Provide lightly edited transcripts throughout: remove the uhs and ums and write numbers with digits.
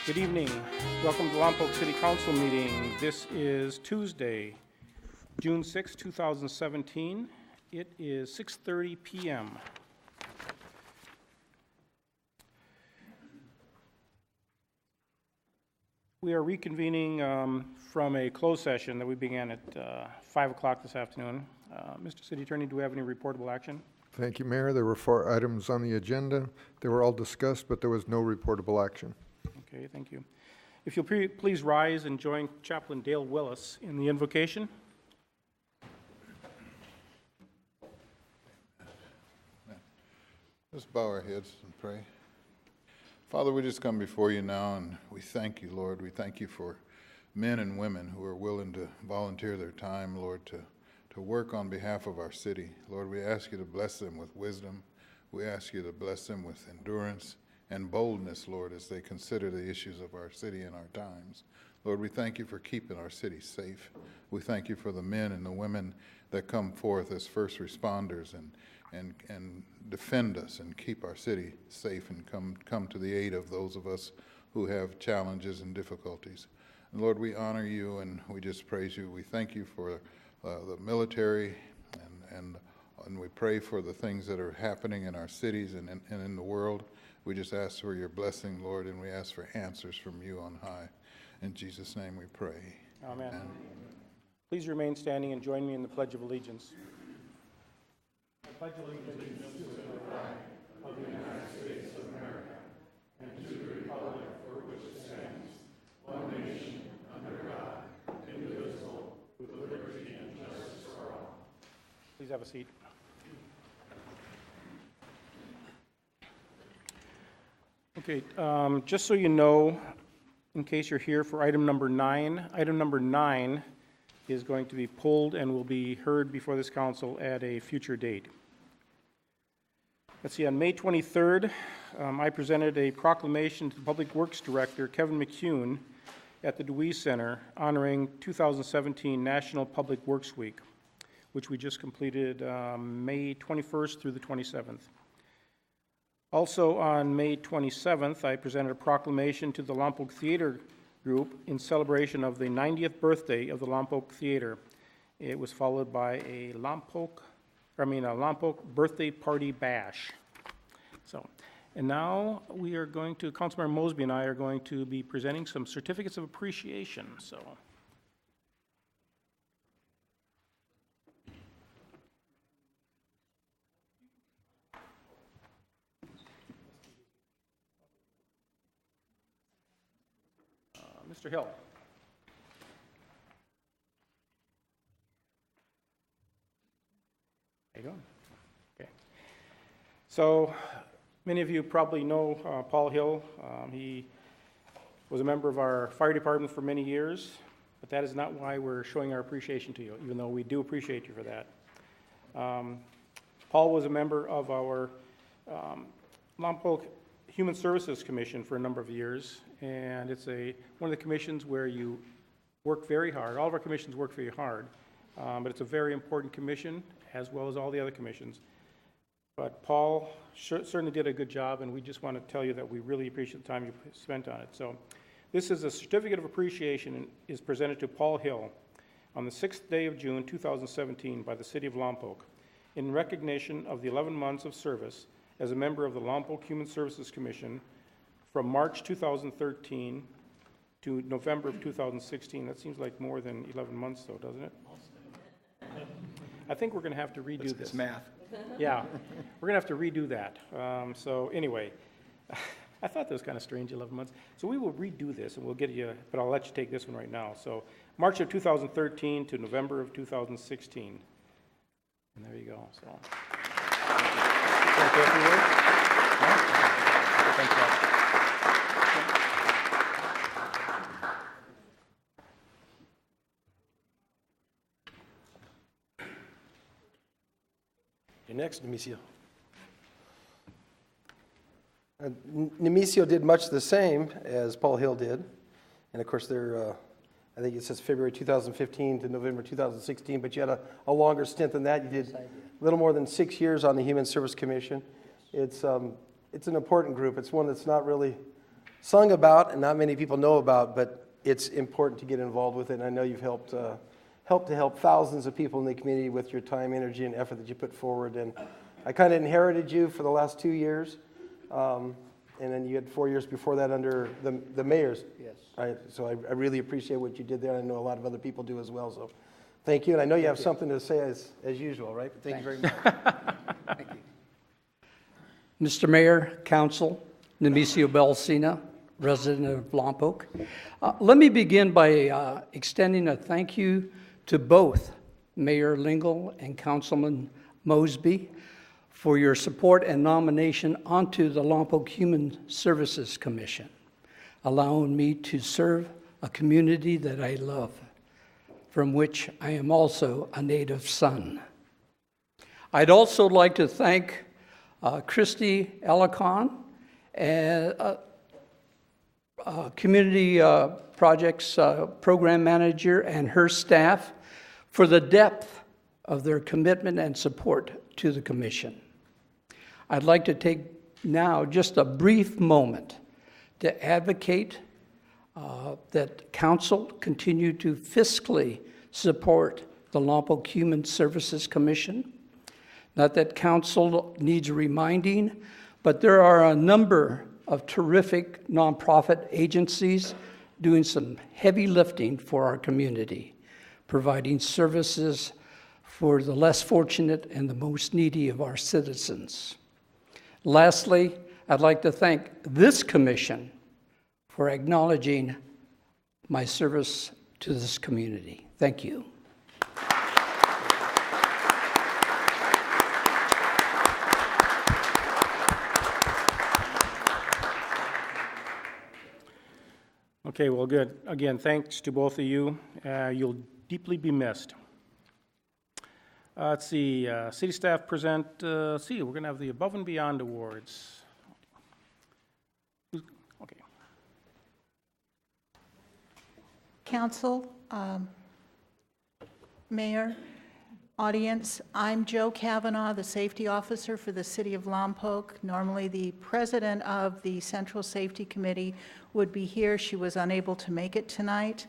Good evening. Welcome to Lompoc City Council meeting. This is Tuesday, June 6, 2017. It is 6:30 p.m. We are reconvening from a closed session that we began at 5 o'clock this afternoon. Mr. City Attorney, do we have any reportable action? Thank you, Mayor. There were 4 items on the agenda. They were all discussed, but there was no reportable action. Okay, thank you. If you'll please rise and join Chaplain Dale Willis in the invocation. Let's bow our heads and pray. Father, we just come before you now, and we thank you, Lord. We thank you for men and women who are willing to volunteer their time, Lord, to work on behalf of our city. Lord, we ask you to bless them with wisdom. We ask you to bless them with endurance and boldness, Lord, as they consider the issues of our city and our times. Lord, we thank you for keeping our city safe. We thank you for the men and the women that come forth as first responders and defend us and keep our city safe and come to the aid of those of us who have challenges and difficulties. And Lord, we honor you and we just praise you. We thank you for the military and we pray for the things that are happening in our cities and in the world. We just ask for your blessing, Lord, and we ask for answers from you on high. In Jesus' name we pray. Amen. Amen. Please remain standing and join me in the Pledge of Allegiance. I pledge allegiance to the flag of the United States of America and to the republic for which it stands, one nation, under God, indivisible, with liberty and justice for all. Please have a seat. Okay, just so you know, in case you're here for item number 9 is going to be pulled and will be heard before this council at a future date. Let's see, on May 23rd, I presented a proclamation to the Public Works Director, Kevin McCune, at the Dewey Center, honoring 2017 National Public Works Week, which we just completed May 21st through the 27th. Also on May 27th, I presented a proclamation to the Lompoc Theater Group in celebration of the 90th birthday of the Lompoc Theater. It was followed by a Lompoc birthday party bash. And now we are going to, Councilmember Mosby and I are going to be presenting some certificates of appreciation. Mr. Hill. How you doing? Okay. So many of you probably know Paul Hill. He was a member of our fire department for many years, but that is not why we're showing our appreciation to you, even though we do appreciate you for that. Paul was a member of our Lompoc Human Services Commission for a number of years, and it's one of the commissions where you work very hard. All of our commissions work very hard, but it's a very important commission, as well as all the other commissions. But Paul certainly did a good job, and we just want to tell you that we really appreciate the time you spent on it. So this is a certificate of appreciation and is presented to Paul Hill on the 6th day of June 2017 by the City of Lompoc in recognition of the 11 months of service as a member of the Lompoc Human Services Commission from March 2013 to November of 2016. That seems like more than 11 months, though, doesn't it? I think we're going to have to redo this. It's math. Yeah, we're going to have to redo that. So anyway, I thought that was kind of strange, 11 months. So we will redo this, and we'll get you, but I'll let you take this one right now. So March of 2013 to November of 2016. And there you go. So. You're next, Nemesio. Nemesio did much the same as Paul Hill did. And of course, I think it says February 2015 to November 2016, but you had a longer stint than that. You did a little more than 6 years on the Human Service Commission. It's an important group. It's one that's not really sung about and not many people know about, but it's important to get involved with it. And I know you've helped thousands of people in the community with your time, energy, and effort that you put forward. And I kind of inherited you for the last 2 years. And then you had 4 years before that under the mayors. Yes. So I really appreciate what you did there. I know a lot of other people do as well. So thank you. And I know you have something to say as usual, right? But thank you very much. Thank you. Mr. Mayor, Council, Nemesio Belcina, resident of Lompoc. Let me begin by extending a thank you to both Mayor Lingle and Councilman Mosby for your support and nomination onto the Lompoc Human Services Commission, allowing me to serve a community that I love, from which I am also a native son. I'd also like to thank Christy Alicon, Community Projects Program Manager, and her staff for the depth of their commitment and support to the Commission. I'd like to take now just a brief moment to advocate that Council continue to fiscally support the Lompoc Human Services Commission. Not that Council needs reminding, but there are a number of terrific nonprofit agencies doing some heavy lifting for our community, providing services for the less fortunate and the most needy of our citizens. Lastly, I'd like to thank this commission for acknowledging my service to this community. Thank you. Okay, well, good. Again, thanks to both of you. You'll deeply be missed. Let's see, city staff present, we're going to have the Above and Beyond Awards. Okay. Council, Mayor, audience, I'm Joe Kavanaugh, the Safety Officer for the City of Lompoc. Normally, the President of the Central Safety Committee would be here. She was unable to make it tonight.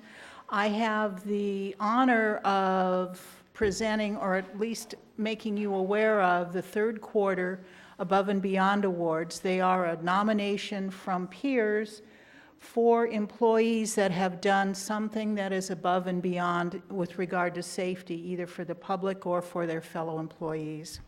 I have the honor of presenting, or at least making you aware of, the third quarter Above and Beyond Awards. They are a nomination from peers for employees that have done something that is above and beyond with regard to safety, either for the public or for their fellow employees.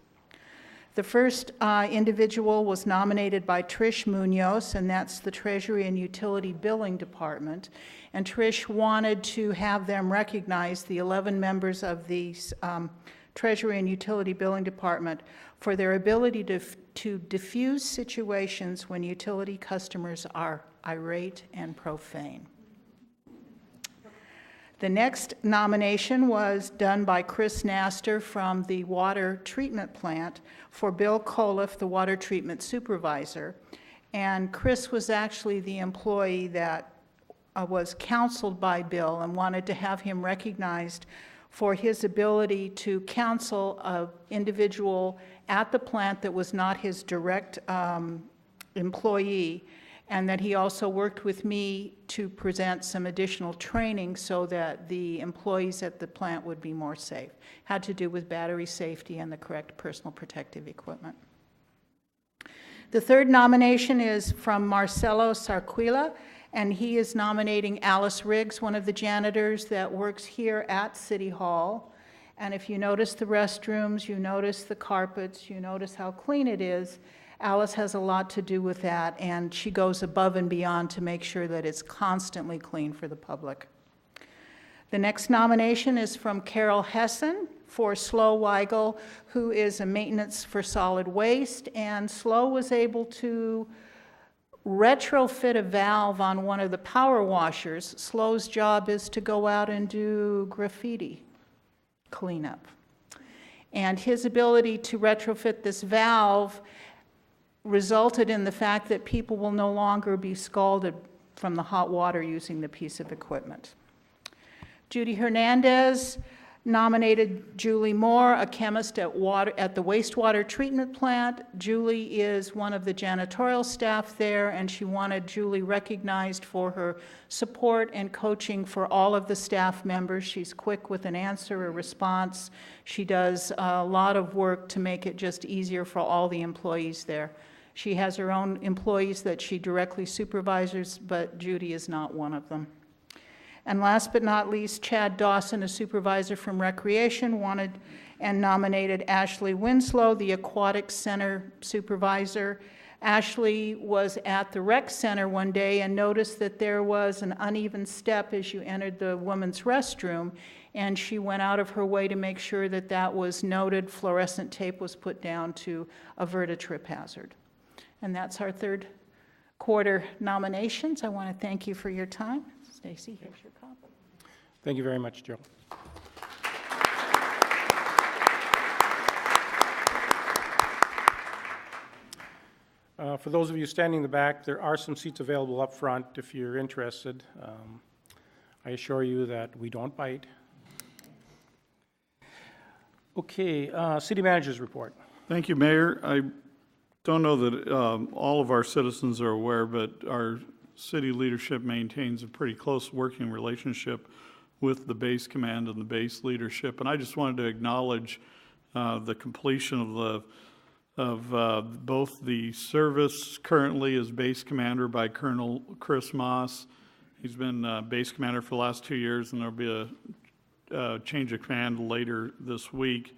The first individual was nominated by Trish Munoz, and that's the Treasury and Utility Billing Department. And Trish wanted to have them recognize the 11 members of the Treasury and Utility Billing Department for their ability to diffuse situations when utility customers are irate and profane. The next nomination was done by Chris Naster from the water treatment plant for Bill Coliff, the water treatment supervisor. And Chris was actually the employee that was counseled by Bill and wanted to have him recognized for his ability to counsel an individual at the plant that was not his direct employee, and that he also worked with me to present some additional training so that the employees at the plant would be more safe. Had to do with battery safety and the correct personal protective equipment. The third nomination is from Marcelo Sarquila, and he is nominating Alice Riggs, one of the janitors that works here at City Hall. And if you notice the restrooms, you notice the carpets, you notice how clean it is, Alice has a lot to do with that, and she goes above and beyond to make sure that it's constantly clean for the public. The next nomination is from Carol Hessen for Slow Weigel, who is a maintenance for solid waste, and Slow was able to retrofit a valve on one of the power washers. Slow's job is to go out and do graffiti cleanup. And his ability to retrofit this valve resulted in the fact that people will no longer be scalded from the hot water using the piece of equipment. Judy Hernandez Nominated Julie Moore, a chemist at the wastewater treatment plant. Julie is one of the janitorial staff there, and she wanted Julie recognized for her support and coaching for all of the staff members. She's quick with an answer, a response. She does a lot of work to make it just easier for all the employees there. She has her own employees that she directly supervises, but Judy is not one of them. And last but not least, Chad Dawson, a supervisor from Recreation, wanted and nominated Ashley Winslow, the Aquatic Center supervisor. Ashley was at the rec center one day and noticed that there was an uneven step as you entered the women's restroom, and she went out of her way to make sure that that was noted. Fluorescent tape was put down to avert a trip hazard. And that's our third quarter nominations. I want to thank you for your time. Stacy, here's your copy. Thank you very much, Joe. For those of you standing in the back, there are some seats available up front if you're interested. I assure you that we don't bite. Okay, city manager's report. Thank you, Mayor. I don't know that all of our citizens are aware, but our city leadership maintains a pretty close working relationship with the base command and the base leadership. And I just wanted to acknowledge the completion of both the service currently as base commander by Colonel Chris Moss. He's been base commander for the last 2 years, and there'll be a change of command later this week.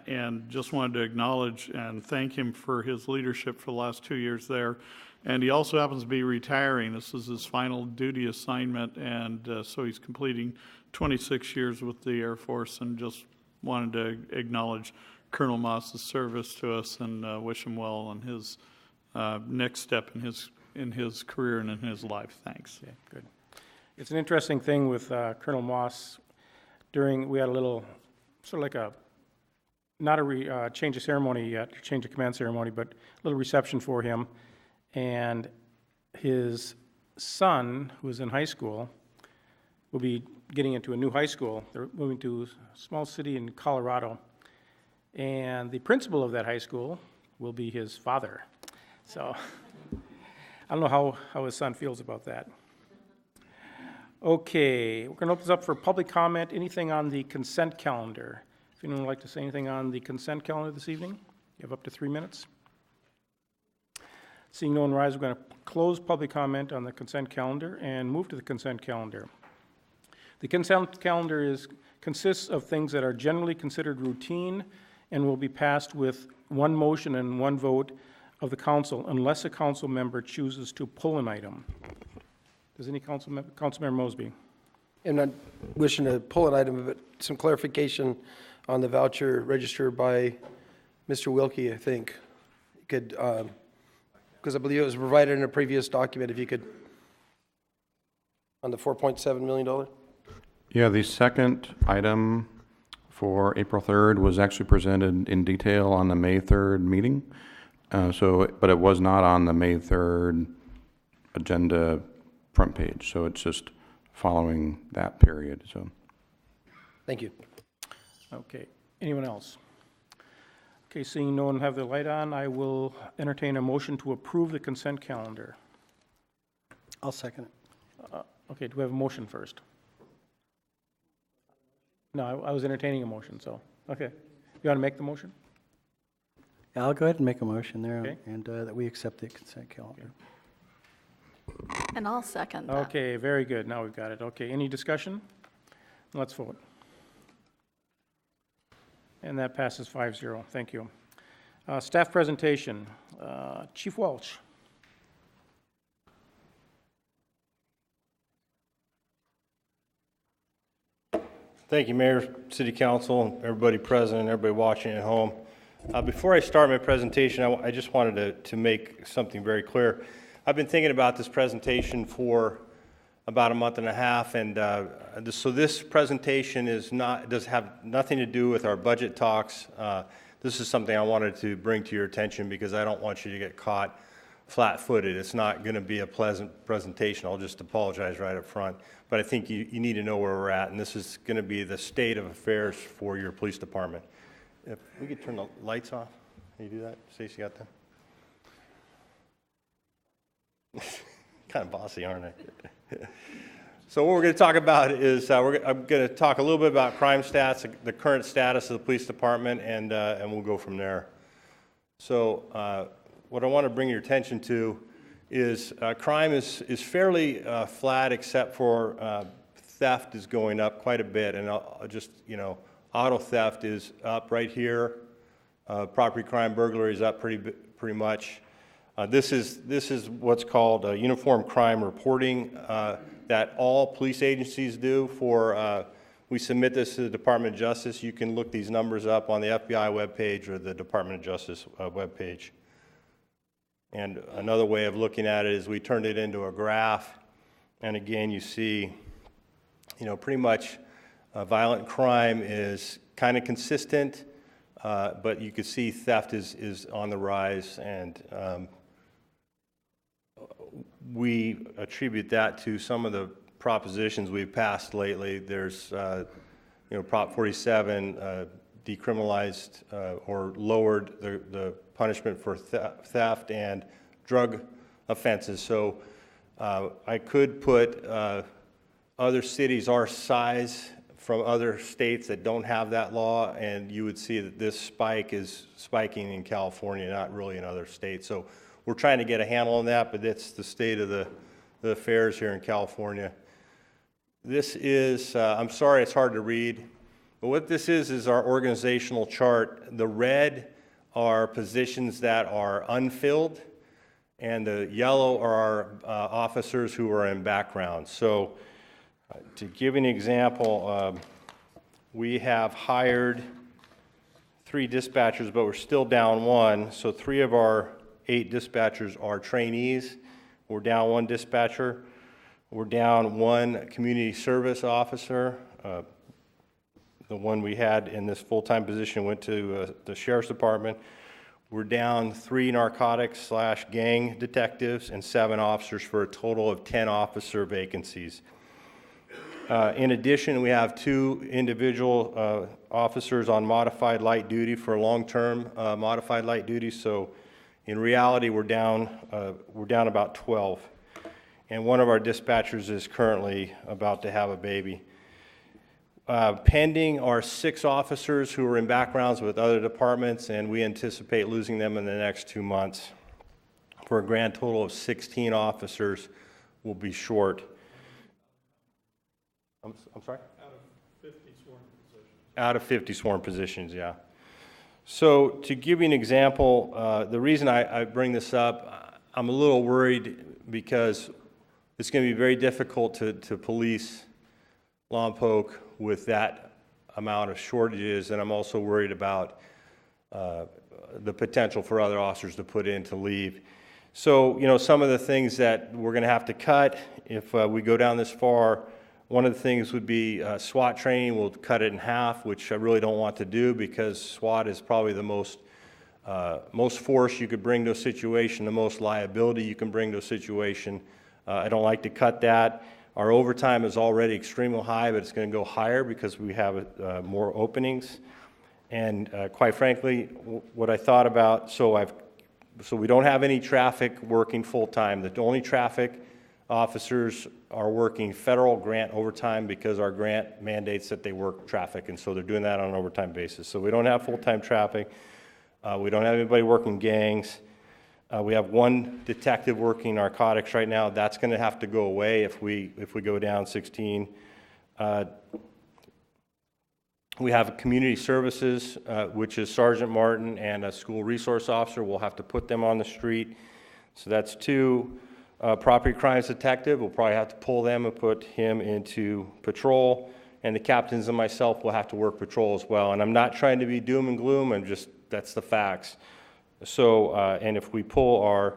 And just wanted to acknowledge and thank him for his leadership for the last 2 years there. And he also happens to be retiring. This is his final duty assignment, and so he's completing 26 years with the Air Force, and just wanted to acknowledge Colonel Moss's service to us and wish him well on his next step in his career and in his life. Thanks. Okay, good. It's an interesting thing with Colonel Moss. We had a little, sort of like not a change of ceremony yet, change of command ceremony, but a little reception for him. And his son, who is in high school, will be getting into a new high school. They're moving to a small city in Colorado. And the principal of that high school will be his father. So I don't know how his son feels about that. Okay, we're going to open this up for public comment. Anything on the consent calendar? If anyone would like to say anything on the consent calendar this evening, you have up to 3 minutes. Seeing no one rise, we're going to close public comment on the consent calendar and move to the consent calendar. The consent calendar consists of things that are generally considered routine and will be passed with one motion and one vote of the council unless a council member chooses to pull an item. Does any council member Mosby? I'm not wishing to pull an item, but some clarification on the voucher registered by Mr. Wilkie, I think. You could, because I believe it was provided in a previous document, if you could, on the $4.7 million. Yeah, the second item for April 3rd was actually presented in detail on the May 3rd meeting. But it was not on the May 3rd agenda front page, so it's just following that period. So, Thank you. Okay, anyone else? Okay, seeing no one have their light on, I will entertain a motion to approve the consent calendar. I'll second it. Okay, do we have a motion first? No, I was entertaining a motion, so, okay. You want to make the motion? Yeah, I'll go ahead and make a motion there, Okay. and that we accept the consent calendar. And I'll second that. Okay, very good, now we've got it. Okay, any discussion? Let's vote. And that passes 5-0, thank you. Staff presentation, Chief Walsh. Thank you, Mayor, City Council, everybody present, and everybody watching at home. Before I start my presentation, I just wanted to make something very clear. I've been thinking about this presentation for about a month and a half, and so this presentation does have nothing to do with our budget talks. This is something I wanted to bring to your attention because I don't want you to get caught flat-footed. It's not going to be a pleasant presentation. I'll just apologize right up front. But I think you need to know where we're at, and this is going to be the state of affairs for your police department. If we could turn the lights off. Can you do that? Stacy, got that? Kind of bossy, aren't I? So what we're going to talk about is I'm going to talk a little bit about crime stats, the current status of the police department, and we'll go from there. So what I want to bring your attention to is crime is fairly flat, except for theft is going up quite a bit, and I'll just, auto theft is up right here. Property crime, burglary is up pretty much. This is what's called uniform crime reporting that all police agencies do for, we submit this to the Department of Justice. You can look these numbers up on the FBI webpage or the Department of Justice webpage. And another way of looking at it is we turned it into a graph. And again, you see, pretty much violent crime is kind of consistent, but you can see theft is on the rise, and we attribute that to some of the propositions we've passed lately. There's, Prop 47 decriminalized or lowered the punishment for theft and drug offenses. So I could put other cities our size from other states that don't have that law, and you would see that this spike is spiking in California, not really in other states. So we're trying to get a handle on that, but that's the state of the affairs here in California. This is, I'm sorry it's hard to read, but what this is our organizational chart. The red are positions that are unfilled, and the yellow are our officers who are in background. So to give an example, we have hired 3 dispatchers, but we're still down 1. So 3 of our 8 dispatchers are trainees. We're down 1 dispatcher. We're down 1 community service officer. The one we had in this full-time position went to the sheriff's department. We're down 3 narcotics/gang detectives and 7 officers for a total of 10 officer vacancies. In addition, we have 2 individual officers on modified light duty for long-term modified light duty. So in reality, we're down about 12. And one of our dispatchers is currently about to have a baby. Pending are 6 officers who are in backgrounds with other departments, and we anticipate losing them in the next 2 months. For a grand total of 16 officers will be short. I'm sorry? Out of 50 sworn positions. Out of 50 sworn positions, yeah. So to give you an example, the reason I bring this up, I'm a little worried because it's going to be very difficult to police Lompoc with that amount of shortages, and I'm also worried about the potential for other officers to put in to leave. So, some of the things that we're going to have to cut if we go down this far, one of the things would be SWAT training. We'll cut it in half, which I really don't want to do because SWAT is probably the most force you could bring to a situation, the most liability you can bring to a situation. I don't like to cut that. Our overtime is already extremely high, but it's going to go higher because we have more openings. And quite frankly, what I thought about, so we don't have any traffic working full-time. The only traffic officers are working federal grant overtime because our grant mandates that they work traffic, and so they're doing that on an overtime basis. So we don't have full-time traffic. We don't have anybody working gangs. We have 1 detective working narcotics right now. That's going to have to go away if we go down 16. We have community services, which is Sergeant Martin and a school resource officer. We'll have to put them on the street. So that's 2. Property crimes detective, we'll probably have to pull them and put him into patrol. And the captains and myself will have to work patrol as well. And I'm not trying to be doom and gloom, that's the facts. So, and if we pull our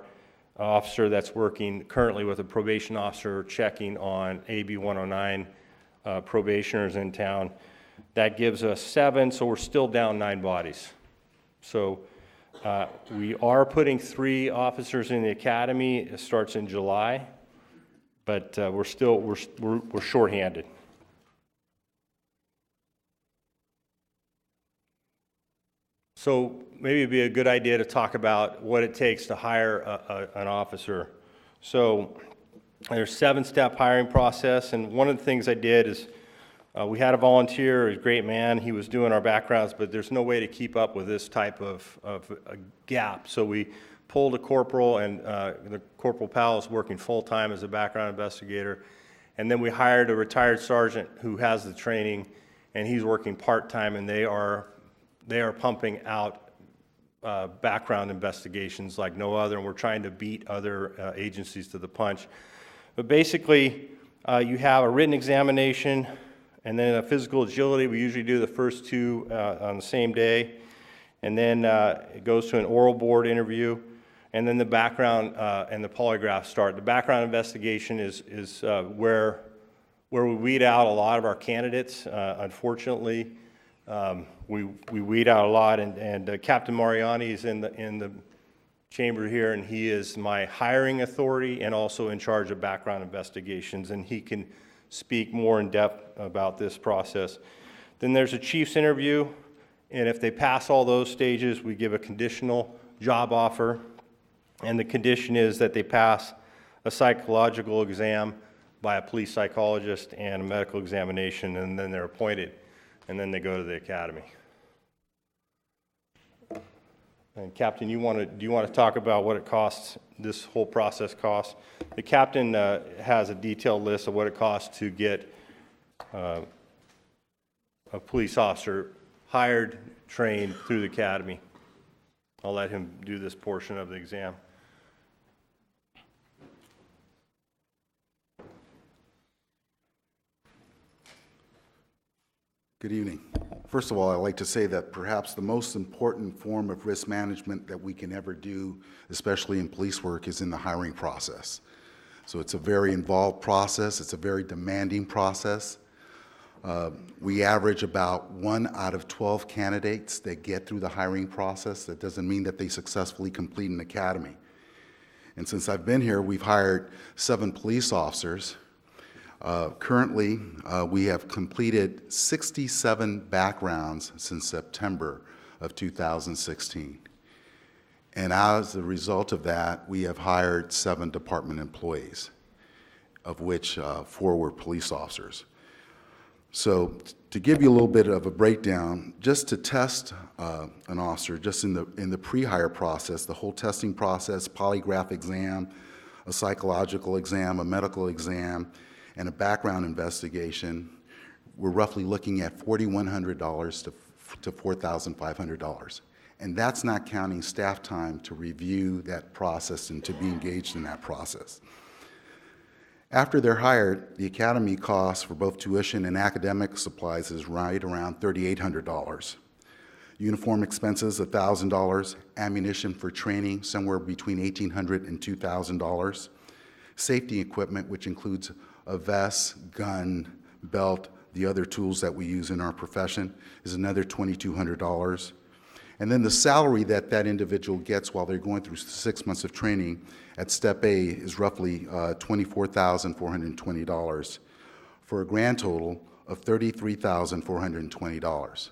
officer that's working currently with a probation officer checking on AB 109 probationers in town, that gives us 7, so we're still down 9 bodies. So We are putting 3 officers in the academy. It starts in July, but we're shorthanded. So maybe it'd be a good idea to talk about what it takes to hire an officer. So there's a 7-step hiring process, and one of the things I did is we had a volunteer, a great man. He was doing our backgrounds, but there's no way to keep up with this type of a gap. So we pulled a corporal, and the Corporal Powell is working full-time as a background investigator. And then we hired a retired sergeant who has the training, and he's working part-time, and they are pumping out background investigations like no other, and we're trying to beat other agencies to the punch. But basically, you have a written examination, and then a physical agility. We usually do the first 2 on the same day, and then it goes to an oral board interview, and then the background and the polygraph start. The background investigation is where we weed out a lot of our candidates. Unfortunately, we weed out a lot, and Captain Mariani is in the chamber here, and he is my hiring authority and also in charge of background investigations, and he can speak more in depth about this process. Then there's a chief's interview, and if they pass all those stages, we give a conditional job offer, and the condition is that they pass a psychological exam by a police psychologist and a medical examination, and then they're appointed, and then they go to the academy. And Captain, do you want to talk about what it costs, this whole process costs? The captain has a detailed list of what it costs to get a police officer hired, trained through the academy. I'll let him do this portion of the exam. Good evening. First of all, I'd like to say that perhaps the most important form of risk management that we can ever do, especially in police work, is in the hiring process. So it's a very involved process. It's a very demanding process. We average about 1 out of 12 candidates that get through the hiring process. That doesn't mean that they successfully complete an academy. And since I've been here, we've hired 7 police officers. Currently, we have completed 67 backgrounds since September of 2016. And as a result of that, we have hired 7 department employees, of which 4 were police officers. So to give you a little bit of a breakdown, just to test an officer, just in the pre-hire process, the whole testing process, polygraph exam, a psychological exam, a medical exam, and a background investigation, we're roughly looking at $4,100 to $4,500. And that's not counting staff time to review that process and to be engaged in that process. After they're hired, the academy cost for both tuition and academic supplies is right around $3,800. Uniform expenses, $1,000. Ammunition for training, somewhere between $1,800 and $2,000. Safety equipment, which includes a vest, gun, belt, the other tools that we use in our profession, is another $2,200. And then the salary that that individual gets while they're going through 6 months of training at Step A is roughly $24,420 for a grand total of $33,420.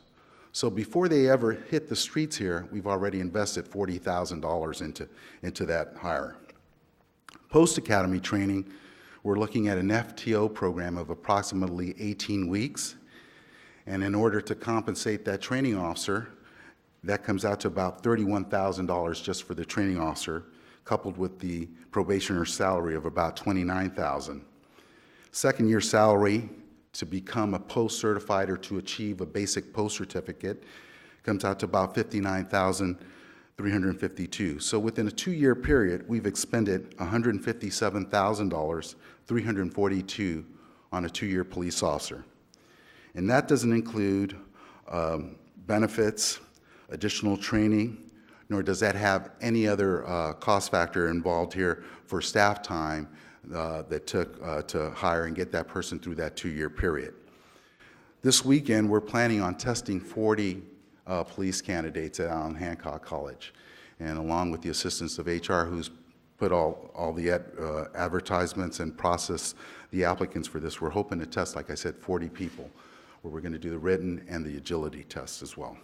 So before they ever hit the streets here, we've already invested $40,000 into that hire. Post-academy training, we're looking at an FTO program of approximately 18 weeks. And in order to compensate that training officer, that comes out to about $31,000 just for the training officer, coupled with the probationer's salary of about $29,000. Second year salary to become a post-certified or to achieve a basic post-certificate comes out to about $59,352. So within a 2-year period, we've expended $157,000, $342 on a 2-year police officer. And that doesn't include benefits, additional training, nor does that have any other cost factor involved here for staff time that took to hire and get that person through that 2-year period. This weekend, we're planning on testing 40 police candidates at Allen Hancock College. and along with the assistance of HR, who's put all the advertisements and process the applicants for this, we're hoping to test, like I said, 40 people, where we're going to do the written and the agility tests as well.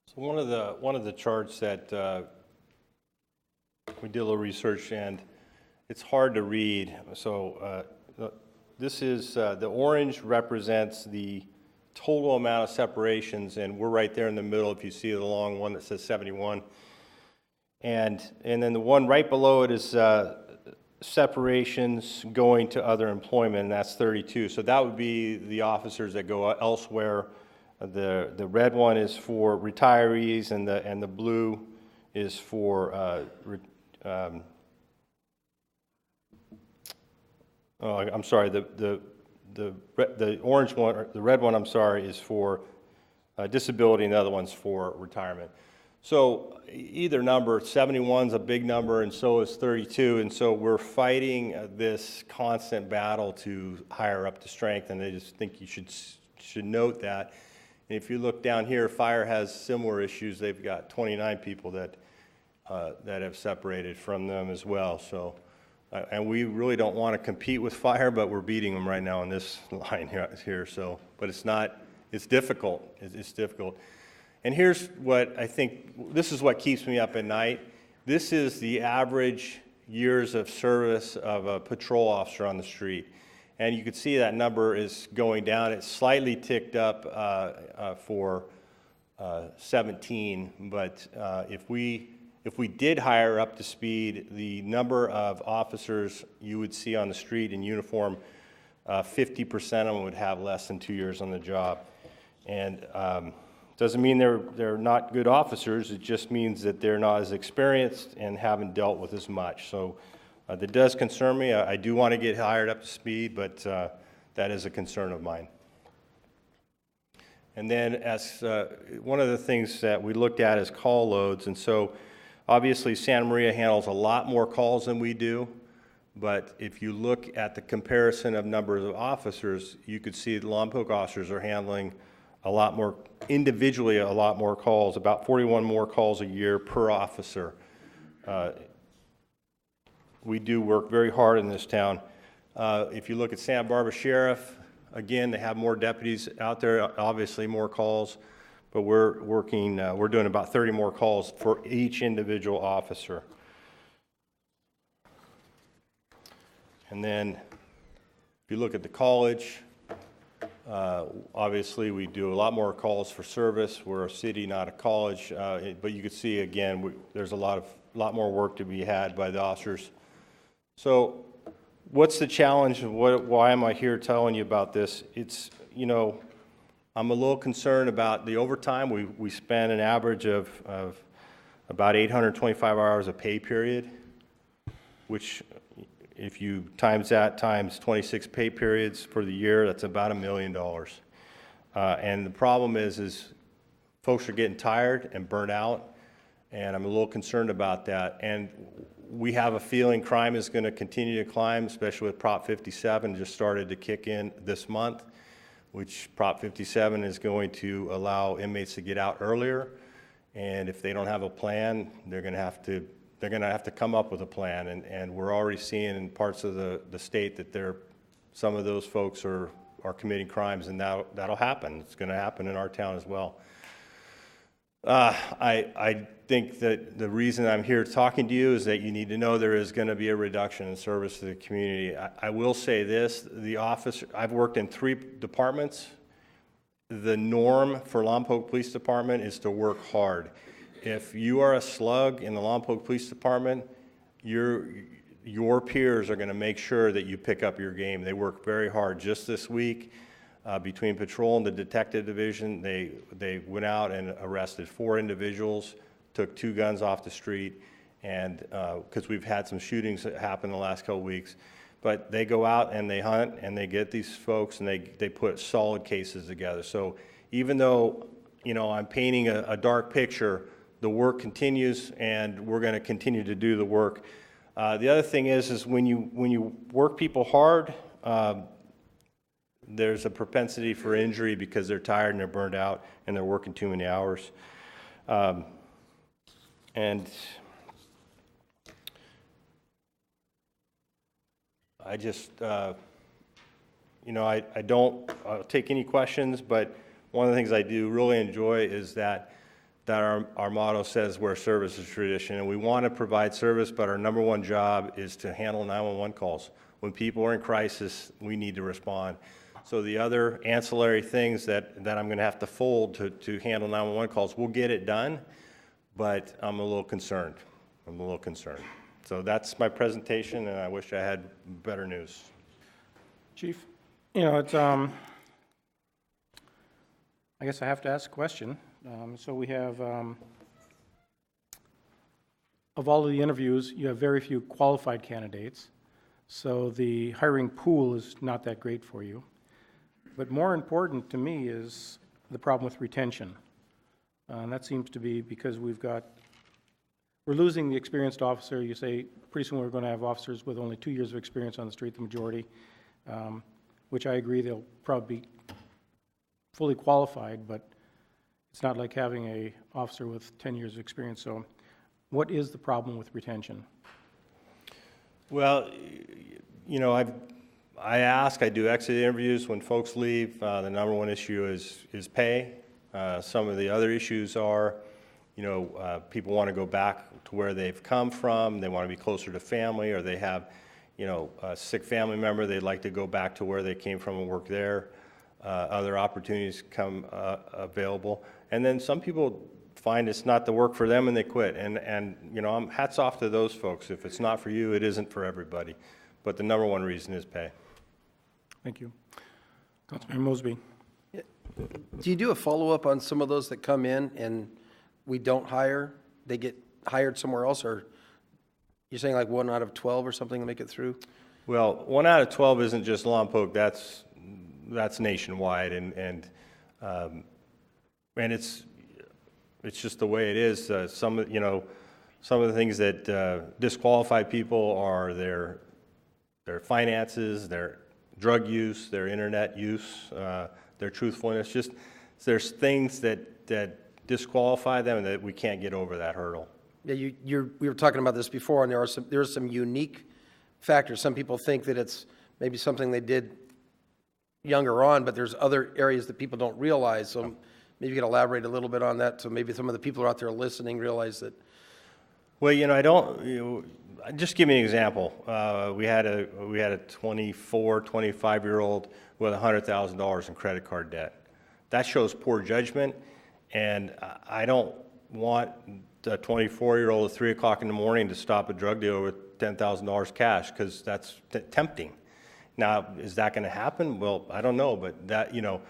So one of the charts that we did a little research, and it's hard to read. So this is the orange represents the total amount of separations, and we're right there in the middle. If you see the long one that says 71, and then the one right below it is separations going to other employment, and that's 32. So that would be the officers that go elsewhere. The red one is for retirees, and the blue is for I'm sorry. The orange one, or the red one, I'm sorry, is for disability, and the other one's for retirement. So either number, 71's a big number, and so is 32, and so we're fighting this constant battle to hire up to strength, and I just think you should note that. And if you look down here, fire has similar issues. They've got 29 people that have separated from them as well. So, and we really don't want to compete with fire, but we're beating them right now in this line here. So, but it's not. It's difficult. It's difficult. And here's what I think, this is what keeps me up at night. This is the average years of service of a patrol officer on the street. And you can see that number is going down. It's slightly ticked up for 17, but if we did hire up to speed, the number of officers you would see on the street in uniform, 50% of them would have less than 2 years on the job. And doesn't mean they're not good officers. It just means that they're not as experienced and haven't dealt with as much. So that does concern me. I do want to get hired up to speed, but that is a concern of mine. And then as one of the things that we looked at is call loads. And so obviously Santa Maria handles a lot more calls than we do. But if you look at the comparison of numbers of officers, you could see the Lompoc officers are handling a lot more, individually a lot more calls, about 41 more calls a year per officer. We do work very hard in this town. If you look at Santa Barbara Sheriff, again, they have more deputies out there, obviously more calls, but we're doing about 30 more calls for each individual officer. And then if you look at the college, obviously we do a lot more calls for service. We're a city, not a college, but you can see again, there's a lot more work to be had by the officers. So what's the challenge? Why am I here telling you about this? It's, you know, I'm a little concerned about the overtime. We spend an average of about 825 hours a pay period, which if you times that times 26 pay periods for the year, that's about $1 million. And the problem is folks are getting tired and burnt out, and I'm a little concerned about that. And we have a feeling crime is going to continue to climb, especially with Prop 57 just started to kick in this month, which Prop 57 is going to allow inmates to get out earlier. And if they don't have a plan, they're going to have to come up with a plan. And we're already seeing in parts of the state that some of those folks are committing crimes, and that'll happen. It's going to happen in our town as well. I think that the reason I'm here talking to you is that you need to know there is going to be a reduction in service to the community. I will say this, I've worked in 3 departments. The norm for Lompoc Police Department is to work hard. If you are a slug in the Lompoc Police Department, your peers are going to make sure that you pick up your game. They work very hard. Just this week, between patrol and the detective division, they went out and arrested 4 individuals, took 2 guns off the street, and because we've had some shootings that happened the last couple weeks. But they go out and they hunt and they get these folks and they put solid cases together. So even though, you know, I'm painting a dark picture, the work continues and we're going to continue to do the work. The other thing is when you work people hard, there's a propensity for injury because they're tired and they're burned out and they're working too many hours. And I just, you know, I don't take any questions, but one of the things I do really enjoy is that our motto says where service is tradition, and we want to provide service, but our number one job is to handle 911 calls. When people are in crisis, we need to respond. So the other ancillary things that I'm going to have to fold to handle 911 calls, we'll get it done, but I'm a little concerned. So that's my presentation, and I wish I had better news. Chief, you know, it's, I guess I have to ask a question. So we have, of all of the interviews, you have very few qualified candidates. So the hiring pool is not that great for you. But more important to me is the problem with retention. And that seems to be because we're losing the experienced officer. You say pretty soon we're going to have officers with only 2 years of experience on the street, the majority, which I agree they'll probably be fully qualified, but it's not like having an officer with 10 years of experience. So what is the problem with retention? Well, you know, I do exit interviews when folks leave. The number one issue is pay. Some of the other issues are, you know, people want to go back to where they've come from. They want to be closer to family, or they have, you know, a sick family member. They'd like to go back to where they came from and work there. Other opportunities come available. And then some people find it's not the work for them and they quit. And you know, hats off to those folks. If it's not for you, it isn't for everybody. But the number one reason is pay. Thank you. Councilman Mosby. Do you do a follow-up on some of those that come in and we don't hire? They get hired somewhere else, or you're saying like 1 out of 12 or something to make it through? Well, 1 out of 12 isn't just Lompoc. That's nationwide, and it's just the way it is. Some of the things that disqualify people are their finances, their drug use, their internet use, their truthfulness. Just there's things that disqualify them, and that we can't get over that hurdle. Yeah, we were talking about this before, and there are some unique factors. Some people think that it's maybe something they did younger on, but there's other areas that people don't realize. So maybe you could elaborate a little bit on that, so maybe some of the people out there listening realize that. Well, you know, just give me an example. We had a 24, 25-year-old with $100,000 in credit card debt. That shows poor judgment, and I don't want a 24-year-old at 3 o'clock in the morning to stop a drug dealer with $10,000 cash, because that's tempting. Now, is that going to happen? Well, I don't know, but that, you know,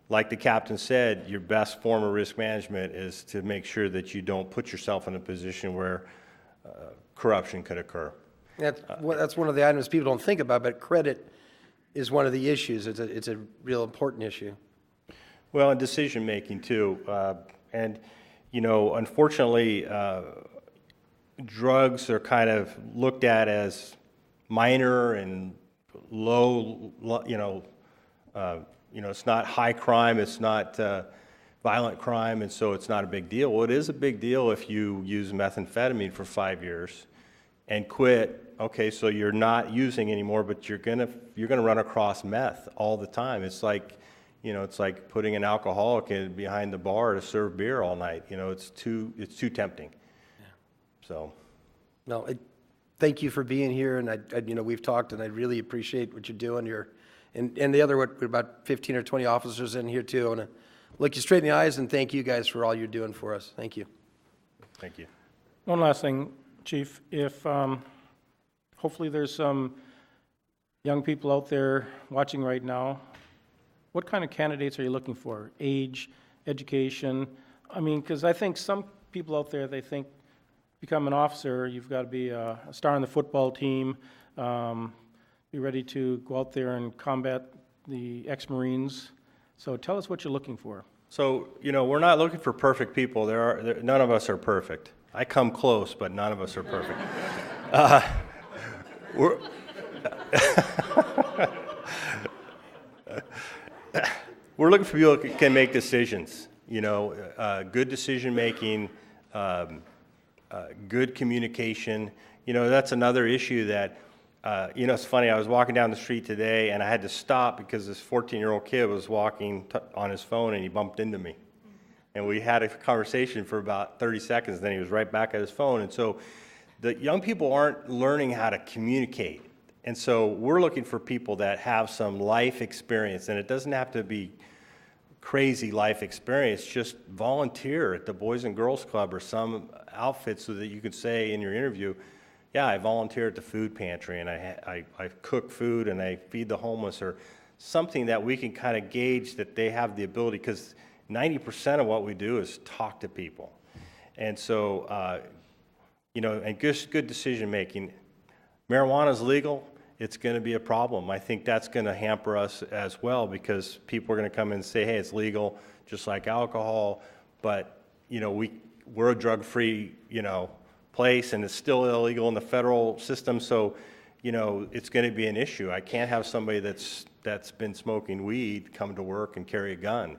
like the captain said, your best form of risk management is to make sure that you don't put yourself in a position where corruption could occur. That's one of the items people don't think about, but credit is one of the issues. It's a real important issue. Well, and decision-making, too. And, you know, unfortunately, drugs are kind of looked at as minor and low, it's not high crime, it's not violent crime, and so it's not a big deal. Well, it is a big deal if you use methamphetamine for 5 years and quit. Okay, so you're not using anymore, but you're gonna run across meth all the time. It's like, you know, it's like putting an alcoholic behind the bar to serve beer all night. You know, it's too tempting. Yeah. So. No, thank you for being here, and you know, we've talked, and I really appreciate what you're doing. And the other, about 15 or 20 officers in here too. I want to look you straight in the eyes and thank you guys for all you're doing for us. Thank you. Thank you. One last thing, Chief. If hopefully there's some young people out there watching right now, what kind of candidates are you looking for? Age, education? I mean, because I think some people out there, they think become an officer, you've got to be a star on the football team, be ready to go out there and combat the ex-Marines. So tell us what you're looking for. So, you know, we're not looking for perfect people. None of us are perfect. I come close, but none of us are perfect. we're looking for people that can make decisions, good decision-making, good communication. That's another issue that, it's funny, I was walking down the street today and I had to stop because this 14-year-old kid was walking on his phone and he bumped into me. And we had a conversation for about 30 seconds, then he was right back at his phone. And so the young people aren't learning how to communicate. And so we're looking for people that have some life experience, and it doesn't have to be crazy life experience, just volunteer at the Boys and Girls Club or some outfit so that you could say in your interview, yeah, I volunteer at the food pantry and I cook food and I feed the homeless, or something that we can kind of gauge that they have the ability, because 90% of what we do is talk to people. And so, and good decision making. Marijuana is legal. It's going to be a problem. I think that's going to hamper us as well, because people are going to come in and say, hey, it's legal, just like alcohol, but, we're a drug-free, place, and it's still illegal in the federal system, so, it's going to be an issue. I can't have somebody that's been smoking weed come to work and carry a gun.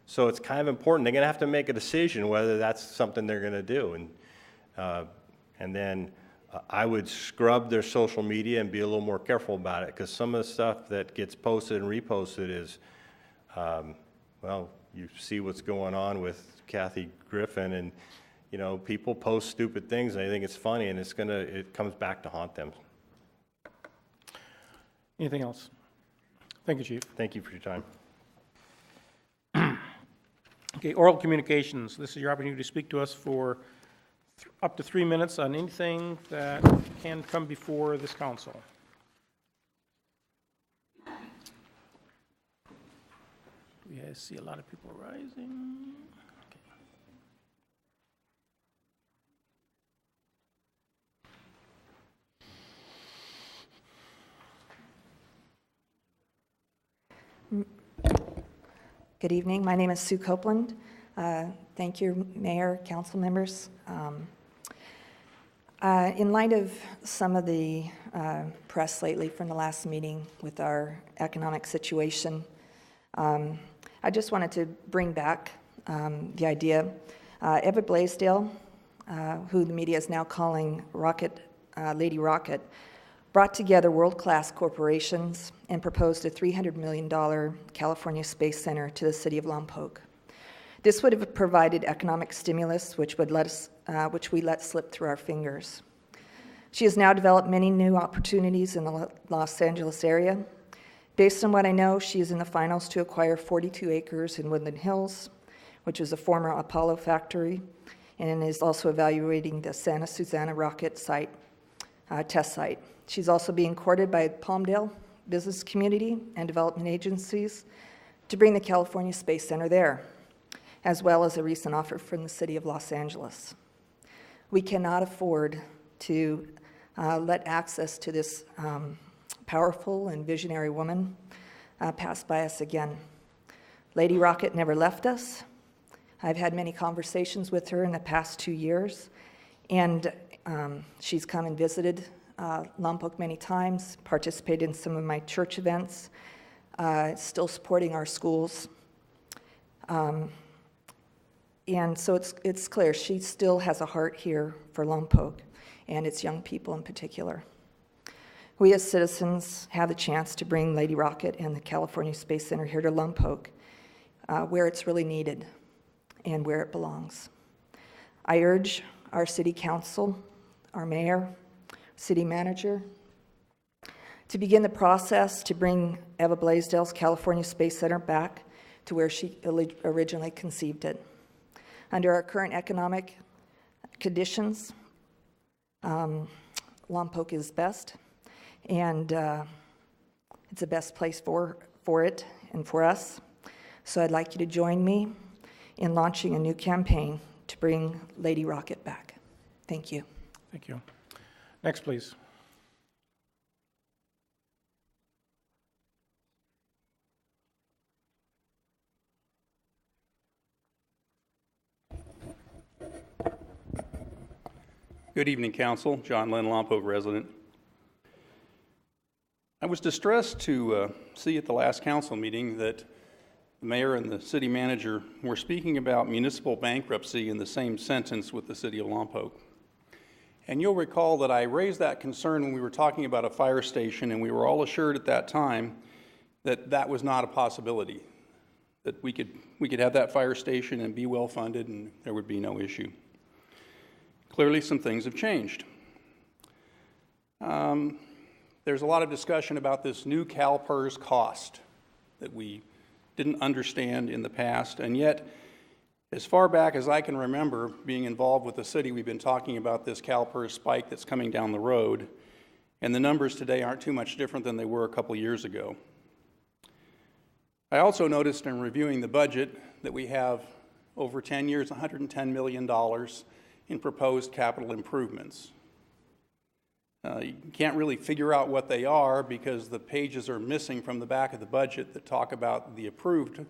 So it's kind of important. They're going to have to make a decision whether that's something they're going to do. And then I would scrub their social media and be a little more careful about it, because some of the stuff that gets posted and reposted is, you see what's going on with Kathy Griffin, and people post stupid things and they think it's funny, and it comes back to haunt them. Anything else? Thank you, Chief. Thank you for your time. Okay, oral communications. This is your opportunity to speak to us for up to 3 minutes on anything that can come before this council. We see a lot of people rising. Good evening. My name is Sue Copeland. Thank you, Mayor, council members. In light of some of the press lately from the last meeting with our economic situation, I just wanted to bring back the idea. Eva Blaisdell, who the media is now calling Lady Rocket, brought together world-class corporations and proposed a $300 million California Space Center to the city of Lompoc. This would have provided economic stimulus, which we let slip through our fingers. She has now developed many new opportunities in the Los Angeles area. Based on what I know, she is in the finals to acquire 42 acres in Woodland Hills, which is a former Apollo factory, and is also evaluating the Santa Susana rocket site, test site. She's also being courted by Palmdale business community and development agencies to bring the California Space Center there, as well as a recent offer from the city of Los Angeles. We cannot afford to let access to this powerful and visionary woman pass by us again. Lady Rocket never left us. I've had many conversations with her in the past 2 years, and she's come and visited Lompoc many times, participated in some of my church events, still supporting our schools. And so it's clear she still has a heart here for Lompoc and its young people in particular. We as citizens have the chance to bring Lady Rocket and the California Space Center here to Lompoc, where it's really needed and where it belongs. I urge our city council, our mayor, city manager, to begin the process to bring Eva Blaisdell's California Space Center back to where she originally conceived it. Under our current economic conditions, Lompoc is best, and it's the best place for it and for us. So I'd like you to join me in launching a new campaign to bring Lady Rocket back. Thank you. Thank you. Next, please. Good evening, Council. John Lynn, Lompoc resident. I was distressed to see at the last council meeting that the mayor and the city manager were speaking about municipal bankruptcy in the same sentence with the city of Lompoc. And you'll recall that I raised that concern when we were talking about a fire station, and we were all assured at that time that that was not a possibility, that we could have that fire station and be well funded and there would be no issue. Clearly, some things have changed. There's a lot of discussion about this new CalPERS cost that we didn't understand in the past, and yet, as far back as I can remember being involved with the city, we've been talking about this CalPERS spike that's coming down the road, and the numbers today aren't too much different than they were a couple years ago. I also noticed in reviewing the budget that we have over 10 years, $110 million in proposed capital improvements. You can't really figure out what they are because the pages are missing from the back of the budget that talk about the approved,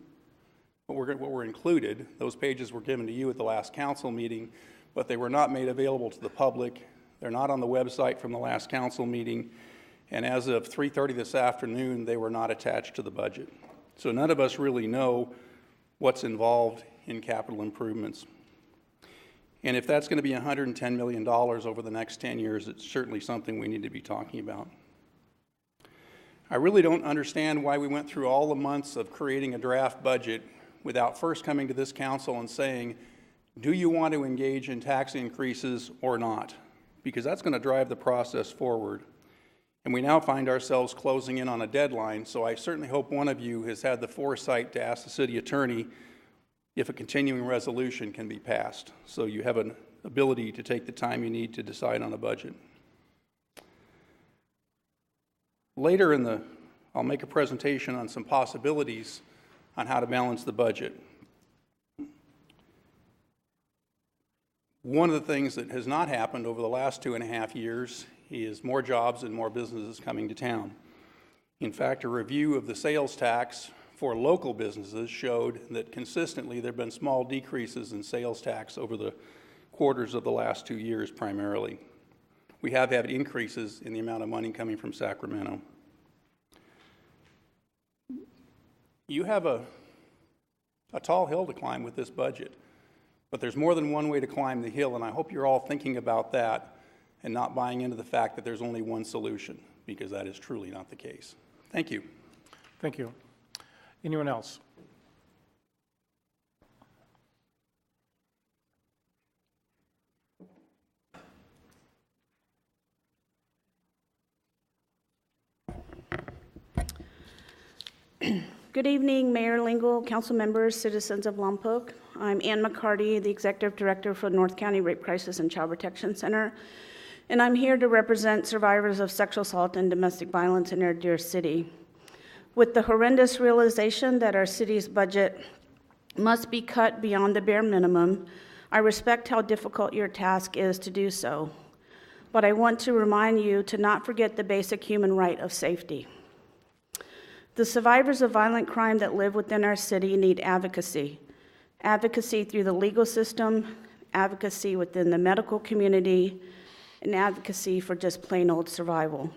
what were included. Those pages were given to you at the last council meeting, but they were not made available to the public. They're not on the website from the last council meeting, and as of 3:30 this afternoon, they were not attached to the budget. So none of us really know what's involved in capital improvements. And if that's going to be $110 million over the next 10 years, it's certainly something we need to be talking about. I really don't understand why we went through all the months of creating a draft budget without first coming to this council and saying, do you want to engage in tax increases or not? Because that's going to drive the process forward. And we now find ourselves closing in on a deadline, so I certainly hope one of you has had the foresight to ask the city attorney if a continuing resolution can be passed, so you have an ability to take the time you need to decide on a budget. Later I'll make a presentation on some possibilities on how to balance the budget. One of the things that has not happened over the last 2.5 years is more jobs and more businesses coming to town. In fact, a review of the sales tax for local businesses showed that consistently there have been small decreases in sales tax over the quarters of the last 2 years primarily. We have had increases in the amount of money coming from Sacramento. You have a tall hill to climb with this budget, but there's more than one way to climb the hill, and I hope you're all thinking about that and not buying into the fact that there's only one solution, because that is truly not the case. Thank you. Thank you. Anyone else? Good evening, Mayor Lingle, council members, citizens of Lompoc. I'm Ann McCarty, the Executive Director for North County Rape Crisis and Child Protection Center, and I'm here to represent survivors of sexual assault and domestic violence in our dear city. With the horrendous realization that our city's budget must be cut beyond the bare minimum, I respect how difficult your task is to do so. But I want to remind you to not forget the basic human right of safety. The survivors of violent crime that live within our city need advocacy. Advocacy through the legal system, advocacy within the medical community, and advocacy for just plain old survival.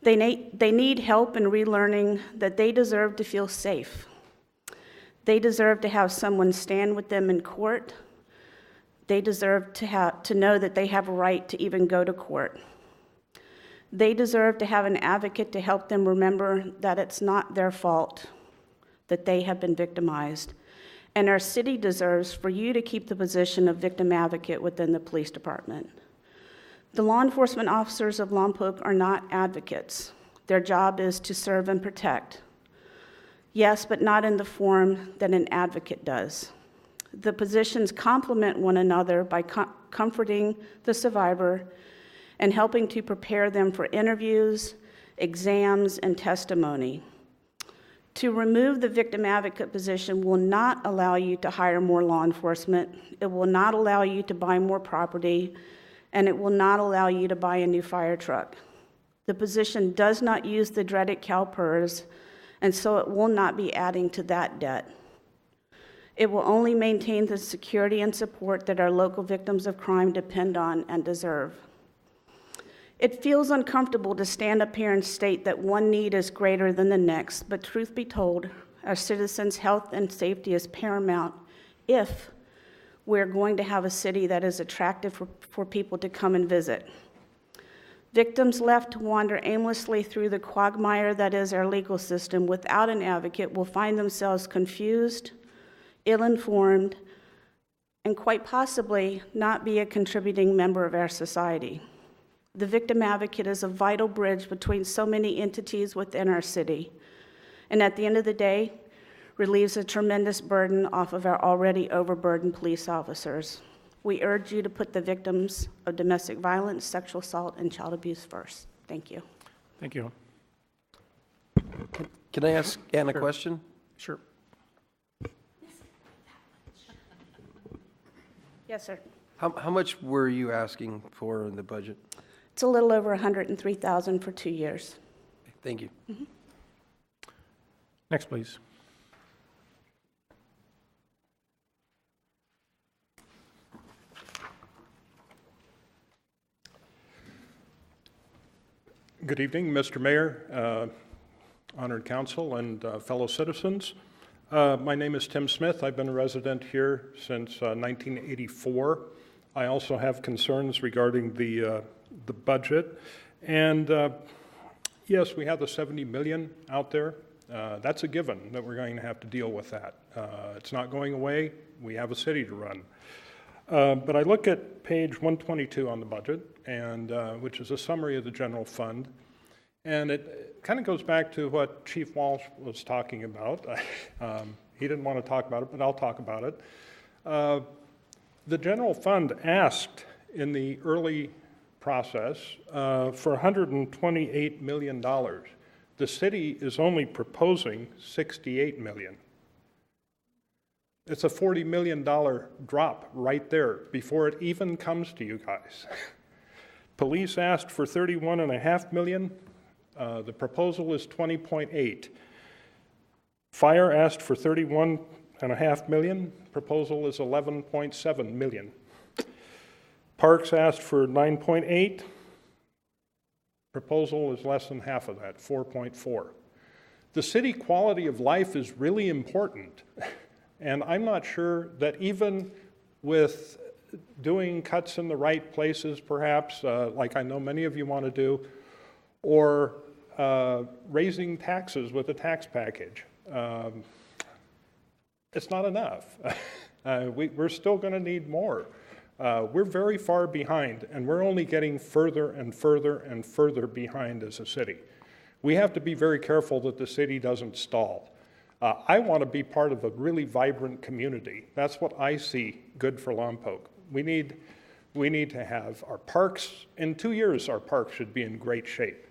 They need help in relearning that they deserve to feel safe. They deserve to have someone stand with them in court. They deserve to know that they have a right to even go to court. They deserve to have an advocate to help them remember that it's not their fault that they have been victimized. And our city deserves for you to keep the position of victim advocate within the police department. The law enforcement officers of Lompoc are not advocates. Their job is to serve and protect. Yes, but not in the form that an advocate does. The positions complement one another by comforting the survivor and helping to prepare them for interviews, exams, and testimony. To remove the victim advocate position will not allow you to hire more law enforcement. It will not allow you to buy more property, and it will not allow you to buy a new fire truck. The position does not use the dreaded CalPERS, and so it will not be adding to that debt. It will only maintain the security and support that our local victims of crime depend on and deserve. It feels uncomfortable to stand up here and state that one need is greater than the next, but truth be told, Our citizens' health and safety is paramount if we're going to have a city that is attractive for people to come and visit. Victims left to wander aimlessly through the quagmire that is our legal system without an advocate will find themselves confused, ill-informed, and quite possibly not be a contributing member of our society. The victim advocate is a vital bridge between so many entities within our city, and at the end of the day, relieves a tremendous burden off of our already overburdened police officers. We urge you to put the victims of domestic violence, sexual assault, and child abuse first. Thank you. Thank you. Can I ask Ann a Sure. question? Sure. Yes, sir. How much were you asking for in the budget? It's a little over 103,000 for 2 years. Thank you. Next, please. Good evening, Mr. Mayor, honored council, and fellow citizens. My name is Tim Smith. I've been a resident here since 1984. I also have concerns regarding the budget. And yes, we have the 70 million out there. That's a given that we're going to have to deal with that. It's not going away. We have a city to run. But I look at page 122 on the budget, and which is a summary of the general fund. And it kind of goes back to what Chief Walsh was talking about. He didn't want to talk about it, but I'll talk about it. The general fund asked in the early process for $128 million. The city is only proposing $68 million. It's a $40 million drop right there before it even comes to you guys. Police asked for $31.5 million. The proposal is 20.8. Fire asked for $31.5 million. Proposal is 11.7 million. Parks asked for 9.8. Proposal is less than half of that, 4.4. The city quality of life is really important. And I'm not sure that even with doing cuts in the right places, perhaps, like I know many of you want to do, or raising taxes with a tax package, it's not enough. We're still going to need more. We're very far behind, and we're only getting further and further and further behind as a city. We have to be very careful that the city doesn't stall. I want to be part of a really vibrant community. That's what I see good for Lompoc. We need to have our parks. In 2 years, our parks should be in great shape.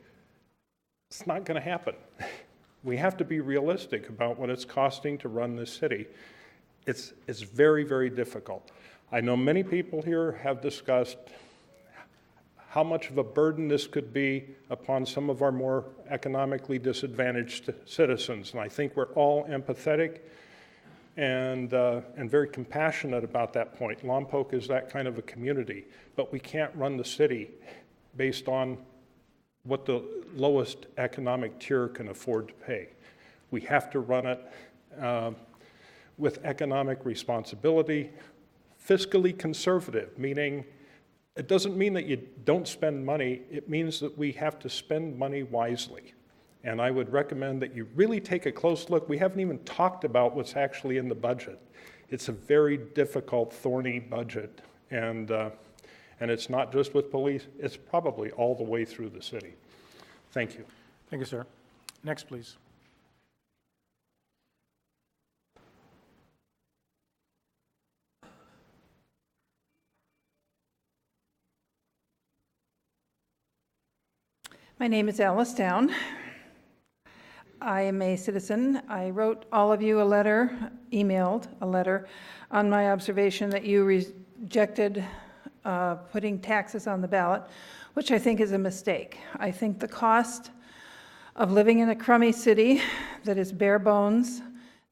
It's not going to happen. We have to be realistic about what it's costing to run this city. It's very, very difficult. I know many people here have discussed how much of a burden this could be upon some of our more economically disadvantaged citizens. And I think we're all empathetic and very compassionate about that point. Lompoc is that kind of a community, but we can't run the city based on what the lowest economic tier can afford to pay. We have to run it with economic responsibility, fiscally conservative, meaning it doesn't mean that you don't spend money. It means that we have to spend money wisely. And I would recommend that you really take a close look. We haven't even talked about what's actually in the budget. It's a very difficult, thorny budget. And it's not just with police. It's probably all the way through the city. Thank you. Thank you, sir. Next, please. My name is Alice Down. I am a citizen. I wrote all of you a letter, emailed a letter, on my observation that you rejected putting taxes on the ballot, which I think is a mistake. I think the cost of living in a crummy city that is bare bones,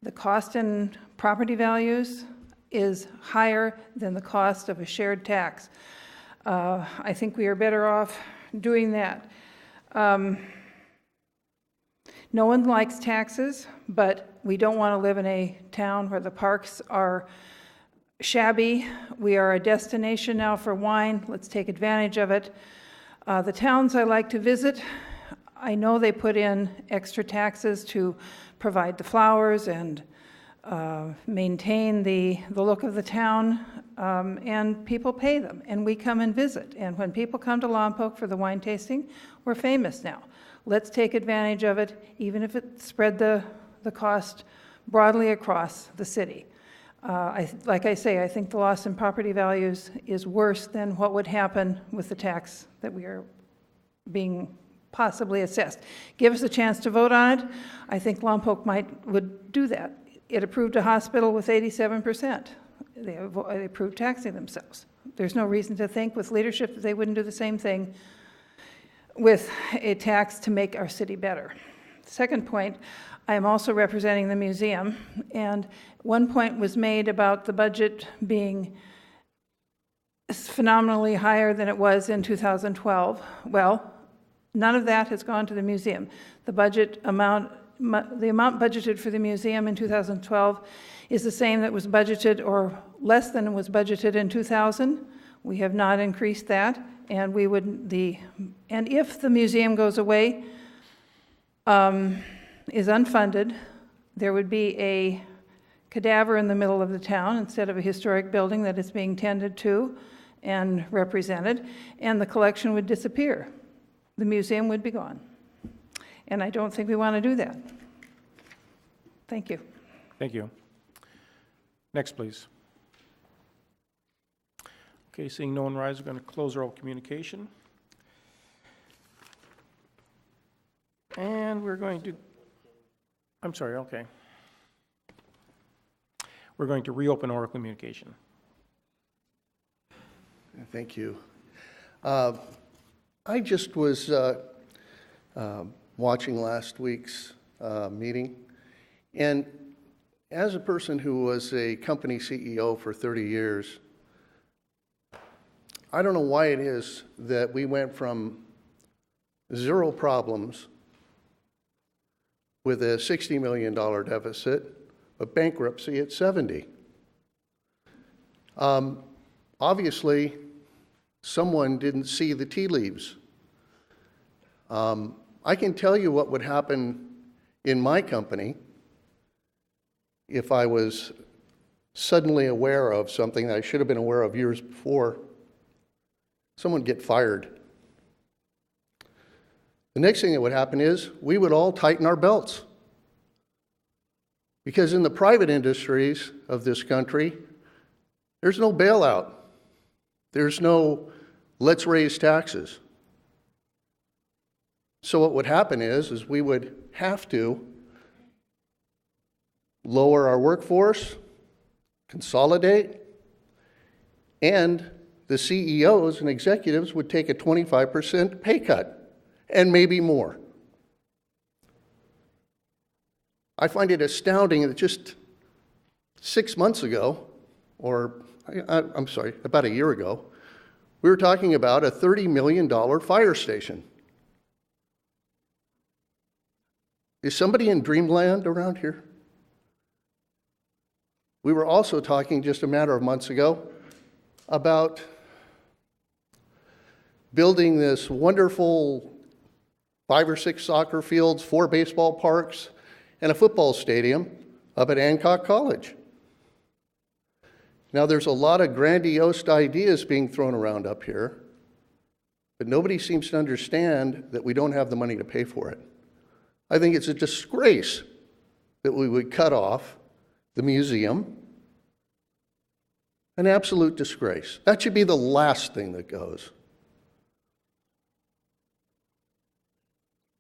the cost in property values is higher than the cost of a shared tax. I think we are better off doing that. No one likes taxes, but we don't want to live in a town where the parks are shabby. We are a destination now for wine. Let's take advantage of it. The towns I like to visit, I know they put in extra taxes to provide the flowers and maintain the look of the town, and people pay them, and we come and visit. And when people come to Lompoc for the wine tasting, we're famous now. Let's take advantage of it, even if it spread the cost broadly across the city. Like I say, I think the loss in property values is worse than what would happen with the tax that we are being possibly assessed. Give us a chance to vote on it. I think Lompoc would do that. It approved a hospital with 87%. They approved taxing themselves. There's no reason to think with leadership that they wouldn't do the same thing with a tax to make our city better. Second point, I am also representing the museum, and one point was made about the budget being phenomenally higher than it was in 2012. Well, none of that has gone to the museum. The amount budgeted for the museum in 2012 is the same that was budgeted, or less than was budgeted in 2000. We have not increased that, and if the museum goes away, is unfunded, there would be a cadaver in the middle of the town instead of a historic building that is being tended to and represented, and the collection would disappear. The museum would be gone. And I don't think we want to do that. Thank you. Thank you. Next, please. Okay, seeing no one rise, we're going to close our communication. And we're going to, I'm sorry, okay. We're going to reopen oral communication. Thank you. I just was watching last week's meeting, and as a person who was a company CEO for 30 years, I don't know why it is that we went from 0 problems with a $60 million deficit, but bankruptcy at 70. Obviously, someone didn't see the tea leaves. I can tell you what would happen in my company if I was suddenly aware of something that I should have been aware of years before. Someone would get fired. The next thing that would happen is we would all tighten our belts. Because in the private industries of this country, there's no bailout. There's no let's raise taxes. So what would happen is we would have to lower our workforce, consolidate, and the CEOs and executives would take a 25% pay cut, and maybe more. I find it astounding that just 6 months ago, or I'm sorry, about a year ago, we were talking about a $30 million fire station. Is somebody in dreamland around here? We were also talking just a matter of months ago about building this wonderful 5 or 6 soccer fields, 4 baseball parks, and a football stadium up at Hancock College. Now, there's a lot of grandiose ideas being thrown around up here, but nobody seems to understand that we don't have the money to pay for it. I think it's a disgrace that we would cut off the museum. An absolute disgrace. That should be the last thing that goes.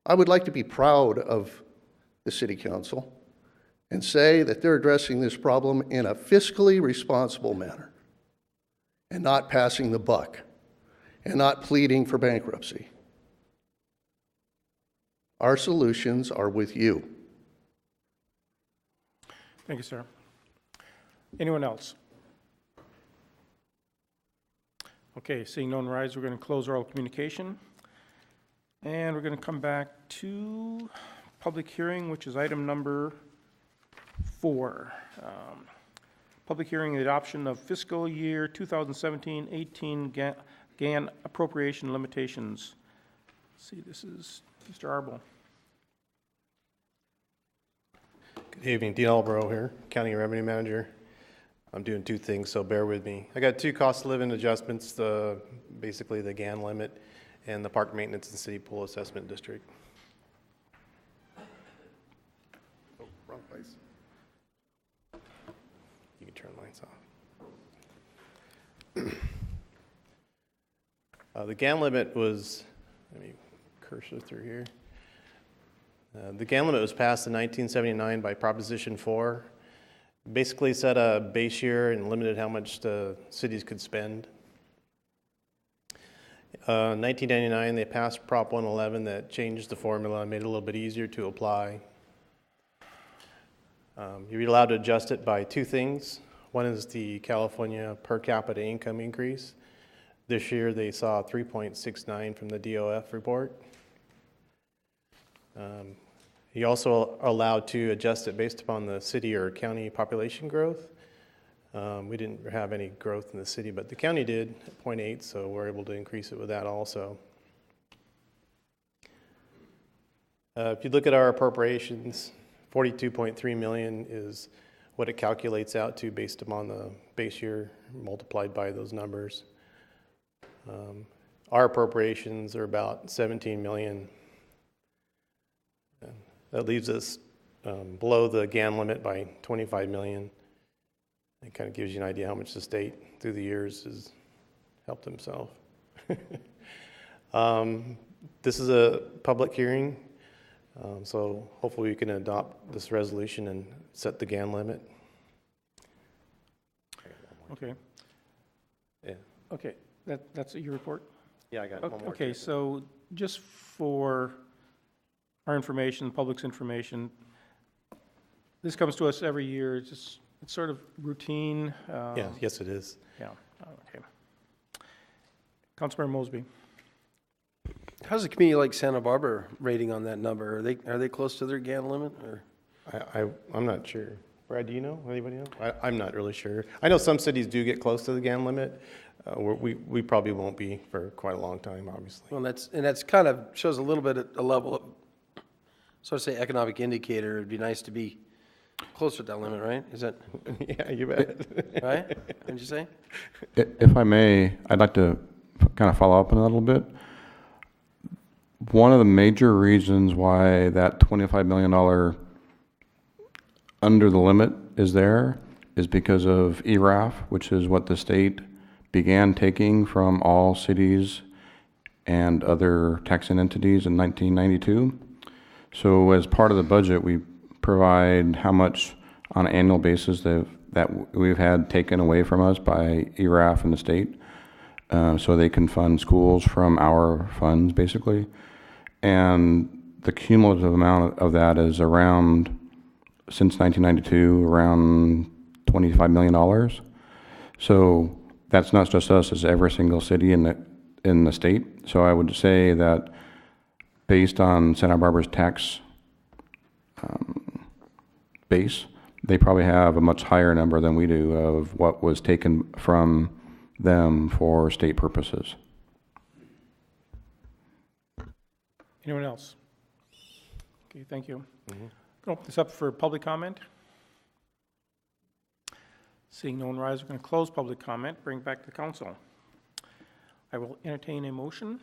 I would like to be proud of the City Council and say that they're addressing this problem in a fiscally responsible manner and not passing the buck and not pleading for bankruptcy. Our solutions are with you. Thank you, sir. Anyone else? Okay, seeing no one rise, we're going to close oral communication. And we're going to come back to public hearing, which is item number 4, public hearing and adoption of fiscal year 2017-18 GAN appropriation limitations. Let's see, this is Mr. Arbo. Good evening, Dean Alborough here, County Revenue Manager. I'm doing two things, so bear with me. I got two cost of living adjustments, basically the GAN limit and the park maintenance and city pool assessment district. Oh, wrong place. You can turn lights off. The GAN limit was, let me cursor through here. The GAN limit was passed in 1979 by Proposition 4. Basically set a base year and limited how much the cities could spend. 1999, they passed Prop 111 that changed the formula and made it a little bit easier to apply. You're allowed to adjust it by two things. One is the California per capita income increase. This year they saw 3.69 from the DOF report. You're also allowed to adjust it based upon the city or county population growth. We didn't have any growth in the city, but the county did at 0.8, so we're able to increase it with that also. If you look at our appropriations, 42.3 million is what it calculates out to based upon the base year multiplied by those numbers. Our appropriations are about 17 million. That leaves us below the GAN limit by 25 million. It kind of gives you an idea how much the state through the years has helped himself. This is a public hearing, so hopefully we can adopt this resolution and set the GAN limit. Okay. Yeah. Okay, that's your report? Yeah, I got one more. Okay, so just for our information, public's information, this comes to us every year. It's sort of routine. Yeah, yes, it is. Yeah, okay. Councilmember Mosby. How's a community like Santa Barbara rating on that number? Are they close to their GAN limit? Or? I'm not sure. Brad, do you know? Anybody know? I'm not really sure. I know some cities do get close to the GAN limit. We probably won't be for quite a long time, obviously. Well, that's kind of shows a little bit at a level of, so to say, economic indicator. It'd be nice to be closer to that limit, right? Is that? Yeah, you bet. Right? What'd you say? If I may, I'd like to kind of follow up on a little bit. One of the major reasons why that $25 million under the limit is there is because of ERAF, which is what the state began taking from all cities and other taxing entities in 1992. So as part of the budget, we provide how much on an annual basis that we've had taken away from us by ERAF and the state, so they can fund schools from our funds, basically. And the cumulative amount of that is around, since 1992, around $25 million. So that's not just us, it's every single city in the state. So I would say that based on Santa Barbara's tax base, they probably have a much higher number than we do of what was taken from them for state purposes. Anyone else? Okay, thank you. Open this up for public comment. Seeing no one rise, we're going to close public comment, bring back to the council. I will entertain a motion.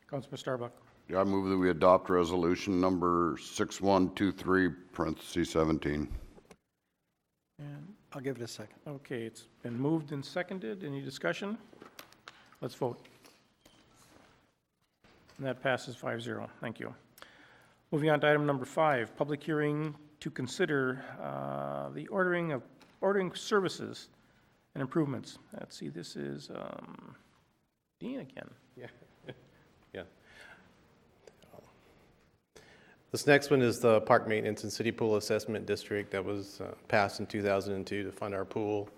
Councilman Starbuck. Yeah, I move that we adopt resolution number 6123, parentheses 17. And I'll give it a second. okay, it's been moved and seconded. Any discussion? Let's vote. And that passes 5-0. Thank you. Moving on to item number 5, public hearing to consider the ordering services and improvements. Let's see, this is Dean again. Yeah. Yeah. This next one is the Park Maintenance and City Pool Assessment District that was passed in 2002 to fund our pool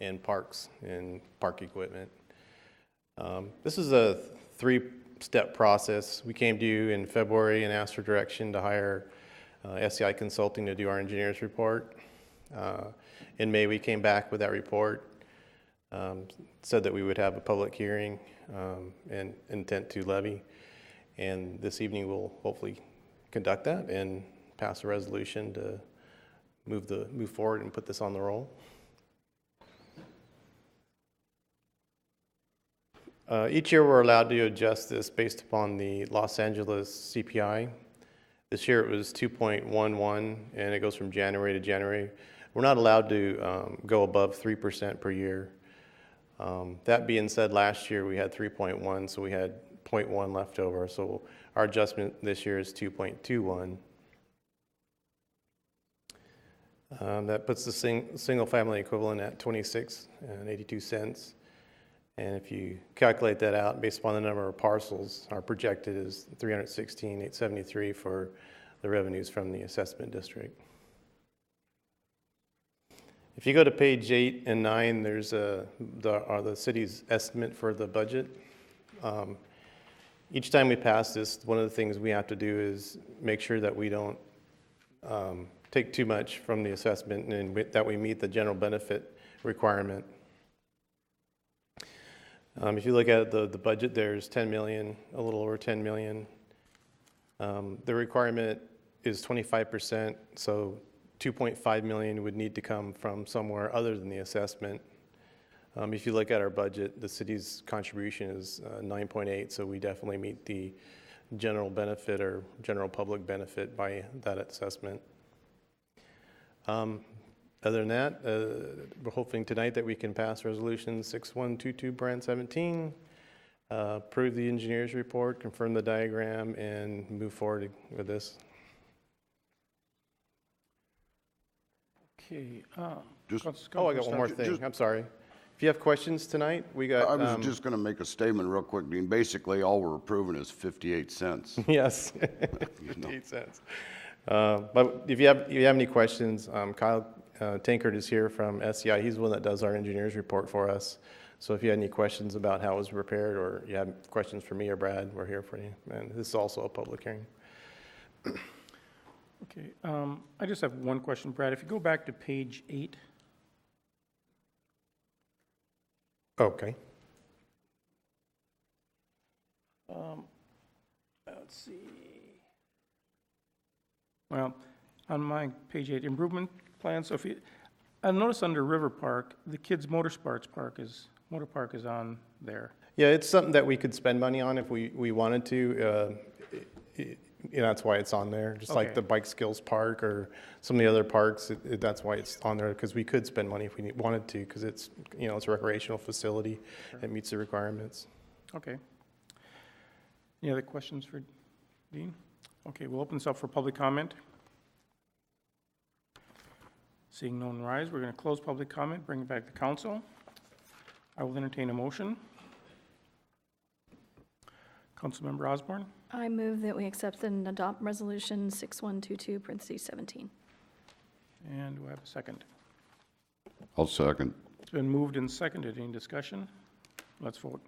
and parks and park equipment. This is a 3-step process. We came to you in February and asked for direction to hire SCI Consulting to do our engineers report. In May, we came back with that report, said that we would have a public hearing and intent to levy. And this evening, we'll hopefully conduct that and pass a resolution to move forward and put this on the roll. Each year, we're allowed to adjust this based upon the Los Angeles CPI. This year, it was 2.11, and it goes from January to January. We're not allowed to go above 3% per year. That being said, last year we had 3.1, so we had 0.1 left over. So our adjustment this year is 2.21. That puts the single family equivalent at 26.82 cents. And if you calculate that out based upon the number of parcels, our projected is 316,873 for the revenues from the assessment district. If you go to page 8 and 9, there's the city's estimate for the budget. Each time we pass this, one of the things we have to do is make sure that we don't take too much from the assessment and that we meet the general benefit requirement. If you look at the budget, there's 10 million, a little over 10 million. The requirement is 25%, so 2.5 million would need to come from somewhere other than the assessment. If you look at our budget, the city's contribution is 9.8, so we definitely meet the general benefit or general public benefit by that assessment. Other than that, we're hoping tonight that we can pass resolution 6122-17, approve the engineer's report, confirm the diagram, and move forward with this. Okay. I got one more thing. I'm sorry. If you have questions tonight, we got... I was just going to make a statement real quick, Dean. Basically, all we're approving is 58 cents. Yes, 58 cents. But if you have any questions, Kyle Tankard is here from SCI. He's the one that does our engineer's report for us. So if you have any questions about how it was prepared, or you have questions for me or Brad, we're here for you. And this is also a public hearing. Okay. I just have one question, Brad. If you go back to page 8. Okay. Let's see. Well, on my page 8, improvement plan. So if you, I notice under River Park, the kids' motor park is on there. Yeah, it's something that we could spend money on if we wanted to. That's why it's on there. Just like the Bike Skills Park or some of the other parks, that's why it's on there, because we could spend money if we wanted to, because it's, it's a recreational facility. Sure. It meets the requirements. Okay. Any other questions for Dean? Okay, we'll open this up for public comment. Seeing no one rise, we're going to close public comment, bring it back to council. I will entertain a motion. Councilmember Osborne. I move that we accept and adopt resolution 6122-17. And do I have a second? I'll second. It's been moved and seconded. Any discussion? Let's vote.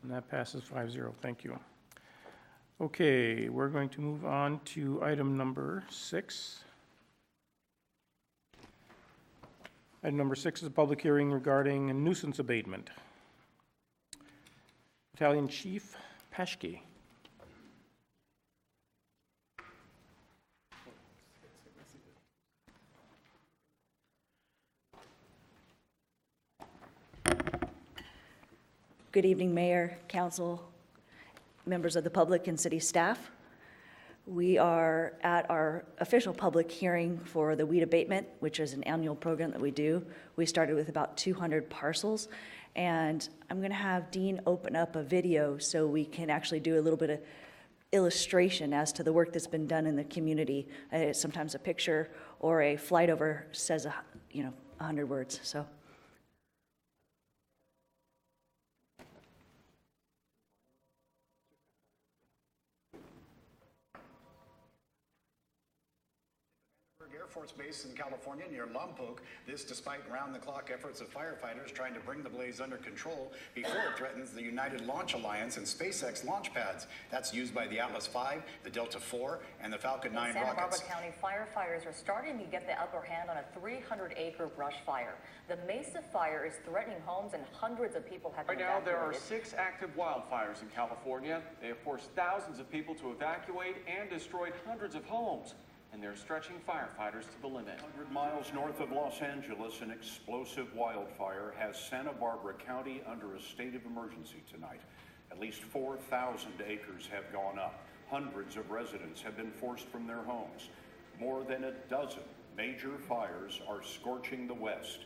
And that passes 5-0. Thank you. Okay, we're going to move on to item number 6. Item number 6 is a public hearing regarding a nuisance abatement. Battalion Chief Paschke. Good evening, Mayor, Council, members of the public, and city staff. We are at our official public hearing for the weed abatement, which is an annual program that we do. We started with about 200 parcels, and I'm going to have Dean open up a video so we can actually do a little bit of illustration as to the work that's been done in the community. Sometimes a picture or a flight over says 100 words. So. Force base in California near Lompoc. This despite round-the-clock efforts of firefighters trying to bring the blaze under control before it threatens the United Launch Alliance and SpaceX launch pads. That's used by the Atlas V, the Delta IV, and the Falcon 9 Santa rockets. Barbara County firefighters are starting to get the upper hand on a 300-acre brush fire. The Mesa fire is threatening homes and hundreds of people have been Right now, there are evacuated. 6 active wildfires in California. They have forced thousands of people to evacuate and destroyed hundreds of homes. And they're stretching firefighters to the limit. 100 miles north of Los Angeles, an explosive wildfire has Santa Barbara County under a state of emergency tonight. At least 4,000 acres have gone up. Hundreds of residents have been forced from their homes. More than a dozen major fires are scorching the West.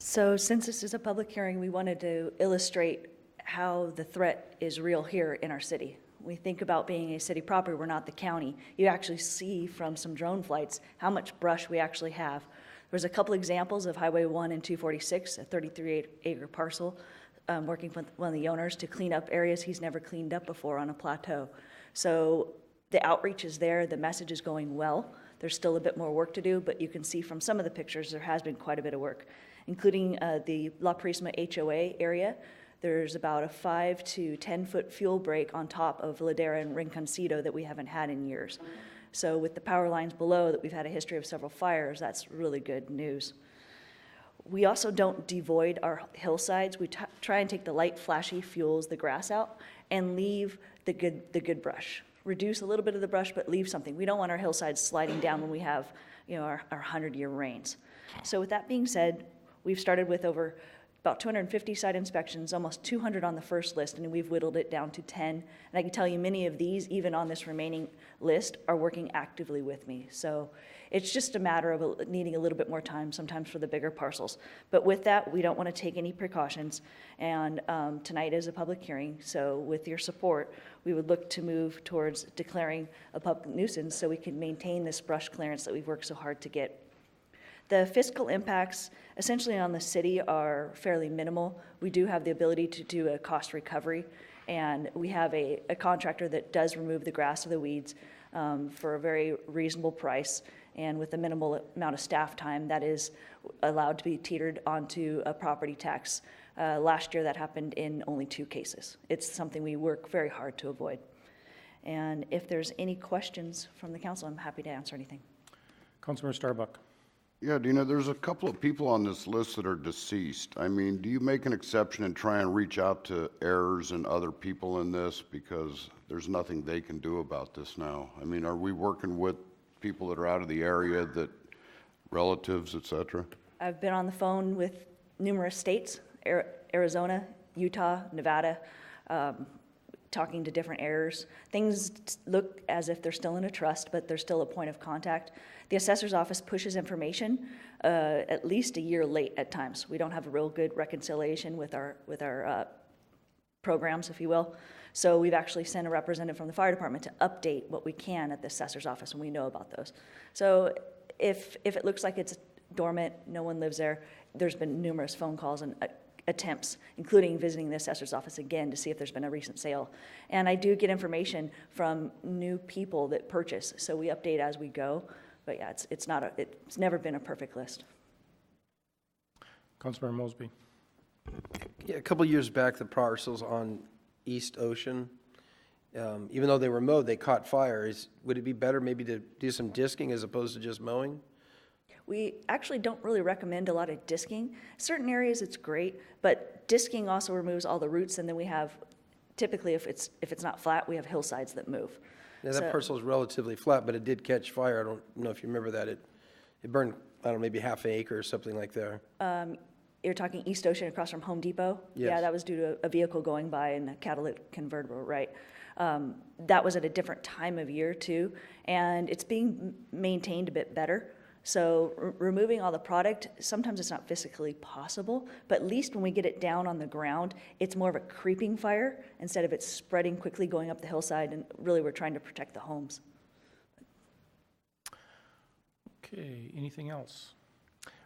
So since this is a public hearing, we wanted to illustrate how the threat is real here in our city. We think about being a city proper, we're not the county. You actually see from some drone flights how much brush we actually have. There's a couple examples of Highway 1 and 246, a 33-acre parcel, working with one of the owners to clean up areas he's never cleaned up before on a plateau. So the outreach is there, the message is going well. There's still a bit more work to do, but you can see from some of the pictures there has been quite a bit of work, including the La Prisma HOA area. There's about a 5 to 10 foot fuel break on top of Ladera and Rinconcito that we haven't had in years. So with the power lines below that we've had a history of several fires, that's really good news. We also don't devoid our hillsides. We try and take the light flashy fuels, the grass out, and leave the good brush. Reduce a little bit of the brush, but leave something. We don't want our hillsides sliding down when we have, our 100-year rains. So with that being said, we've started with about 250 site inspections, almost 200 on the first list, and we've whittled it down to 10. And I can tell you many of these, even on this remaining list, are working actively with me. So it's just a matter of needing a little bit more time, sometimes for the bigger parcels. But with that, we don't want to take any precautions. And tonight is a public hearing, so with your support, we would look to move towards declaring a public nuisance so we can maintain this brush clearance that we've worked so hard to get. The fiscal impacts essentially on the city are fairly minimal. We do have the ability to do a cost recovery, and we have a contractor that does remove the grass or the weeds for a very reasonable price, and with a minimal amount of staff time that is allowed to be teetered onto a property tax. Last year that happened in only 2 cases. It's something we work very hard to avoid. And if there's any questions from the council, I'm happy to answer anything. Councilmember Starbuck. Yeah, Dina, there's a couple of people on this list that are deceased. I mean, do you make an exception and try and reach out to heirs and other people in this, because there's nothing they can do about this now? I mean, are we working with people that are out of the area, that relatives, et cetera? I've been on the phone with numerous states, Arizona, Utah, Nevada, talking to different heirs. Things look as if they're still in a trust, but there's still a point of contact. The assessor's office pushes information at least a year late at times. We don't have a real good reconciliation with our programs, if you will. So we've actually sent a representative from the fire department to update what we can at the assessor's office when we know about those. So if it looks like it's dormant, no one lives there, there's been numerous phone calls and attempts, including visiting the assessor's office again to see if there's been a recent sale. And I do get information from new people that purchase, so we update as we go. But yeah, it's never been a perfect list. Councilmember Mosby. Yeah, a couple years back, the parcels on East Ocean, even though they were mowed, they caught fire. Would it be better maybe to do some disking as opposed to just mowing? We actually don't really recommend a lot of disking. Certain areas it's great, but disking also removes all the roots, and then we have, typically if it's not flat, we have hillsides that move. Yeah, that parcel is relatively flat, but it did catch fire. I don't know if you remember that. It burned, I don't know, maybe half an acre or something like that. You're talking East Ocean across from Home Depot? Yes. Yeah, that was due to a vehicle going by in a catalytic convertible, right? That was at a different time of year too, and it's being maintained a bit better. So removing all the product, sometimes it's not physically possible, but at least when we get it down on the ground, it's more of a creeping fire instead of it spreading quickly going up the hillside, and really we're trying to protect the homes. Okay, anything else?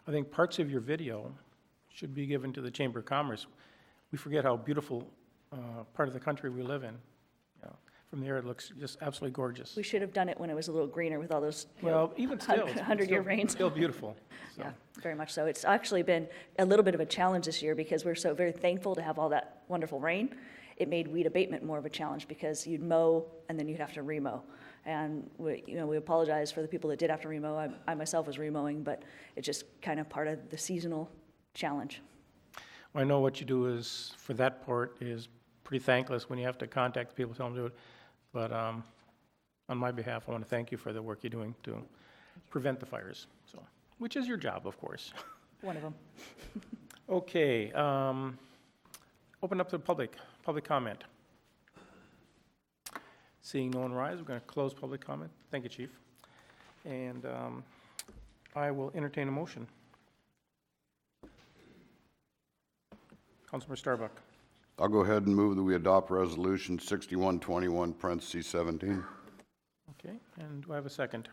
I think parts of your video should be given to the Chamber of Commerce. We forget how beautiful part of the country we live in. From the air, it looks just absolutely gorgeous. We should have done it when it was a little greener with all those, Well, even still, it's 100-year still- rains. still beautiful. So. Yeah, very much so. It's actually been a little bit of a challenge this year because we're so very thankful to have all that wonderful rain. It made weed abatement more of a challenge because you'd mow and then you'd have to remow. And we apologize for the people that did have to remow. I myself was remowing, but it's just kind of part of the seasonal challenge. Well, I know what you do is, for that part, is pretty thankless when you have to contact people, tell them to do it. But on my behalf, I want to thank you for the work you're doing to prevent the fires, so, which is your job, of course. One of them. Okay, open up to the public comment. Seeing no one rise, we're going to close public comment. Thank you, Chief. And I will entertain a motion. Councilmember Starbuck. I'll go ahead and move that we adopt Resolution 6121, parentheses 17. Okay, and do I have a second?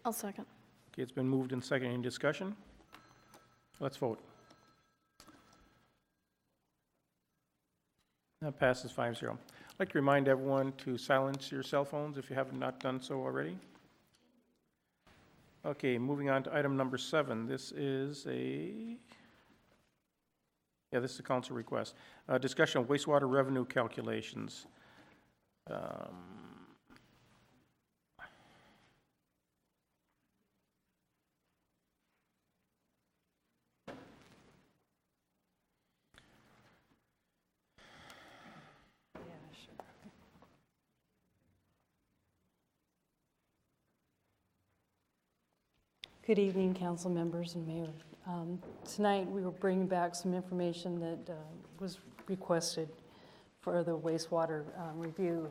I'll second. Okay, it's been moved and seconded. Any discussion? Let's vote. That passes 5-0. I'd like to remind everyone to silence your cell phones if you have not done so already. Okay, moving on to item number 7. This is a council request. Discussion of wastewater revenue calculations. Good evening, council members and mayor. Tonight, we were bringing back some information that was requested for the wastewater review.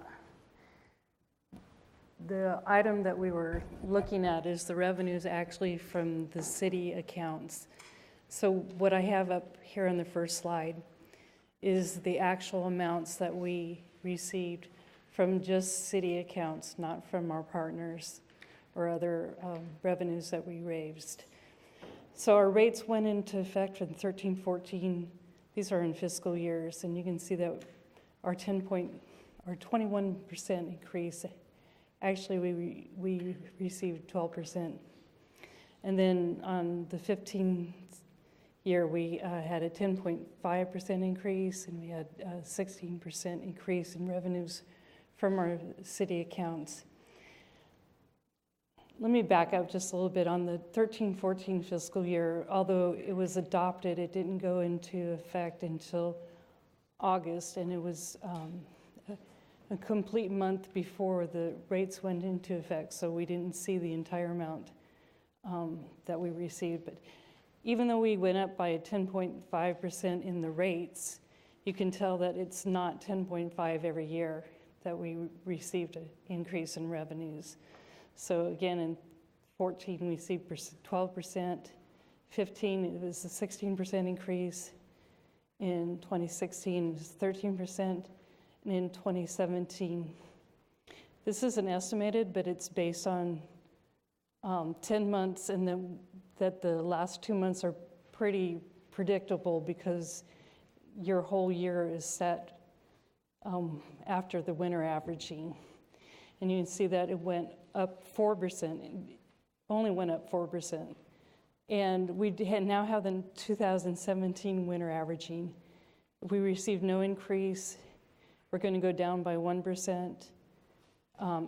The item that we were looking at is the revenues actually from the city accounts. So what I have up here on the first slide is the actual amounts that we received from just city accounts, not from our partners or other revenues that we raised. So our rates went into effect in 13-14. These are in fiscal years, and you can see that our 21% increase, actually we received 12%. And then on the 15th year, we had a 10.5% increase, and we had a 16% increase in revenues from our city accounts. Let me back up just a little bit. On the 13-14 fiscal year, although it was adopted, it didn't go into effect until August, and it was a complete month before the rates went into effect, so we didn't see the entire amount that we received. But even though we went up by 10.5% in the rates, you can tell that it's not 10.5 every year that we received an increase in revenues. So again, in 14, we see 12%. 15, it was a 16% increase. In 2016, it was 13%. And in 2017, this isn't estimated, but it's based on 10 months, and then that the last 2 months are pretty predictable because your whole year is set after the winter averaging. And you can see that it went up 4%, only went up 4%. And we now have the 2017 winter averaging. We received no increase. We're going to go down by 1%.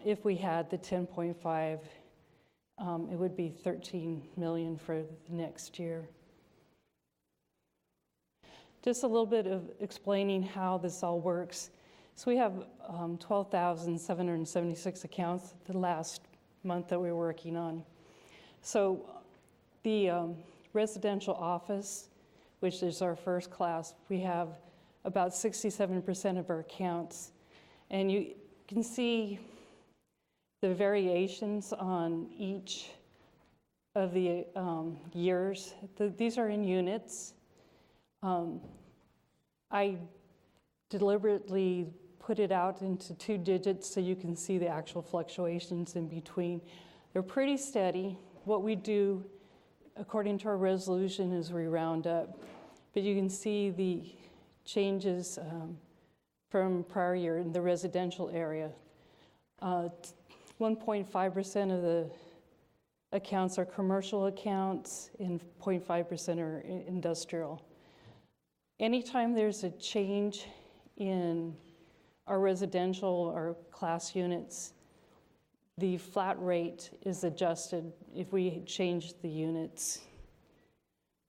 If we had the 10.5, it would be 13 million for the next year. Just a little bit of explaining how this all works. So we have 12,776 accounts the last month that we were working on. So the residential office, which is our first class, we have about 67% of our accounts. And you can see the variations on each of the years. These are in units. I deliberately put it out into 2 digits so you can see the actual fluctuations in between. They're pretty steady. What we do, according to our resolution, is we round up. But you can see the changes from prior year in the residential area. 1.5% of the accounts are commercial accounts and 0.5% are industrial. Anytime there's a change in our residential or class units, the flat rate is adjusted if we change the units.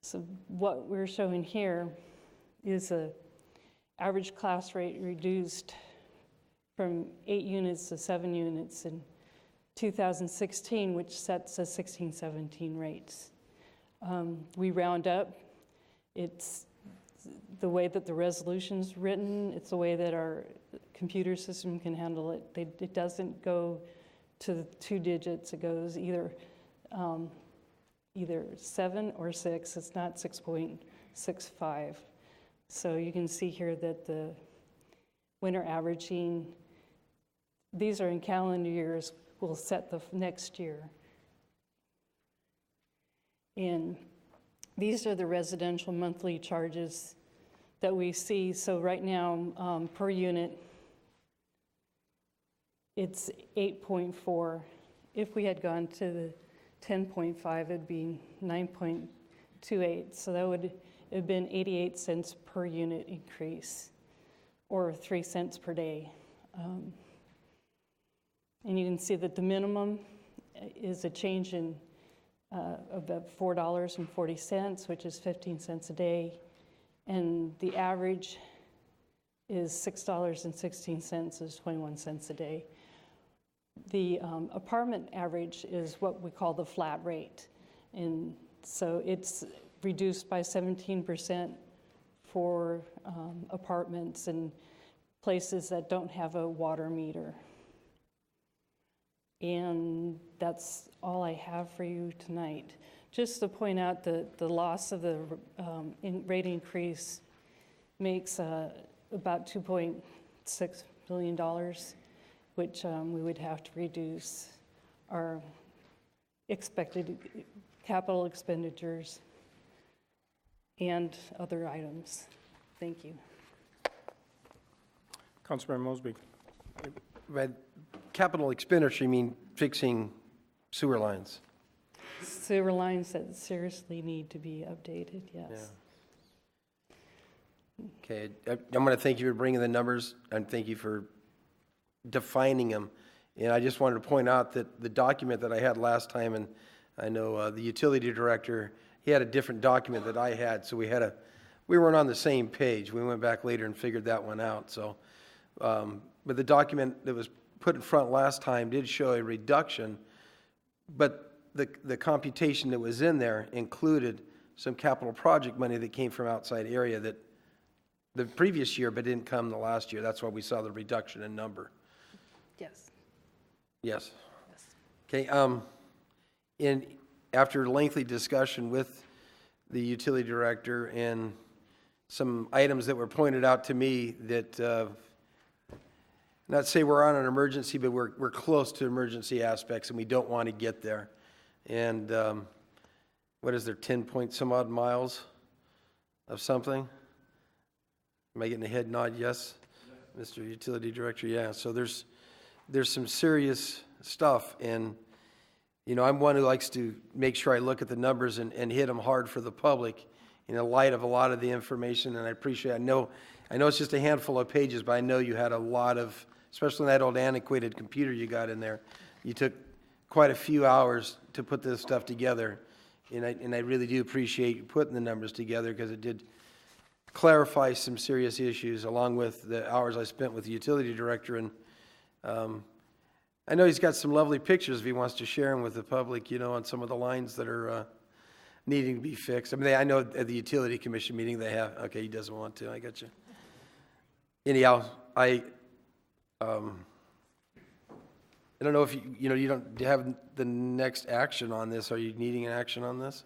So what we're showing here is a average class rate reduced from 8 units to 7 units in 2016, which sets the 16-17 rates. We round up. It's the way that the resolution's written. It's the way that our computer system can handle it. It doesn't go to the 2 digits. It goes either 7 or 6. It's not 6.65. So you can see here that the winter averaging, these are in calendar years, will set the next year. And these are the residential monthly charges that we see. So right now, per unit, it's 8.4. If we had gone to the 10.5, it'd be 9.28. So that would have been 88 cents per unit increase, or 3 cents per day. And you can see that the minimum is a change in about $4.40, which is 15 cents a day. And the average is $6.16, is 21 cents a day. The apartment average is what we call the flat rate. And so it's reduced by 17% for apartments and places that don't have a water meter. And that's all I have for you tonight. Just to point out that the loss of the rate increase makes about $2.6 billion, which we would have to reduce our expected capital expenditures and other items. Thank you. Councilmember Mosby. By capital expenditure, you mean fixing sewer lines? Sewer lines that seriously need to be updated, yes. Yeah. Okay, I'm going to thank you for bringing the numbers, and thank you for defining them. And I just wanted to point out that the document that I had last time, and I know the utility director, he had a different document that I had, so we weren't on the same page. We went back later and figured that one out. So, but the document that was put in front last time did show a reduction, but the computation that was in there included some capital project money that came from outside area that the previous year but didn't come the last year. That's why we saw the reduction in number. Yes. Yes. Okay. And after lengthy discussion with the utility director and some items that were pointed out to me that not say we're on an emergency, but we're close to emergency aspects and we don't want to get there. And what is there, 10 point some odd miles of something? Am I getting a head nod? Yes, Mr. Utility Director. Yeah. So there's some serious stuff, and you know, I'm one who likes to make sure I look at the numbers and hit them hard for the public in the light of a lot of the information. And I appreciate. I know it's just a handful of pages, but I know you had a lot of, especially in that old antiquated computer you got in there. You took quite a few hours to put this stuff together, and I really do appreciate you putting the numbers together, because it did clarify some serious issues, along with the hours I spent with the utility director. And I know he's got some lovely pictures if he wants to share them with the public, you know, on some of the lines that are needing to be fixed. I mean, I know at the utility commission meeting they have. Okay, he doesn't want to. I got you. Anyhow, I don't know if you don't have the next action on this. Are you needing an action on this?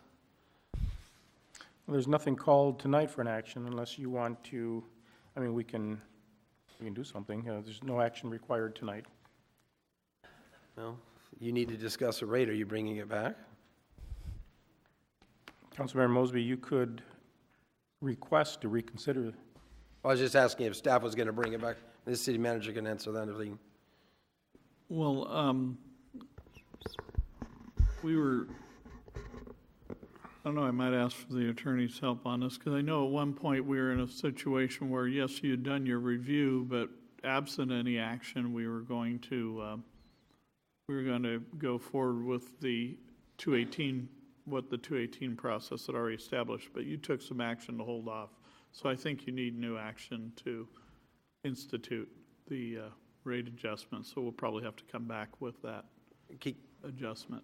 Well, there's nothing called tonight for an action unless you want to, I mean, we can do something. There's no action required tonight. No? You need to discuss a rate. Are you bringing it back? Councilmember Mosby, you could request to reconsider. I was just asking if staff was going to bring it back. The city manager can answer that if they. Well, we were, I don't know, I might ask for the attorney's help on this, because I know at one point we were in a situation where, yes, you had done your review, but absent any action, we were going to go forward with the 218, what the 218 process had already established, but you took some action to hold off. So I think you need new action to institute the rate adjustment, so we'll probably have to come back with that adjustment.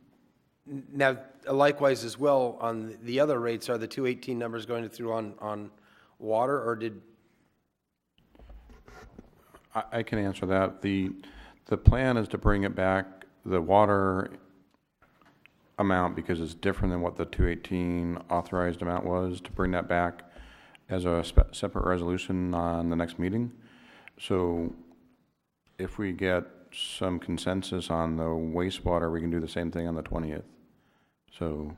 Now, likewise as well, on the other rates, are the 218 numbers going through on water, or did? I can answer that. The plan is to bring it back, the water amount, because it's different than what the 218 authorized amount was, to bring that back as a separate resolution on the next meeting. So if we get some consensus on the wastewater, we can do the same thing on the 20th. So,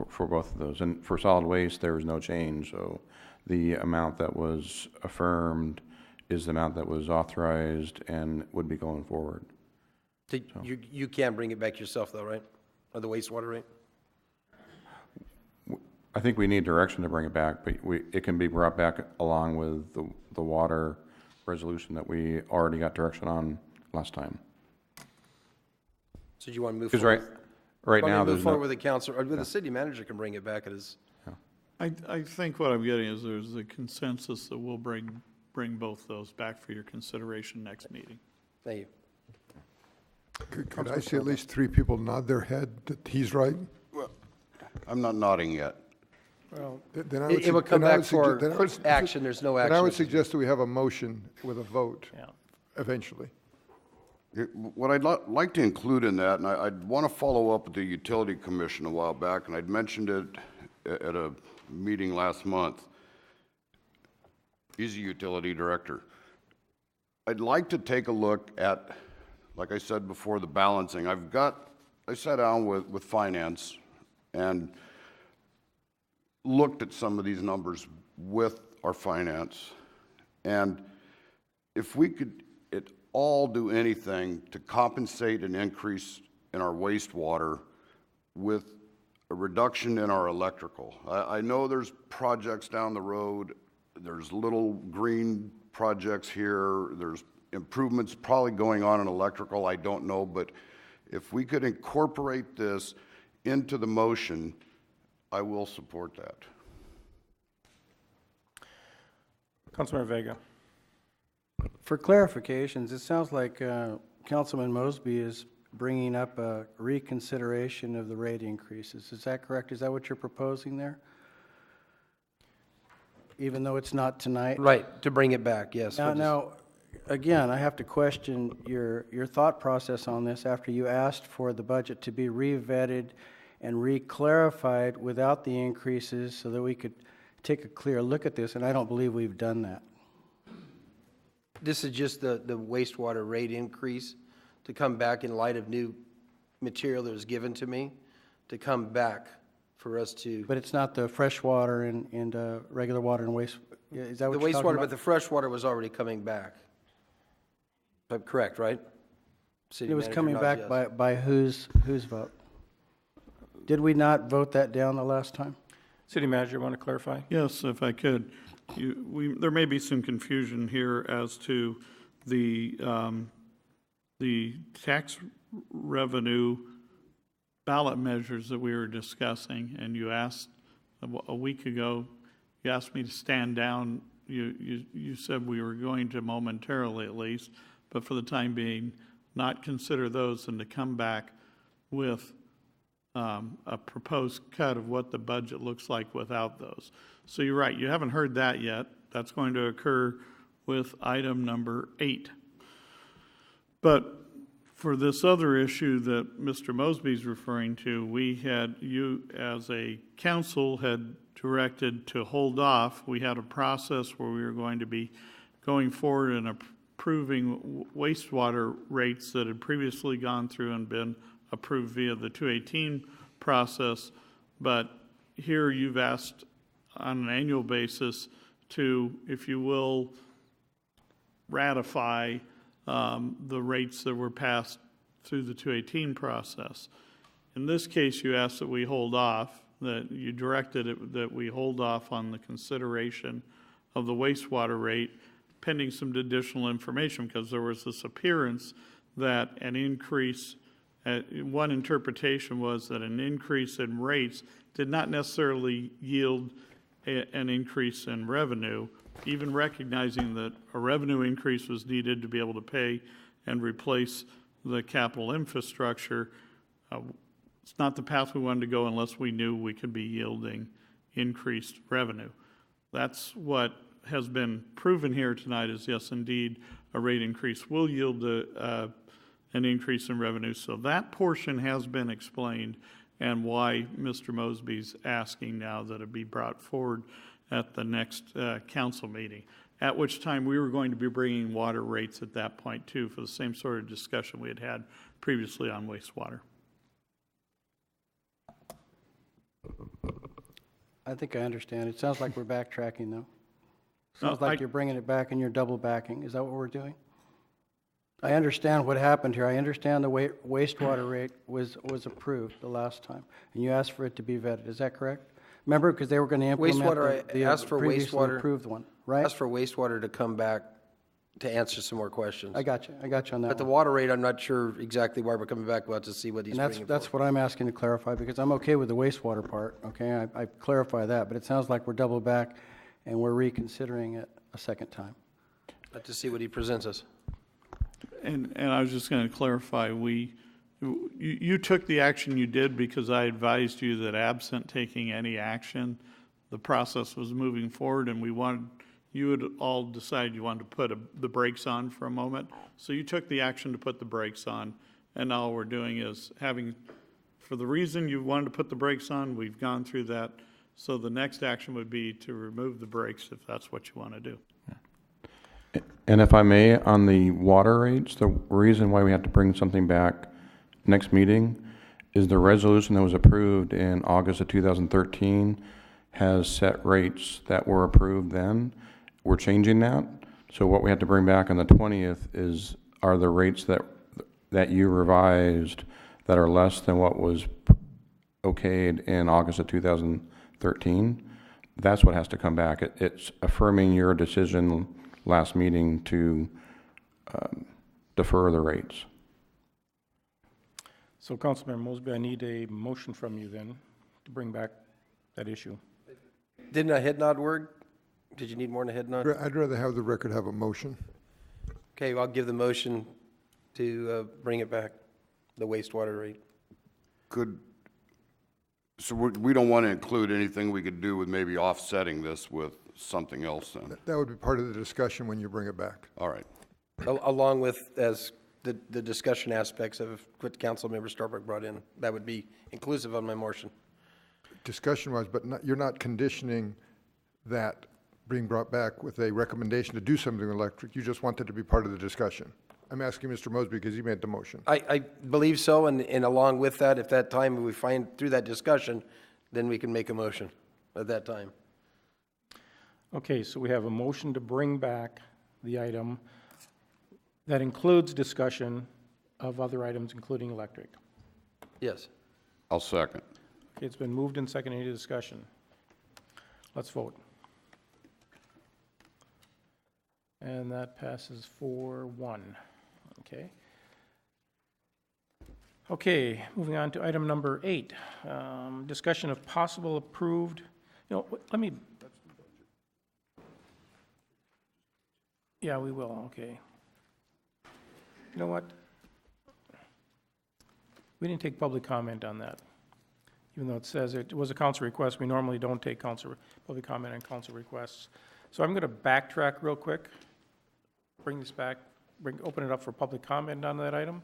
for both of those. And for solid waste, there was no change. So the amount that was affirmed is the amount that was authorized and would be going forward. So you can't bring it back yourself, though, right? Or the wastewater rate? I think we need direction to bring it back, but it can be brought back along with the water resolution that we already got direction on last time. So do you want to move Because forward? right now, move there's forward no. with the council, or with the city manager can bring it back at his. I think what I'm getting is there's a consensus that we'll bring both those back for your consideration next meeting. Thank you. Could I see at least 3 people nod their head that he's right? Well, I'm not nodding yet. Well, Then I It will come then I back would for then I would action. There's no Then action. I would suggest that we have a motion with a vote Yeah. eventually. What I'd like to include in that, and I'd want to follow up with the Utility Commission a while back, and I'd mentioned it at a meeting last month. He's a utility director. I'd like to take a look at, like I said before, the balancing. I sat down with finance and looked at some of these numbers with our finance. And if we could at all do anything to compensate an increase in our wastewater with a reduction in our electrical. I know there's projects down the road, there's little green projects here, there's improvements probably going on in electrical, I don't know, but if we could incorporate this into the motion, I will support that. Councilmember Vega. For clarifications, it sounds like Councilman Mosby is bringing up a reconsideration of the rate increases. Is that correct? Is that what you're proposing there? Even though it's not tonight? Right, to bring it back, yes. Now, again, I have to question your thought process on this after you asked for the budget to be re-vetted and re-clarified without the increases so that we could take a clear look at this, and I don't believe we've done that. This is just the wastewater rate increase to come back in light of new material that was given to me, to come back for us to. But it's not the fresh water and regular water and waste, is that what you're talking wastewater, about? but the fresh water was already coming back. But correct, right? City It was manager coming nods back yes. by whose vote? Did we not vote that down the last time? City manager, want to clarify? Yes, if I could. There may be some confusion here as to the tax revenue ballot measures that we were discussing, and you asked a week ago, you asked me to stand down. You said we were going to momentarily at least, but for the time being, not consider those and to come back with a proposed cut of what the budget looks like without those. So you're right, you haven't heard that yet. That's going to occur with item number 8. But for this other issue that Mr. Mosby's referring to, we had, you as a council had directed to hold off. We had a process where we were going to be going forward and approving wastewater rates that had previously gone through and been approved via the 218 process. But here you've asked on an annual basis to, if you will, ratify the rates that were passed through the 218 process. In this case, you asked that we hold off, that you directed it, that we hold off on the consideration of the wastewater rate pending some additional information, because there was this appearance that an increase, one interpretation was that an increase in rates did not necessarily yield an increase in revenue, even recognizing that a revenue increase was needed to be able to pay and replace the capital infrastructure. It's not the path we wanted to go unless we knew we could be yielding increased revenue. That's what has been proven here tonight is, yes, indeed, a rate increase will yield an increase in revenue. So that portion has been explained, and why Mr. Mosby's asking now that it be brought forward at the next council meeting, at which time we were going to be bringing water rates at that point too, for the same sort of discussion we had had previously on wastewater. I think I understand. It sounds like we're backtracking, though. Sounds like you're bringing it back and you're double backing. Is that what we're doing? I understand what happened here. I understand the wastewater rate was approved the last time, and you asked for it to be vetted. Is that correct? Remember, because they were going to implement Wastewater, I asked for previously wastewater. approved one, right? Asked for wastewater to come back to answer some more questions. I got you on that But the one. water rate, I'm not sure exactly why we're coming back. We'll have to see what he's And bringing forward. that's what I'm asking to clarify, because I'm okay with the wastewater part, okay? I clarify that, but it sounds like we're double back and we're reconsidering it a second time. Have to see what he presents us. And I was just going to clarify, you took the action you did because I advised you that absent taking any action, the process was moving forward, and you had all decided you wanted to put the brakes on for a moment. So you took the action to put the brakes on, and all we're doing is for the reason you wanted to put the brakes on, we've gone through that. So the next action would be to remove the brakes if that's what you want to do. And if I may, on the water rates, the reason why we have to bring something back next meeting is the resolution that was approved in August of 2013 has set rates that were approved then. We're changing that. So what we have to bring back on the 20th are the rates that you revised that are less than what was okayed in August of 2013. That's what has to come back. It's affirming your decision last meeting to defer the rates. So Councilmember Mosby, I need a motion from you then to bring back that issue. Didn't a head nod work? Did you need more than a head nod? I'd rather have the record have a motion. Okay, well, I'll give the motion to bring it back, the wastewater rate. So we don't want to include anything we could do with maybe offsetting this with something else then? That would be part of the discussion when you bring it back. All right. Along with the discussion aspects of what Councilmember Starbuck brought in. That would be inclusive of my motion. Discussion-wise, but you're not conditioning that being brought back with a recommendation to do something electric. You just want that to be part of the discussion. I'm asking Mr. Mosby because he made the motion. I believe so, and along with that, if that time we find through that discussion, then we can make a motion at that time. Okay, so we have a motion to bring back the item that includes discussion of other items, including electric. Yes. I'll second. Okay, it's been moved and seconded. Any discussion? Let's vote. And that passes 4-1. Okay. Okay, moving on to item number 8. Discussion of possible approved, yeah, we will, okay. You know what? We didn't take public comment on that. Even though it says it was a council request, we normally don't take public comment on council requests. So I'm going to backtrack real quick bring this back, open it up for public comment on that item?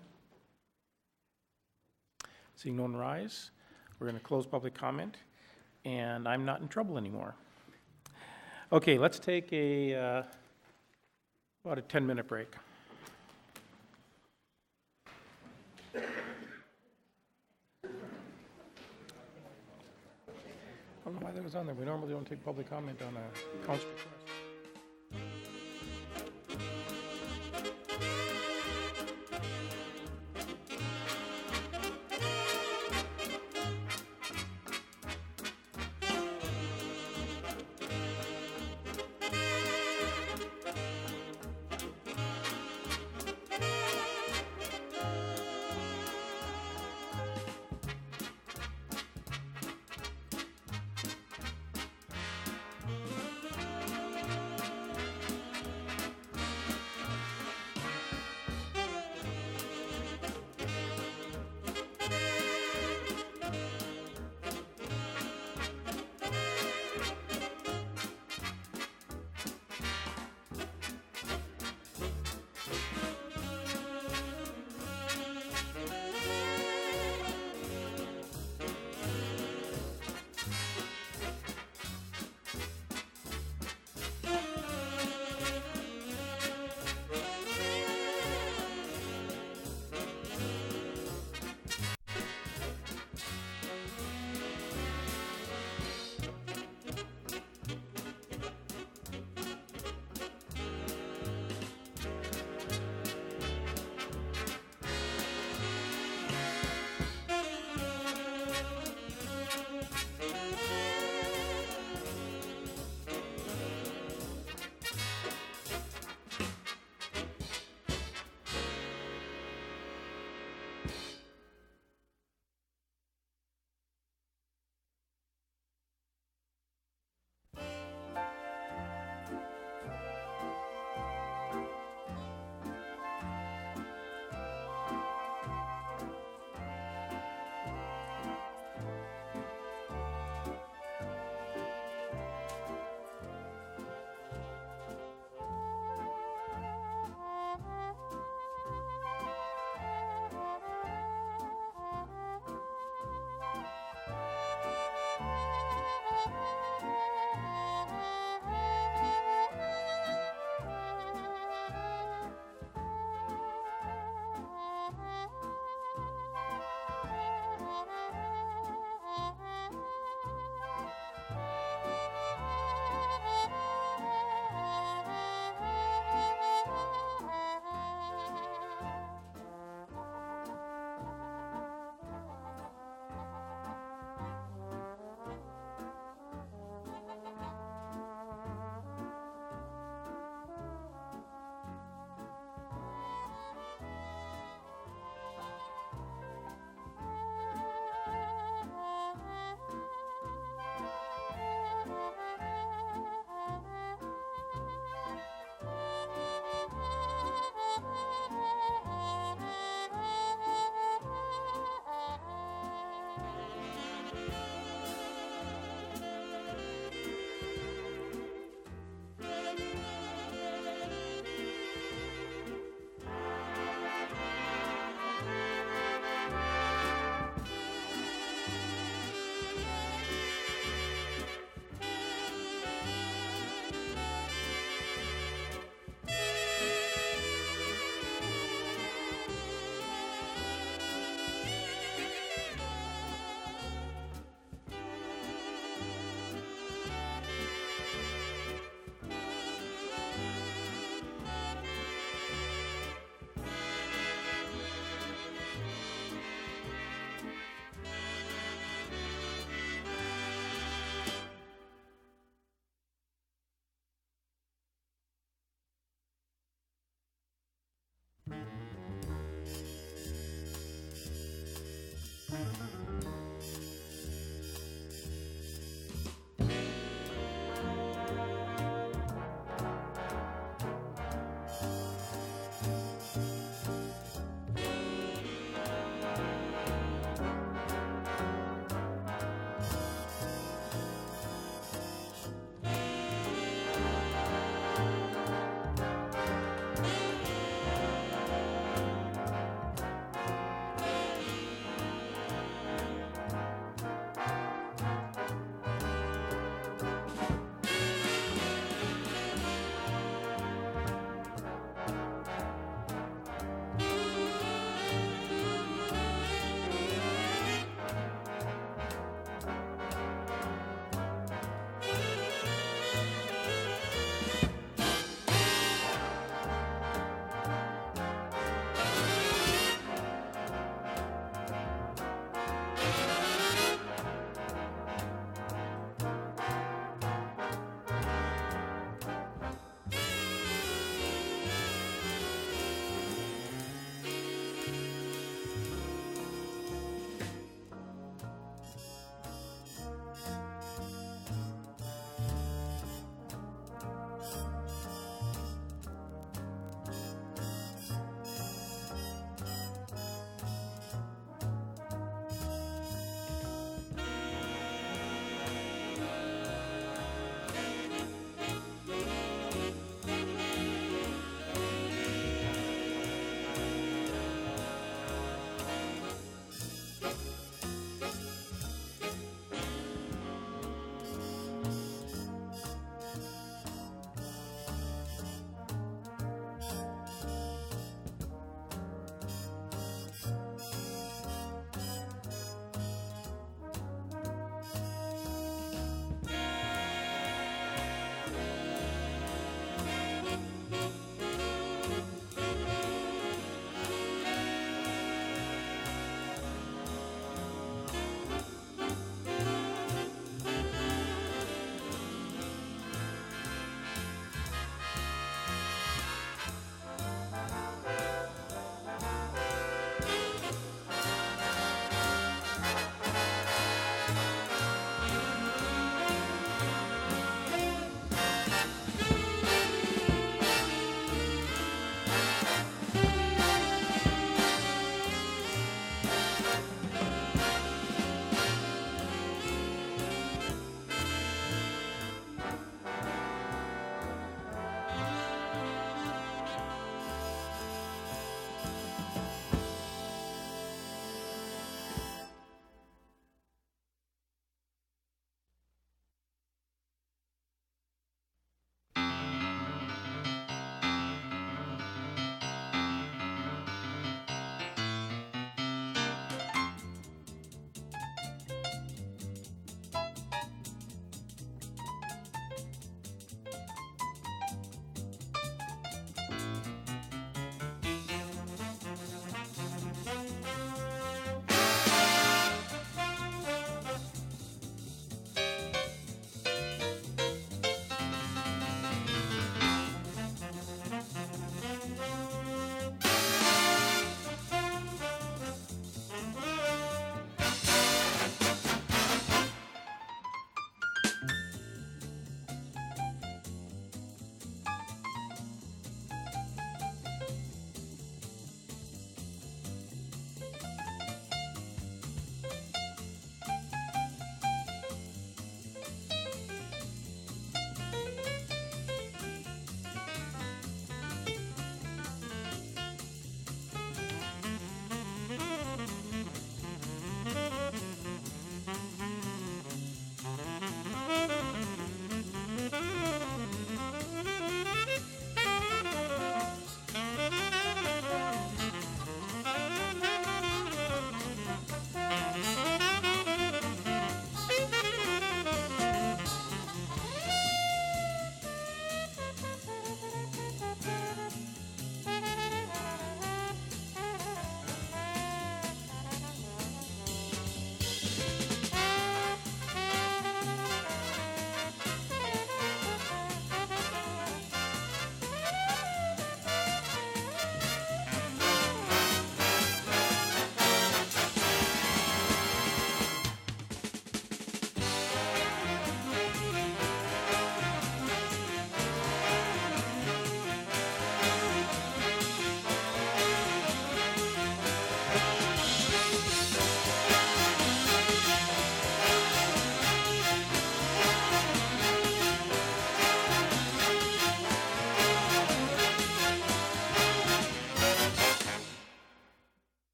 Seeing no one rise, we're going to close public comment, and I'm not in trouble anymore. Okay, let's take about a 10-minute break. I don't know why that was on there. We normally don't take public comment on a council request.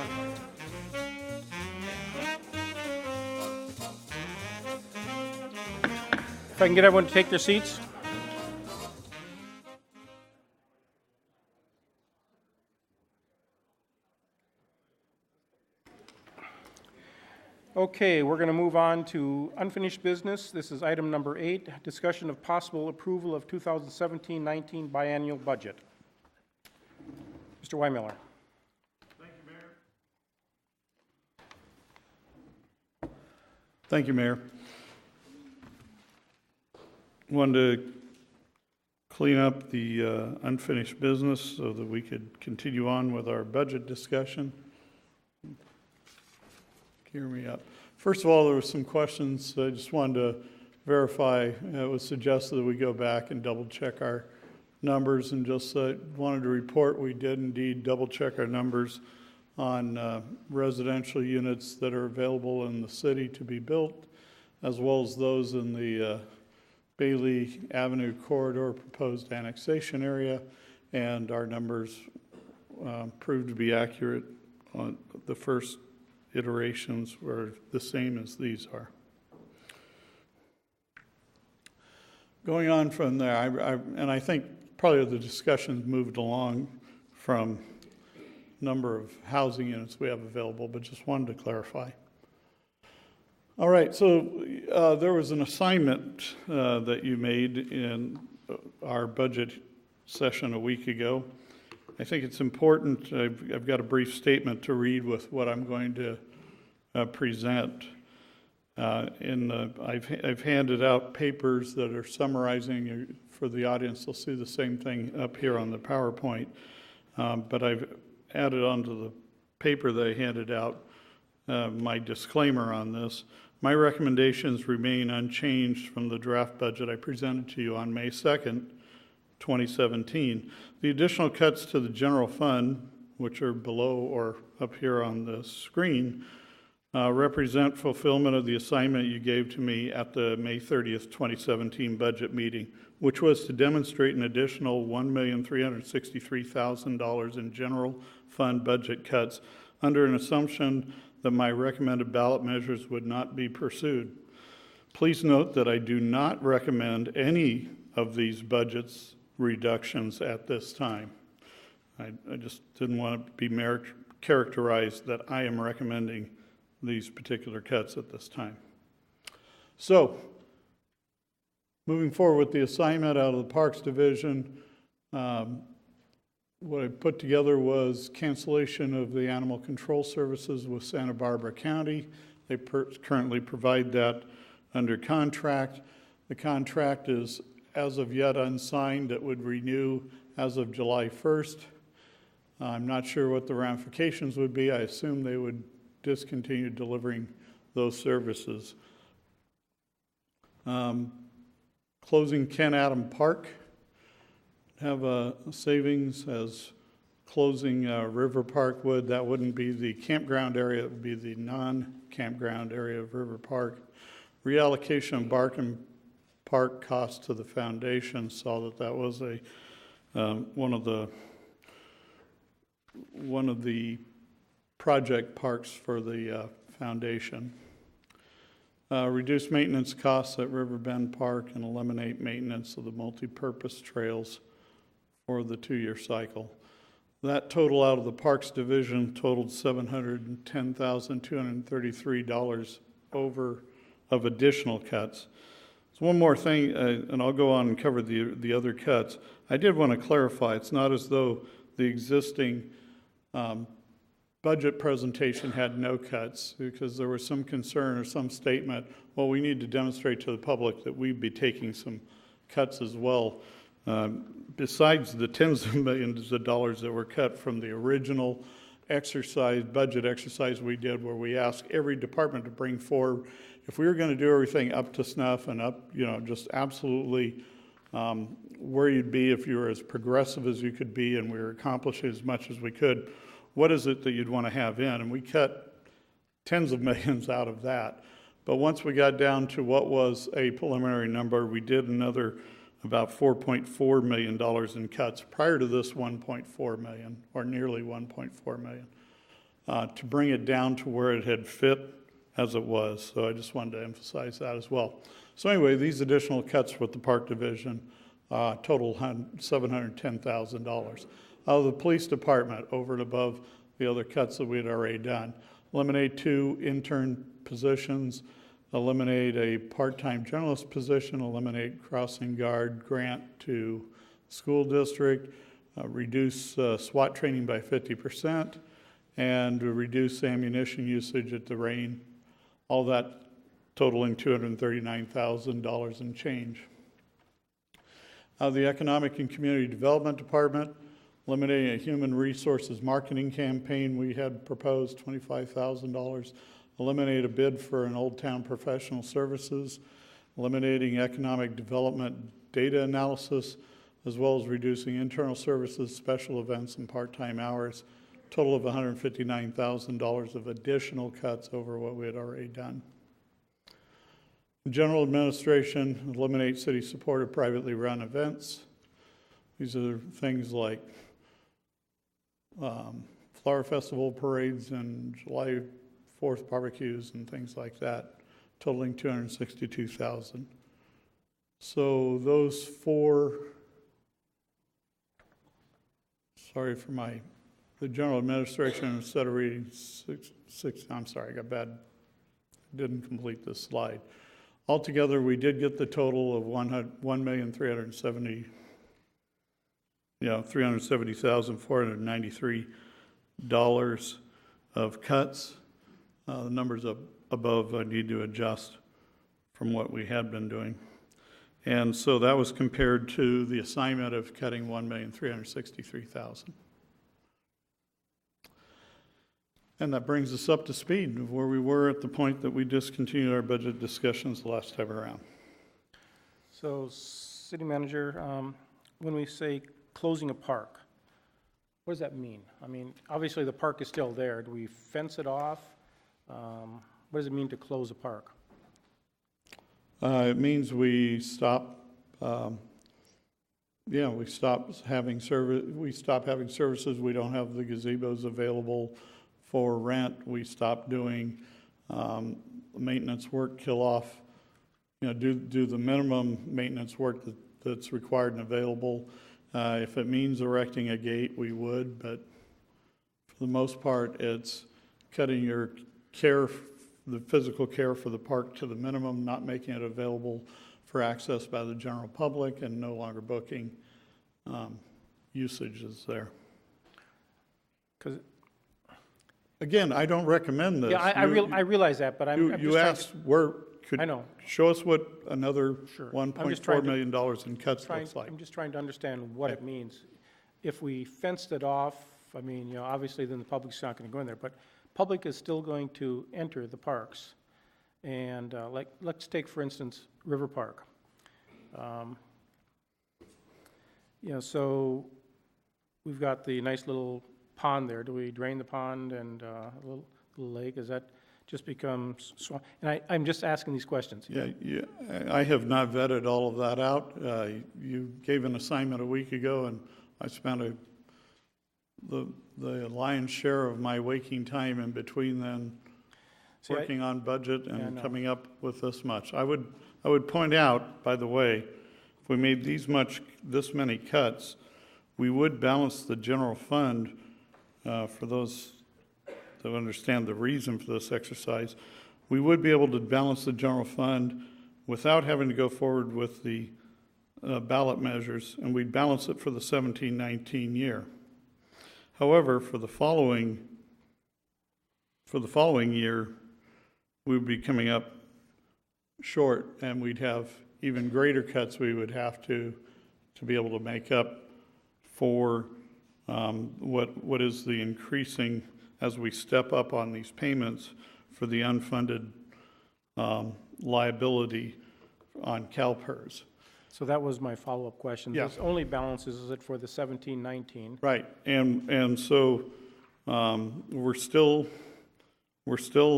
adjourned. If I can get everyone to take their seats. Okay, we're going to move on to unfinished business. This is item number 8, discussion of possible approval of 2017-19 biannual budget. Mr. Weimiller. Thank you, Mayor. Wanted to clean up the unfinished business so that we could continue on with our budget discussion. Hear me up. First of all, there were some questions. I just wanted to verify. It was suggested that we go back and double check our numbers, and just wanted to report we did indeed double check our numbers on residential units that are available in the city to be built, as well as those in the Bailey Avenue corridor proposed annexation area, and our numbers proved to be accurate. On the first iterations were the same as these are. Going on from there, and I think probably the discussions moved along from number of housing units we have available, but just wanted to clarify. All right, so there was an assignment that you made in our budget session a week ago. I think it's important. I've got a brief statement to read with what I'm going to present. I've handed out papers that are summarizing for the audience. They'll see the same thing up here on the PowerPoint, but I've added onto the paper that I handed out my disclaimer on this. My recommendations remain unchanged from the draft budget I presented to you on May 2nd, 2017. The additional cuts to the general fund, which are below or up here on the screen, represent fulfillment of the assignment you gave to me at the May 30th, 2017 budget meeting, which was to demonstrate an additional $1,363,000 in general fund budget cuts under an assumption that my recommended ballot measures would not be pursued. Please note that I do not recommend any of these budgets reductions at this time. I just didn't want to be characterized that I am recommending these particular cuts at this time. So, moving forward with the assignment out of the Parks Division, what I put together was cancellation of the animal control services with Santa Barbara County. They currently provide that under contract. The contract is as of yet unsigned. It would renew as of July 1st. I'm not sure what the ramifications would be. I assume they would discontinue delivering those services. Closing Ken Adam Park. Have a savings as closing River Park would. That wouldn't be the campground area, it would be the non-campground area of River Park. Reallocation of Barton Park costs to the foundation, saw that was a one of the project parks for the foundation. Reduce maintenance costs at Riverbend Park and eliminate maintenance of the multi-purpose trails for the 2-year cycle. That total out of the Parks Division totaled $710,233 over of additional cuts. So one more thing, and I'll go on and cover the other cuts. I did want to clarify, it's not as though the existing budget presentation had no cuts, because there was some concern or some statement, well, we need to demonstrate to the public that we'd be taking some cuts as well. Besides the tens of millions of dollars that were cut from the original budget exercise we did, where we asked every department to bring forward, if we were going to do everything up to snuff and up, just absolutely where you'd be if you were as progressive as you could be and we were accomplishing as much as we could, what is it that you'd want to have in? And we cut tens of millions out of that. But once we got down to what was a preliminary number, we did another about $4.4 million in cuts prior to this $1.4 million, or nearly $1.4 million. to bring it down to where it had fit as it was. So I just wanted to emphasize that as well. So anyway, these additional cuts with the Park Division total $710,000. Out of the Police Department, over and above the other cuts that we had already done, eliminate 2 intern positions, eliminate a part-time journalist position, eliminate crossing guard grant to school district, reduce SWAT training by 50%, and reduce ammunition usage at the range. All that totaling $239,000 and change. The Economic and Community Development Department, eliminating a human resources marketing campaign we had proposed, $25,000. Eliminate a bid for an Old Town professional services, eliminating economic development data analysis, as well as reducing internal services, special events, and part-time hours. Total of $159,000 of additional cuts over what we had already done. General administration, eliminate city-supported privately run events. These are things like flower festival parades and July 4th barbecues and things like that, totaling $262,000. So those 4, sorry for the general administration, instead of reading six, I'm sorry, I got bad, didn't complete this slide. Altogether, we did get the total of $370,493 of cuts. The numbers up above I need to adjust from what we had been doing. And so that was compared to the assignment of cutting $1,363,000. And that brings us up to speed of where we were at the point that we discontinued our budget discussions the last time around. So, City Manager, when we say closing a park, what does that mean? I mean, obviously the park is still there. Do we fence it off? What does it mean to close a park? It means we stop. We stop having services. We don't have the gazebos available for rent. We stop doing maintenance work, kill off, do the minimum maintenance work that's required and available. If it means erecting a gate, we would, but for the most part, it's cutting your care, the physical care for the park to the minimum, not making it available for access by the general public, and no longer booking usages there. Because again, I don't recommend this. Yeah, I realize that, but you asked I know. Show us what another Sure. $1.4 million in cuts looks like. I'm just trying to understand what it means. If we fenced it off, I mean, obviously then the public's not going to go in there, but public is still going to enter the parks. And let's take, for instance, River Park. So we've got the nice little pond there. Do we drain the pond and a little lake? Is that just becomes swamp? And I'm just asking these questions. Yeah, I have not vetted all of that out. You gave an assignment a week ago, and I spent the lion's share of my waking time in between then working on budget and coming up with this much. I would point out, by the way, if we made this many cuts, we would balance the general fund. For those that understand the reason for this exercise, we would be able to balance the general fund without having to go forward with the ballot measures, and we'd balance it for the 17-19 year. However, for the following year, we would be coming up short, and we'd have even greater cuts we would have to be able to make up for what is the increasing as we step up on these payments for the unfunded liability on CalPERS. So that was my follow-up question. Yeah. This only balances it for the 17-19. Right, and so we're still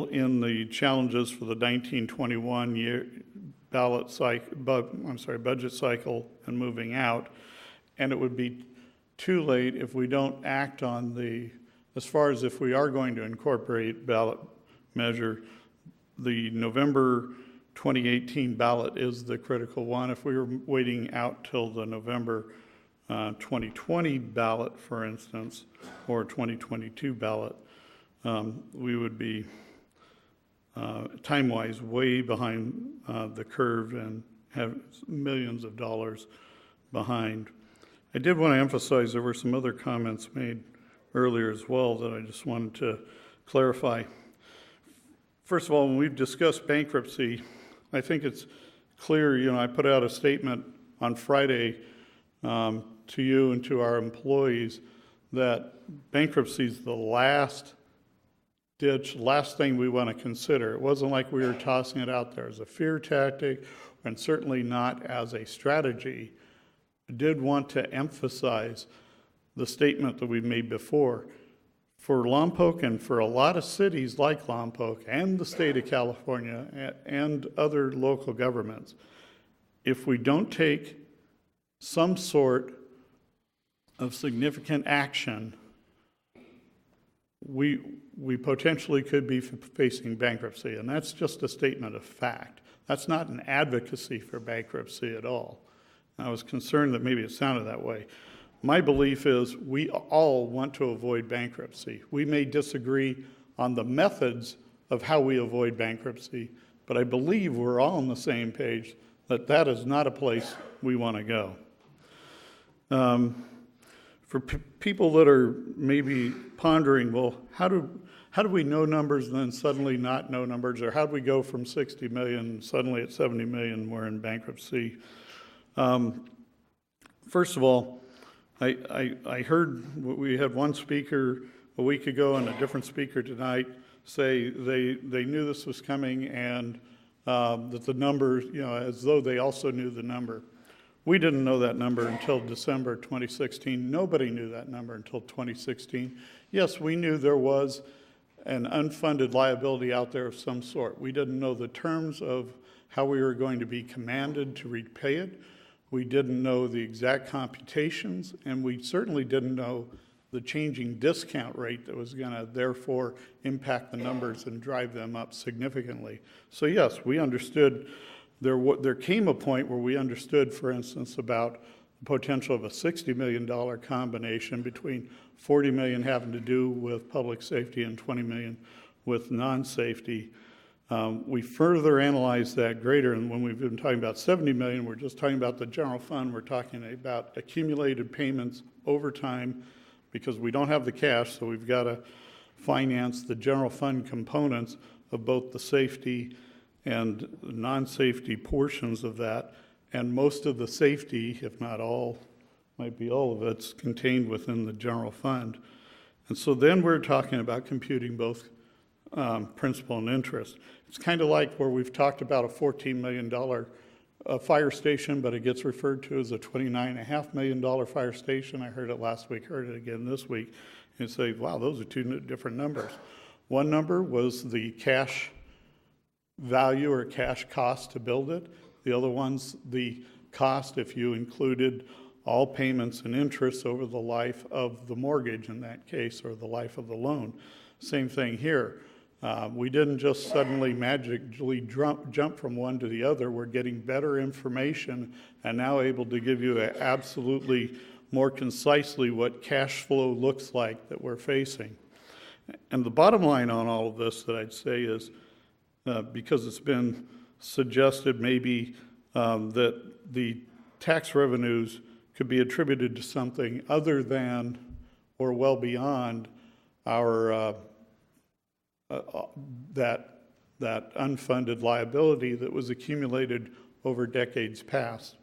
in the challenges for the 1921 year budget cycle and moving out, and it would be too late if we don't act on the as far as if we are going to incorporate ballot measure, the November 2018 ballot is the critical one. If we were waiting out till the November 2020 ballot, for instance, or 2022 ballot, we would be time-wise way behind the curve and have millions of dollars behind. I did want to emphasize there were some other comments made earlier as well that I just wanted to clarify. First of all, when we've discussed bankruptcy, I think it's clear, I put out a statement on Friday to you and to our employees that bankruptcy is the last ditch, last thing we want to consider. It wasn't like we were tossing it out there as a fear tactic, and certainly not as a strategy. I did want to emphasize the statement that we've made before. For Lompoc and for a lot of cities like Lompoc and the state of California and other local governments, if we don't take some sort of significant action, we potentially could be facing bankruptcy. And that's just a statement of fact. That's not an advocacy for bankruptcy at all. I was concerned that maybe it sounded that way. My belief is we all want to avoid bankruptcy. We may disagree on the methods of how we avoid bankruptcy, but I believe we're all on the same page that that is not a place we want to go. For people that are maybe pondering, well, how do we know numbers and then suddenly not know numbers, or how do we go from 60 million suddenly at 70 million we're in bankruptcy? First of all, I heard we had one speaker a week ago and a different speaker tonight say they knew this was coming and that the number, as though they also knew the number. We didn't know that number until December 2016. Nobody knew that number until 2016. Yes, we knew there was an unfunded liability out there of some sort. We didn't know the terms of how we were going to be commanded to repay it. We didn't know the exact computations, and we certainly didn't know the changing discount rate that was going to therefore impact the numbers and drive them up significantly. So yes, we understood. There came a point where we understood, for instance, about the potential of a $60 million combination between $40 million having to do with public safety and $20 million with non-safety. We further analyzed that greater, and when we've been talking about $70 million, we're just talking about the general fund. We're talking about accumulated payments over time because we don't have the cash, so we've got to finance the general fund components of both the safety and non-safety portions of that, and most of the safety, if not all, might be all of it's contained within the general fund. And so then we're talking about computing both principal and interest. It's kind of like where we've talked about a $14 million fire station, but it gets referred to as a $29.5 million fire station. I heard it last week, heard it again this week, and say, wow, those are two different numbers. One number was the cash value or cash cost to build it. The other one's the cost if you included all payments and interest over the life of the mortgage in that case, or the life of the loan. Same thing here. We didn't just suddenly magically jump from one to the other. We're getting better information and now able to give you absolutely more concisely what cash flow looks like that we're facing. And the bottom line on all of this that I'd say is, because it's been suggested maybe that the tax revenues could be attributed to something other than or well beyond our that unfunded liability that was accumulated over decades past.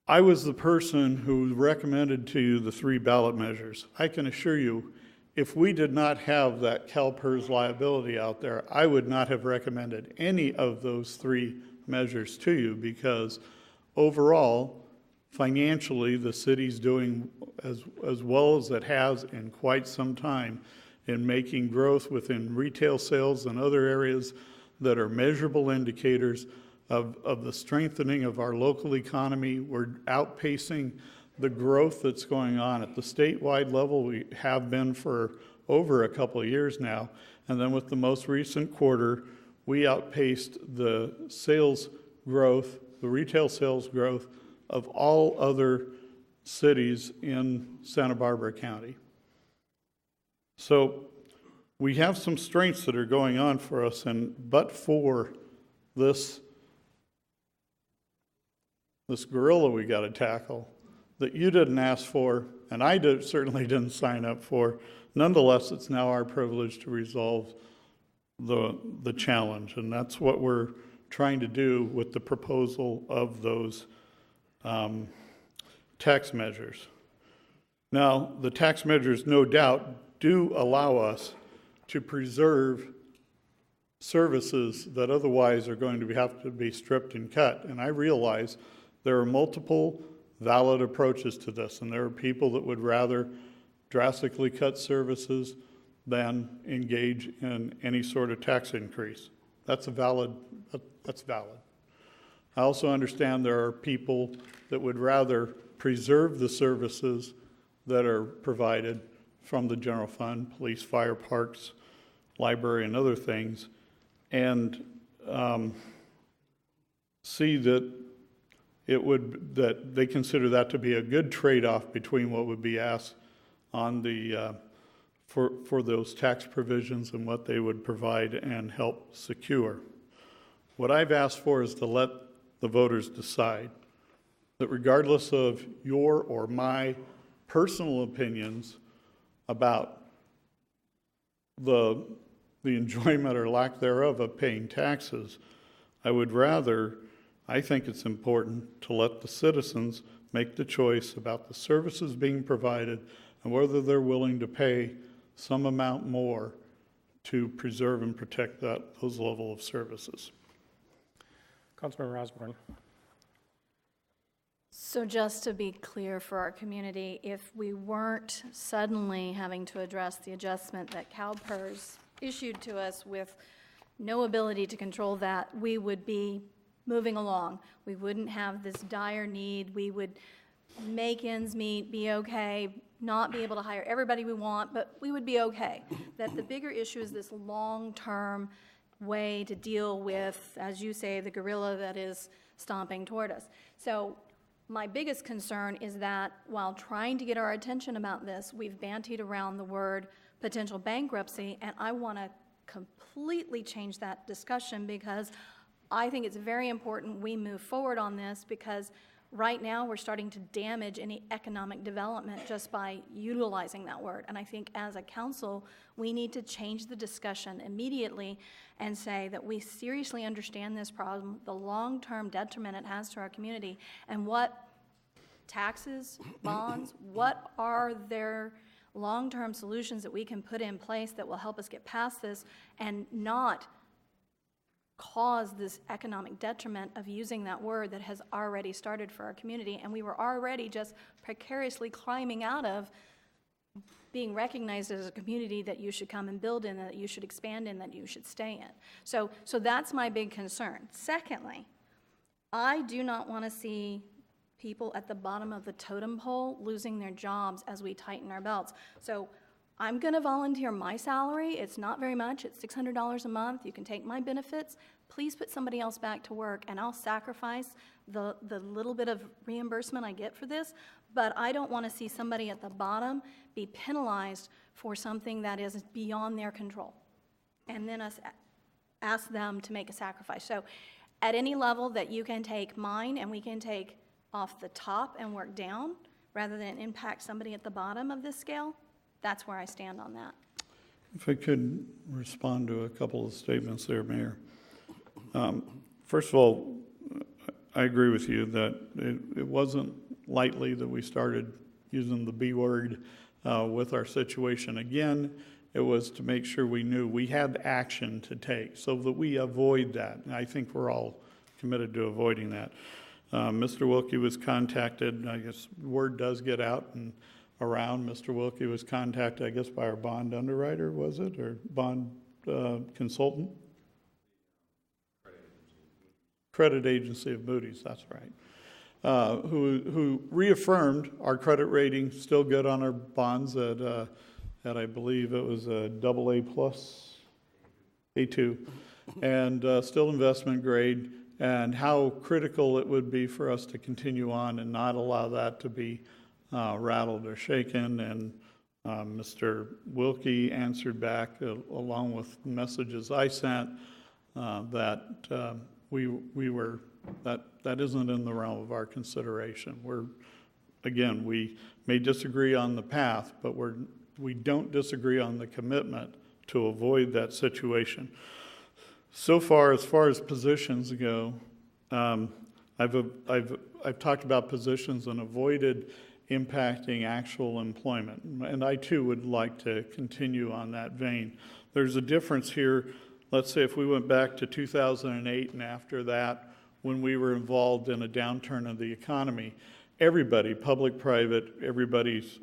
I was the person who recommended to you the 3 ballot measures. I can assure you, if we did not have that CalPERS liability out there, I would not have recommended any of those 3 measures to you, because overall, financially, the city's doing as well as it has in quite some time in making growth within retail sales and other areas that are measurable indicators of the strengthening of our local economy. We're outpacing the growth that's going on at the statewide level. We have been for over a couple of years now. And then with the most recent quarter, we outpaced the sales growth, the retail sales growth of all other cities in Santa Barbara County. So we have some strengths that are going on for us, and but for this gorilla we got to tackle that you didn't ask for, and I certainly didn't sign up for, nonetheless, it's now our privilege to resolve the challenge, and that's what we're trying to do with the proposal of those tax measures. Now, the tax measures, no doubt, do allow us to preserve services that otherwise are going to have to be stripped and cut. And I realize there are multiple valid approaches to this, and there are people that would rather drastically cut services than engage in any sort of tax increase. That's valid. I also understand there are people that would rather preserve the services that are provided from the general fund, police, fire, parks, library, and other things, and see that that they consider that to be a good trade-off between what would be asked on the for those tax provisions and what they would provide and help secure. What I've asked for is to let the voters decide that regardless of your or my personal opinions about the enjoyment or lack thereof of paying taxes, I think it's important to let the citizens make the choice about the services being provided and whether they're willing to pay some amount more to preserve and protect those level of services. Councilmember Osborne. So just to be clear for our community, if we weren't suddenly having to address the adjustment that CalPERS issued to us with no ability to control that, we would be moving along. We wouldn't have this dire need. We would make ends meet, be okay, not be able to hire everybody we want, but we would be okay. That the bigger issue is this long-term way to deal with, as you say, the gorilla that is stomping toward us. So my biggest concern is that while trying to get our attention about this, we've bantied around the word potential bankruptcy, and I want to completely change that discussion because I think it's very important we move forward on this, because right now we're starting to damage any economic development just by utilizing that word. And I think as a council, we need to change the discussion immediately and say that we seriously understand this problem, the long-term detriment it has to our community, and what taxes, bonds, what are their long-term solutions that we can put in place that will help us get past this and not cause this economic detriment of using that word that has already started for our community, and we were already just precariously climbing out of being recognized as a community that you should come and build in, that you should expand in, that you should stay in. So that's my big concern. Secondly, I do not want to see people at the bottom of the totem pole losing their jobs as we tighten our belts. So I'm going to volunteer my salary. It's not very much. It's $600 a month. You can take my benefits. Please put somebody else back to work, and I'll sacrifice the little bit of reimbursement I get for this, but I don't want to see somebody at the bottom be penalized for something that is beyond their control, and then us ask them to make a sacrifice. So at any level that you can take mine and we can take off the top and work down rather than impact somebody at the bottom of this scale, that's where I stand on that. If I could respond to a couple of statements there, Mayor. First of all, I agree with you that it wasn't lightly that we started using the B word with our situation. Again, it was to make sure we knew we had action to take so that we avoid that. And I think we're all committed to avoiding that. Mr. Wilkie was contacted, I guess word does get out and around. Mr. Wilkie was contacted, I guess, by our bond underwriter, was it, or bond consultant? Credit agency of Moody's, that's right. who reaffirmed our credit rating, still good on our bonds at I believe it was a AA plus, A2, and still investment grade, and how critical it would be for us to continue on and not allow that to be rattled or shaken. And Mr. Wilkie answered back along with messages I sent that we were, that isn't in the realm of our consideration. Again, we may disagree on the path, but we don't disagree on the commitment to avoid that situation. So far as positions go, I've talked about positions and avoided impacting actual employment, and I too would like to continue on that vein. There's a difference here. Let's say if we went back to 2008 and after that, when we were involved in a downturn of the economy, everybody, public, private, everybody's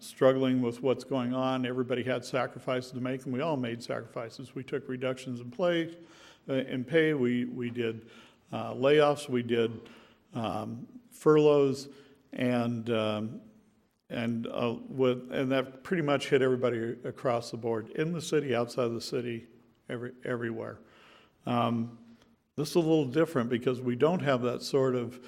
struggling with what's going on. Everybody had sacrifices to make, and we all made sacrifices. We took reductions in pay. We did layoffs. We did furloughs, and that pretty much hit everybody across the board, in the city, outside of the city, everywhere. This is a little different because we don't have that sort of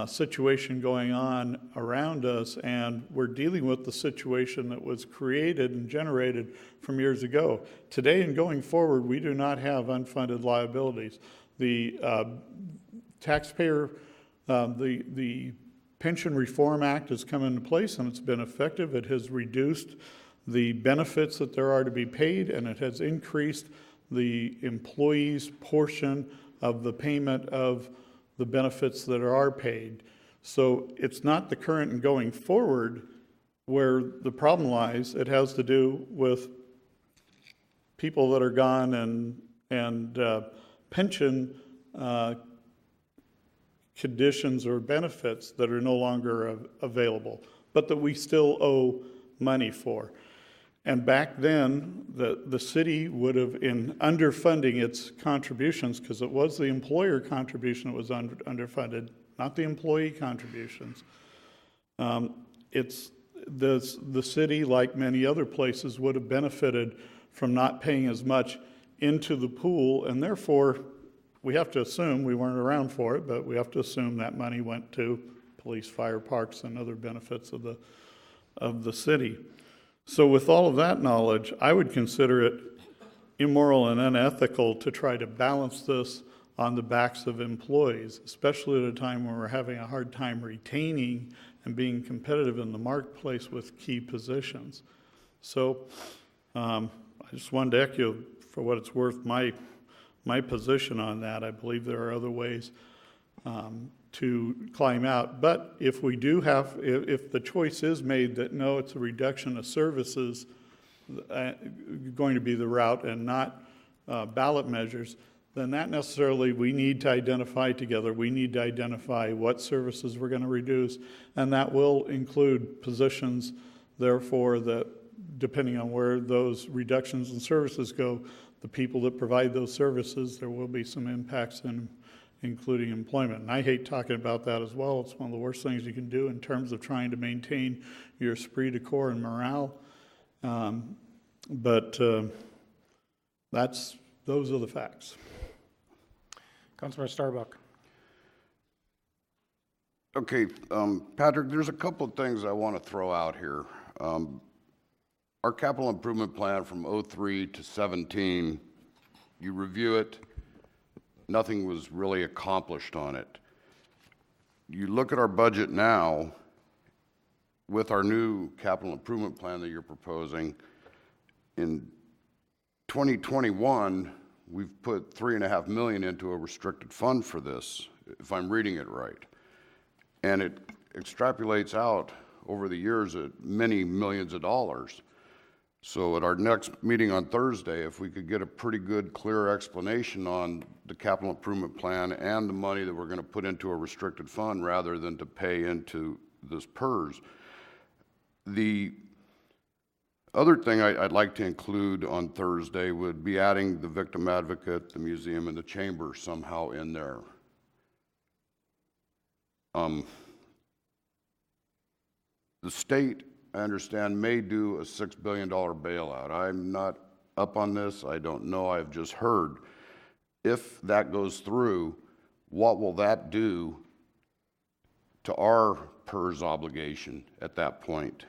situation going on around us, and we're dealing with the situation that was created and generated from years ago. Today and going forward, we do not have unfunded liabilities. The taxpayer, the Pension Reform Act has come into place and it's been effective. It has reduced the benefits that there are to be paid, and it has increased the employee's portion of the payment of the benefits that are paid. So it's not the current and going forward where the problem lies. It has to do with people that are gone and pension conditions or benefits that are no longer available, but that we still owe money for. And back then, the city would have, in underfunding its contributions, because it was the employer contribution that was underfunded, not the employee contributions. It's the city, like many other places, would have benefited from not paying as much into the pool, and therefore, we have to assume, we weren't around for it, but we have to assume that money went to police, fire, parks, and other benefits of the city. So with all of that knowledge, I would consider it immoral and unethical to try to balance this on the backs of employees, especially at a time when we're having a hard time retaining and being competitive in the marketplace with key positions. So I just wanted to echo, for what it's worth, my position on that. I believe there are other ways to climb out. But if we do have, if the choice is made that no, it's a reduction of services going to be the route and not ballot measures, then that necessarily we need to identify together. We need to identify what services we're going to reduce, and that will include positions, therefore, that depending on where those reductions in services go, the people that provide those services, there will be some impacts in including employment. And I hate talking about that as well. It's one of the worst things you can do in terms of trying to maintain your esprit de corps and morale. But those are the facts. Councilmember Starbuck. Okay, Patrick, there's a couple of things I want to throw out here. Our capital improvement plan from 03 to 17, you review it, nothing was really accomplished on it. You look at our budget now with our new capital improvement plan that you're proposing. In 2021, we've put $3.5 million into a restricted fund for this, if I'm reading it right. And it extrapolates out over the years at many millions of dollars. So at our next meeting on Thursday, if we could get a pretty good, clear explanation on the capital improvement plan and the money that we're going to put into a restricted fund rather than to pay into this PERS. The other thing I'd like to include on Thursday would be adding the victim advocate, the museum, and the chamber somehow in there. The state, I understand, may do a $6 billion bailout. I'm not up on this. I don't know. I've just heard. If that goes through, what will that do to our PERS obligation at that point?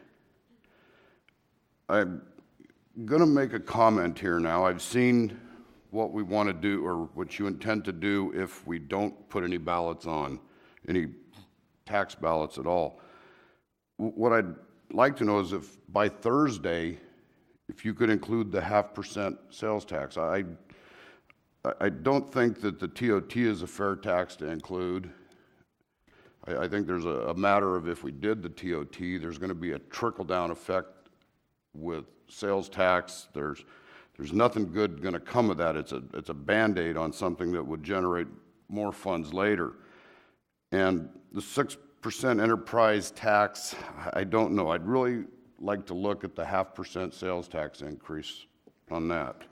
I'm going to make a comment here now. I've seen what we want to do, or what you intend to do, if we don't put any ballots on, any tax ballots at all. What I'd like to know is if by Thursday, if you could include the 0.5% sales tax. I don't think that the TOT is a fair tax to include. I think there's a matter of, if we did the TOT, there's going to be a trickle-down effect with sales tax. There's nothing good going to come of that. It's a Band-Aid on something that would generate more funds later. And the 6% enterprise tax, I don't know. I'd really like to look at the 0.5% sales tax increase on that.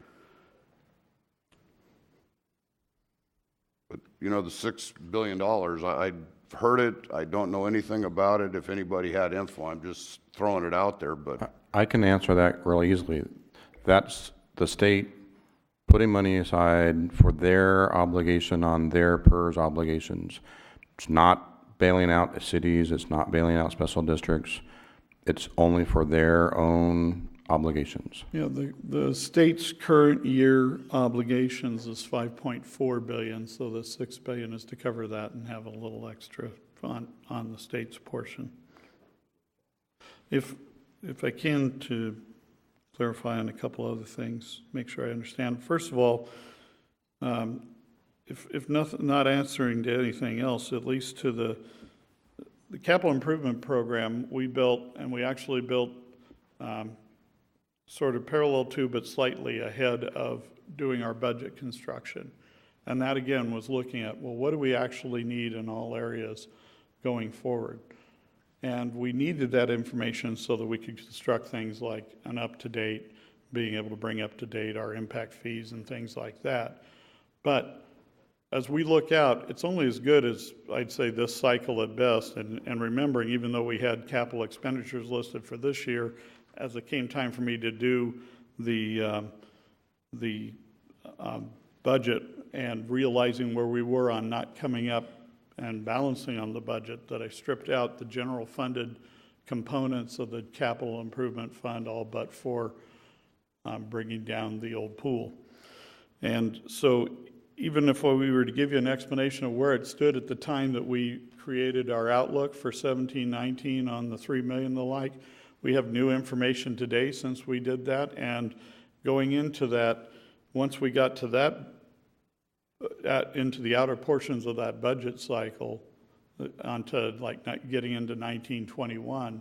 But, you know, the $6 billion, I've heard it. I don't know anything about it. If anybody had info, I'm just throwing it out there. But I can answer that really easily. That's the state putting money aside for their obligation on their PERS obligations. It's not bailing out cities. It's not bailing out special districts. It's only for their own obligations. Yeah, the state's current year obligations is $5.4 billion, so the $6 billion is to cover that and have a little extra on the state's portion. If I can, to clarify on a couple other things, make sure I understand. First of all, if nothing, not answering to anything else, at least to the capital improvement program we built, and we actually built sort of parallel to, but slightly ahead of doing our budget construction. And that again was looking at, well, what do we actually need in all areas going forward? And we needed that information so that we could construct things like an up-to-date, being able to bring up to date our impact fees and things like that. But as we look out, it's only as good as, I'd say, this cycle at best. And remembering, even though we had capital expenditures listed for this year, as it came time for me to do the budget and realizing where we were on not coming up and balancing on the budget, that I stripped out the general funded components of the capital improvement fund, all but for bringing down the old pool. And so even if we were to give you an explanation of where it stood at the time that we created our outlook for 17-19 on the 3 million and the like, we have new information today since we did that. And going into that, once we got to that, into the outer portions of that budget cycle, onto like getting into 1921,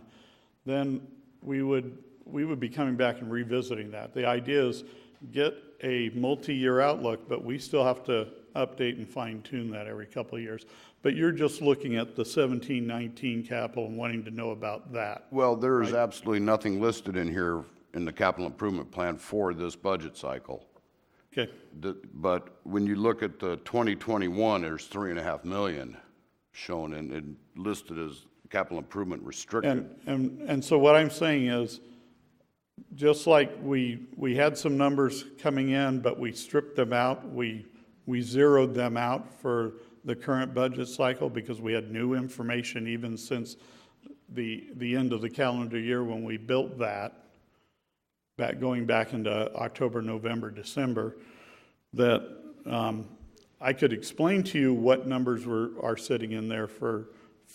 then we would be coming back and revisiting that. The idea is get a multi-year outlook, but we still have to update and fine-tune that every couple of years. But you're just looking at the 17-19 capital and wanting to know about that. Well, there is absolutely nothing listed in here in the capital improvement plan for this budget cycle. Okay. But when you look at the 2021, there's $3.5 million shown and listed as capital improvement restricted. And so what I'm saying is, just like we had some numbers coming in, but we stripped them out, we zeroed them out for the current budget cycle because we had new information even since the end of the calendar year when we built that, going back into October, November, December, that I could explain to you what numbers are sitting in there for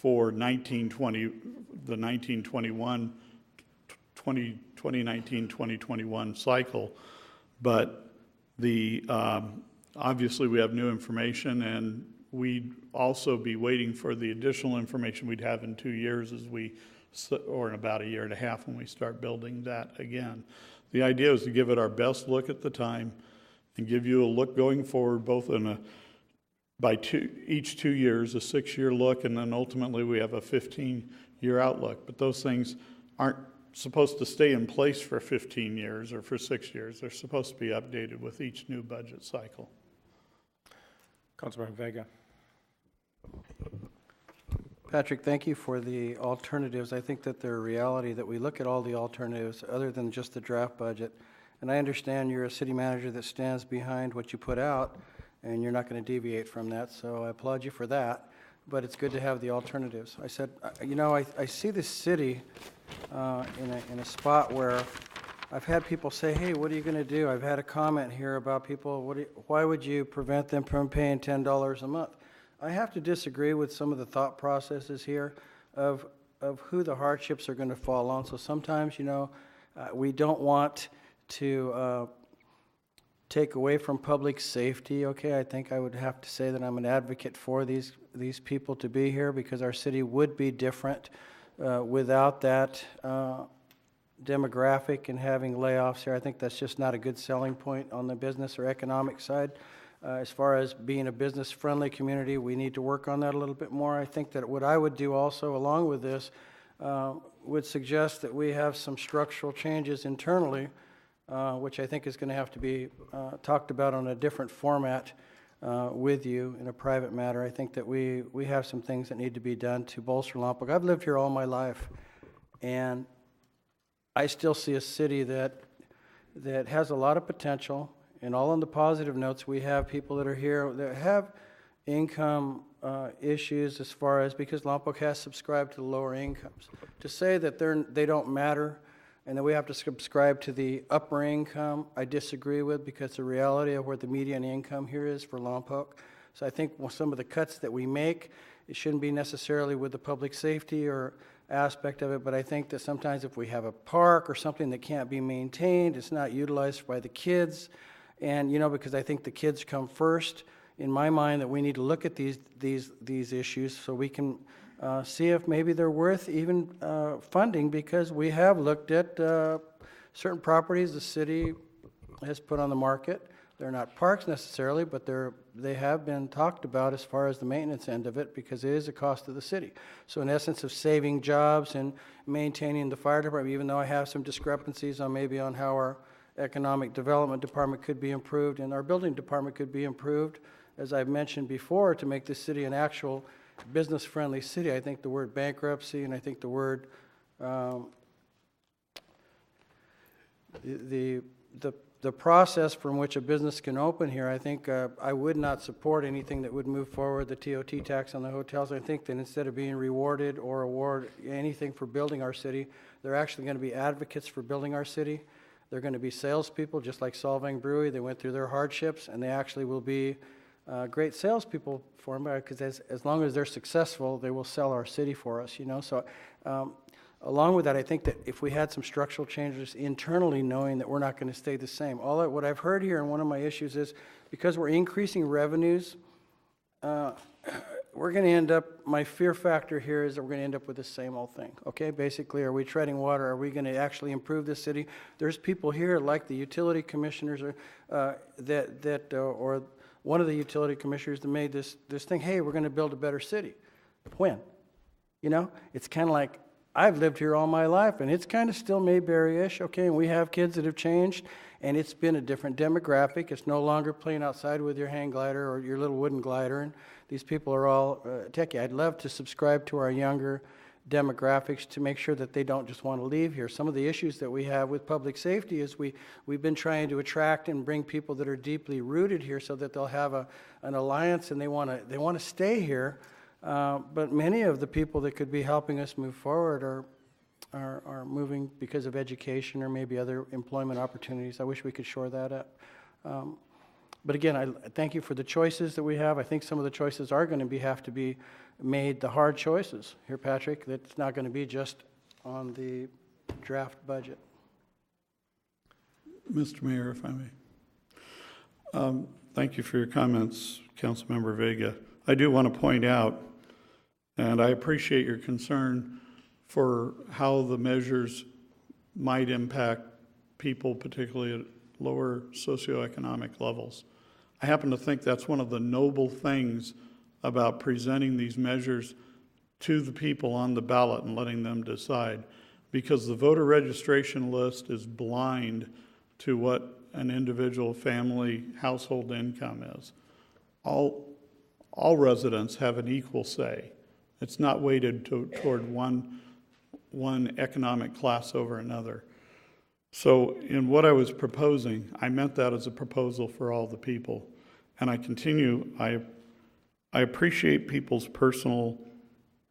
1920, the 1921, 2019-2021 cycle, but obviously we have new information, and we'd also be waiting for the additional information we'd have in 2 years or in about a year and a half when we start building that again. The idea is to give it our best look at the time and give you a look going forward, both in each 2 years, a 6-year look, and then ultimately we have a 15-year outlook. But those things aren't supposed to stay in place for 15 years or for 6 years. They're supposed to be updated with each new budget cycle. Councilmember Vega. Patrick, thank you for the alternatives. I think that they're a reality, that we look at all the alternatives other than just the draft budget. And I understand you're a city manager that stands behind what you put out, and you're not going to deviate from that, so I applaud you for that. But it's good to have the alternatives. I said, I see this city in a spot where I've had people say, hey, what are you going to do? I've had a comment here about people, why would you prevent them from paying $10 a month? I have to disagree with some of the thought processes here of who the hardships are going to fall on. So sometimes, we don't want to take away from public safety. Okay, I think I would have to say that I'm an advocate for these people to be here, because our city would be different without that demographic and having layoffs here. I think that's just not a good selling point on the business or economic side. As far as being a business-friendly community, we need to work on that a little bit more. I think that what I would do also, along with this, would suggest that we have some structural changes internally, which I think is going to have to be talked about on a different format with you in a private matter. I think that we have some things that need to be done to bolster Lompoc. I've lived here all my life, and I still see a city that has a lot of potential. And all on the positive notes, we have people that are here that have income issues as far as, because Lompoc has subscribed to the lower incomes. To say that they don't matter and that we have to subscribe to the upper income, I disagree with, because the reality of where the median income here is for Lompoc. So I think some of the cuts that we make, it shouldn't be necessarily with the public safety or aspect of it, but I think that sometimes if we have a park or something that can't be maintained, it's not utilized by the kids. And, because I think the kids come first, in my mind, that we need to look at these issues so we can see if maybe they're worth even funding, because we have looked at certain properties the city has put on the market. They're not parks necessarily, but they have been talked about as far as the maintenance end of it, because it is a cost to the city. So in essence of saving jobs and maintaining the fire department, even though I have some discrepancies on how our economic development department could be improved and our building department could be improved, as I've mentioned before, to make this city an actual business-friendly city. I think the word bankruptcy and I think the word the process from which a business can open here, I think I would not support anything that would move forward the TOT tax on the hotels. I think that instead of being rewarded or award anything for building our city, they're actually going to be advocates for building our city. They're going to be salespeople, just like Solvang Brewery. They went through their hardships, and they actually will be great salespeople for them, because as long as they're successful, they will sell our city for us, So along with that, I think that if we had some structural changes internally, knowing that we're not going to stay the same. What I've heard here, and one of my issues is, because we're increasing revenues, we're going to end up, my fear factor here is that we're going to end up with the same old thing, okay? Basically, are we treading water? Are we going to actually improve this city? There's people here, like the utility commissioners, or one of the utility commissioners that made this thing, hey, we're going to build a better city. When? It's kind of like, I've lived here all my life, and it's kind of still Mayberry-ish, okay? And we have kids that have changed, and it's been a different demographic. It's no longer playing outside with your hang glider or your little wooden glider, and these people are all techie. I'd love to subscribe to our younger demographics to make sure that they don't just want to leave here. Some of the issues that we have with public safety is we've been trying to attract and bring people that are deeply rooted here so that they'll have an alliance and they want to stay here. But many of the people that could be helping us move forward are moving because of education or maybe other employment opportunities. I wish we could shore that up. But again, I thank you for the choices that we have. I think some of the choices are going to have to be made, the hard choices here, Patrick, that's not going to be just on the draft budget. Mr. Mayor, if I may. Thank you for your comments, Councilmember Vega. I do want to point out, and I appreciate your concern for how the measures might impact people, particularly at lower socioeconomic levels. I happen to think that's one of the noble things about presenting these measures to the people on the ballot and letting them decide, because the voter registration list is blind to what an individual family household income is. All residents have an equal say It's not weighted toward one economic class over another. So in what I was proposing, I meant that as a proposal for all the people. And I appreciate people's personal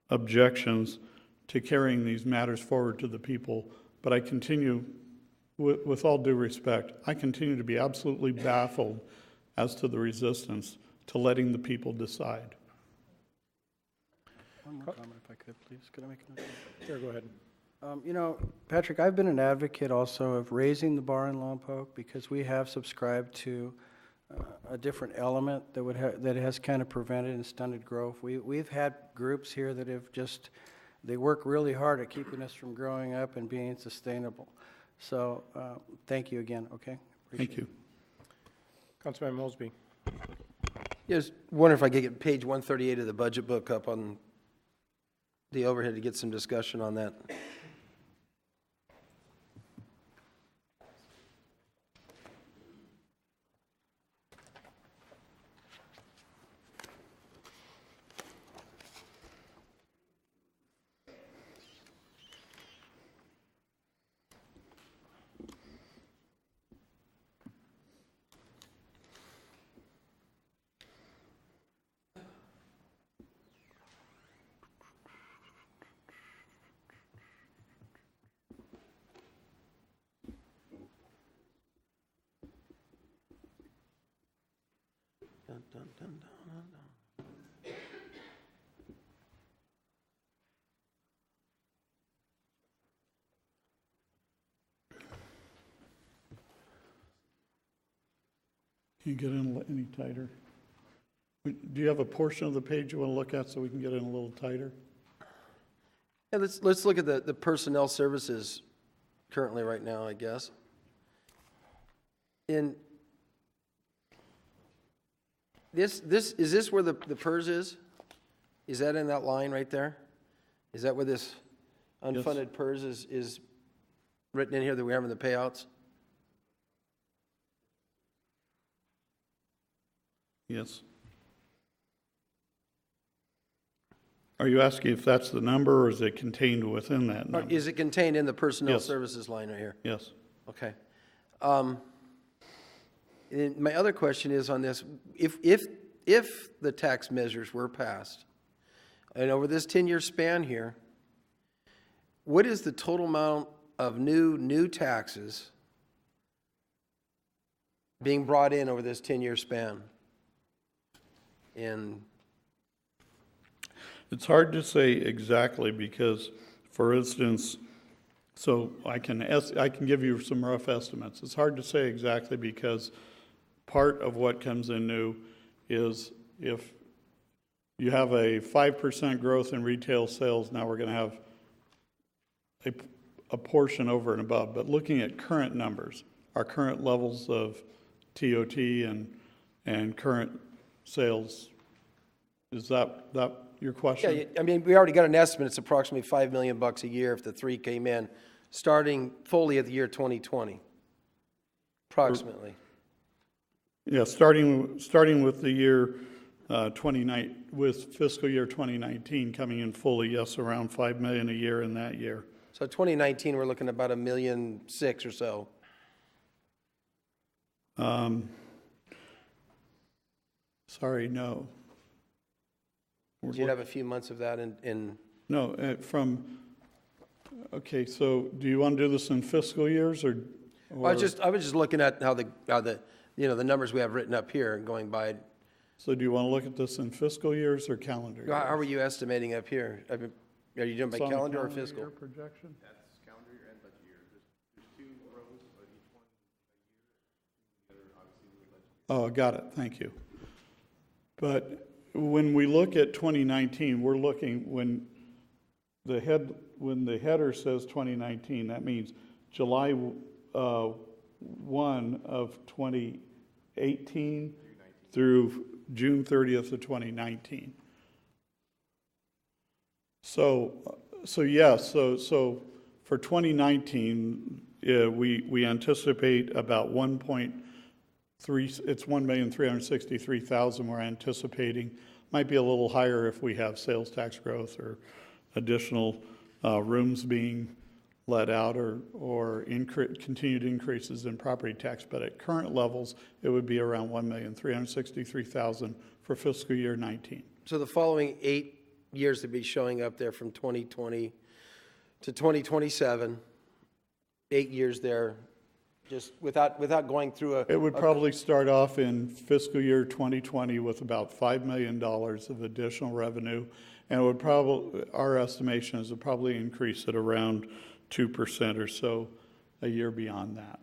objections to carrying these matters forward to the people, but I continue, with all due respect, I continue to be absolutely baffled as to the resistance to letting the people decide. One more comment if I could, please. Could I make a note? Sure, go ahead. You know, Patrick, I've been an advocate also of raising the bar in Lompoc because we have subscribed to a different element that has kind of prevented and stunted growth. We've had groups here that have just, they work really hard at keeping us from growing up and being sustainable. So thank you again, okay? Thank you. Councilman Mosby. Just wonder if I could get page 138 of the budget book up on the overhead to get some discussion on that. Dun, dun, dun, dun, dun. Can you get in any tighter? Do you have a portion of the page you want to look at so we can get in a little tighter? Yeah, let's look at the personnel services currently right now, I guess. In this is this where the PERS is? Is that in that line right there? Is that where this unfunded PERS is written in here that we have in the payouts? Yes. Are you asking if that's the number or is it contained within that number? Is it contained in the personnel Yes. services line right here? Yes. Okay. And my other question is on this, if the tax measures were passed, and over this 10-year span here, what is the total amount of new taxes being brought in over this 10-year span? And it's hard to say exactly because, for instance, so I can give you some rough estimates. It's hard to say exactly because part of what comes in new is if you have a 5% growth in retail sales, now we're going to have a portion over and above. But looking at current numbers, our current levels of TOT and current sales, is that your question? yeah, I mean, we already got an estimate. It's approximately $5 million a year if the three came in, starting fully at the year 2020, approximately. Yeah, starting with the year 2019, with fiscal year 2019 coming in fully, yes, around $5 million a year in that year. So 2019, we're looking at about $1.6 million or so. Sorry, no. Do you have a few months of that in? No, okay, so do you want to do this in fiscal years or? I was just looking at how the the numbers we have written up here and going by. So do you want to look at this in fiscal years or calendar years? How are you estimating up here? Are you doing by It's on the calendar or fiscal? year projection? That's calendar year and budget year. There's two rows, but each one a year. The other, obviously, the budget. Oh, got it, thank you. But when we look at 2019, we're looking, when the header says 2019, that means July 1 of 2018 through June 30th of 2019. So yes, so for 2019, we anticipate about 1.3, it's 1,363,000 we're anticipating Might be a little higher if we have sales tax growth or additional rooms being let out or continued increases in property tax. But at current levels, it would be around $1,363,000 for fiscal year 19. So the following 8 years would be showing up there from 2020 to 2027, 8 years there, just without going through a... It would probably start off in fiscal year 2020 with about $5 million of additional revenue, and it would probably, our estimation is it probably increase at around 2% or so a year beyond that.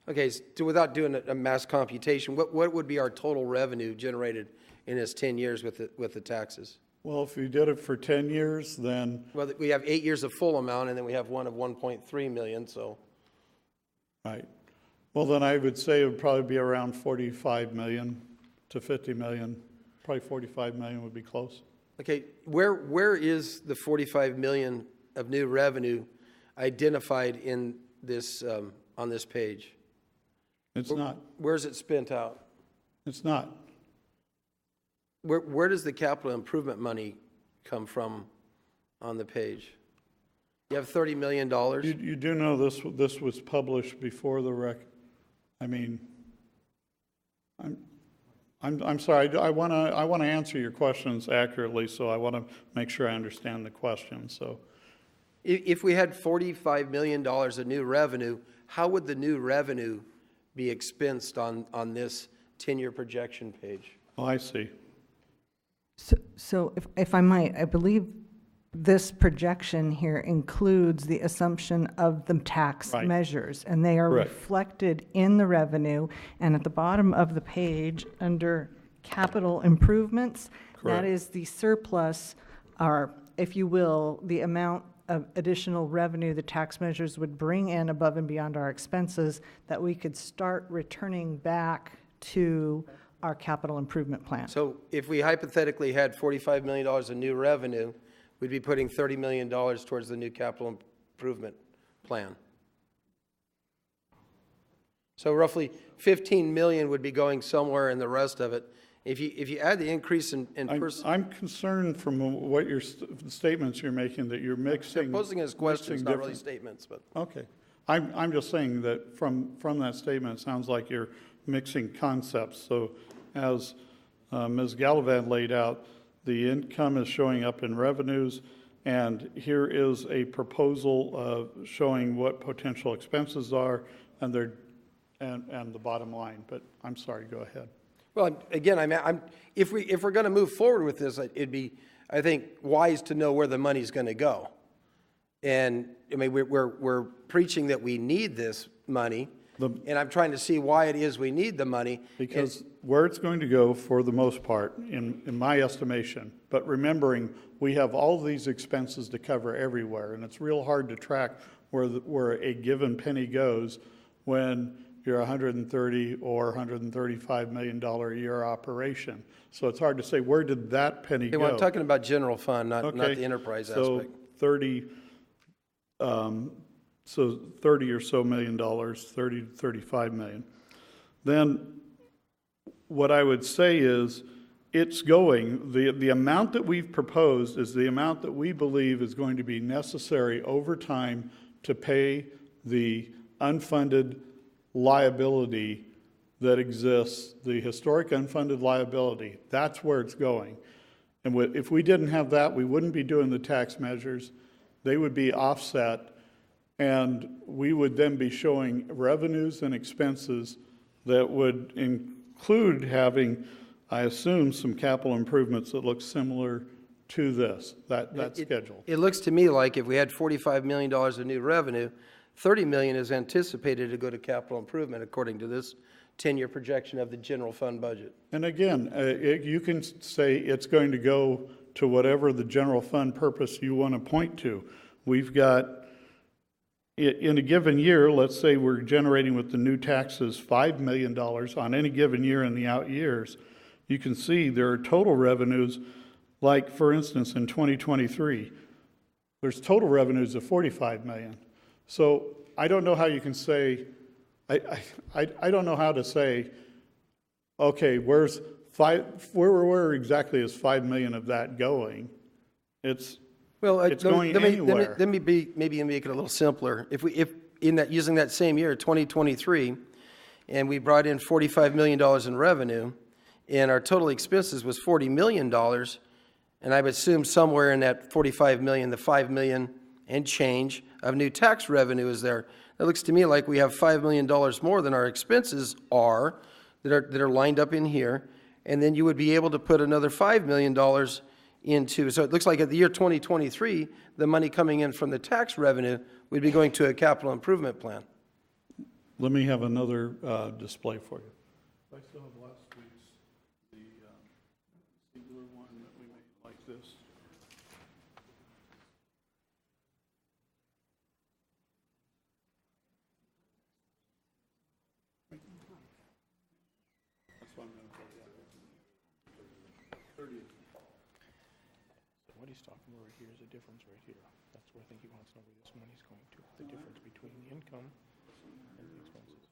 Okay, so without doing a mass computation, what would be our total revenue generated in this 10 years with the taxes? Well, if you did it for 10 years, then... Well, we have 8 years of full amount, and then we have one of 1.3 million, so... Right. Well, then I would say it would probably be around 45 million to 50 million. Probably 45 million would be close. Okay, where is the 45 million of new revenue identified in this, on this page? It's not. Where's it spent out? It's not. Where does the capital improvement money come from on the page? You have $30 million? You do know this was published before the I mean, I'm sorry. I want to answer your questions accurately, so I want to make sure I understand the question. So, if we had $45 million of new revenue, how would the new revenue be expensed on this 10-year projection page? Oh, I see. So if I might, I believe this projection here includes the assumption of the tax measures, and they are reflected in the revenue. And at the bottom of the page, under capital improvements, that is the surplus, or if you will, the amount of additional revenue the tax measures would bring in above and beyond our expenses that we could start returning back to our capital improvement plan. So if we hypothetically had $45 million of new revenue, we'd be putting $30 million towards the new capital improvement plan. So roughly 15 million would be going somewhere, and the rest of it, if you add the increase in I'm concerned from what your statements you're making that you're mixing. They're posing as questions, not really statements, but okay. I'm just saying that from that statement, it sounds like you're mixing concepts. So as Ms. Gallivan laid out, the income is showing up in revenues, and here is a proposal showing what potential expenses are and the bottom line. But I'm sorry, go ahead. Well, again, if we're going to move forward with this, it'd be, I think, wise to know where the money's going to go. And I mean, we're preaching that we need this money, and I'm trying to see why it is we need the money. Because where it's going to go, for the most part, in my estimation, but remembering we have all these expenses to cover everywhere, and it's real hard to track where a given penny goes when you're $130 or $135 million a year operation. So it's hard to say, where did that penny go? Well, I'm talking about general fund, not the enterprise aspect. So 30 or so million dollars, 30 to 35 million. Then what I would say is it's going, the amount that we've proposed is the amount that we believe is going to be necessary over time to pay the unfunded liability that exists, the historic unfunded liability. That's where it's going. And if we didn't have that, we wouldn't be doing the tax measures. They would be offset, and we would then be showing revenues and expenses that would include having, I assume, some capital improvements that look similar to this, that schedule. It looks to me like if we had $45 million of new revenue, $30 million is anticipated to go to capital improvement according to this 10-year projection of the general fund budget. And again, you can say it's going to go to whatever the general fund purpose you want to point to. We've got, in a given year, let's say we're generating with the new taxes $5 million on any given year in the out years. You can see there are total revenues, like for instance in 2023, there's total revenues of $45 million. So I don't know how you can say, I don't know how to say, okay, where's where exactly is 5 million of that going? It's going let me, anywhere. let me be, maybe make it a little simpler. If in that, using that same year, 2023, and we brought in $45 million in revenue, and our total expenses was $40 million, and I would assume somewhere in that 45 million, the 5 million and change of new tax revenue is there. It looks to me like we have $5 million more than our expenses are that are lined up in here, and then you would be able to put another $5 million into, so it looks like at the year 2023, the money coming in from the tax revenue would be going to a capital improvement plan. Let me have another display for you. I still have last week's, the singular one that we made like this. That's what I'm going to put it. 30. So what he's talking about right here is a difference right here. That's where I think he wants to know where this money's going to. The difference between the income and the expenses.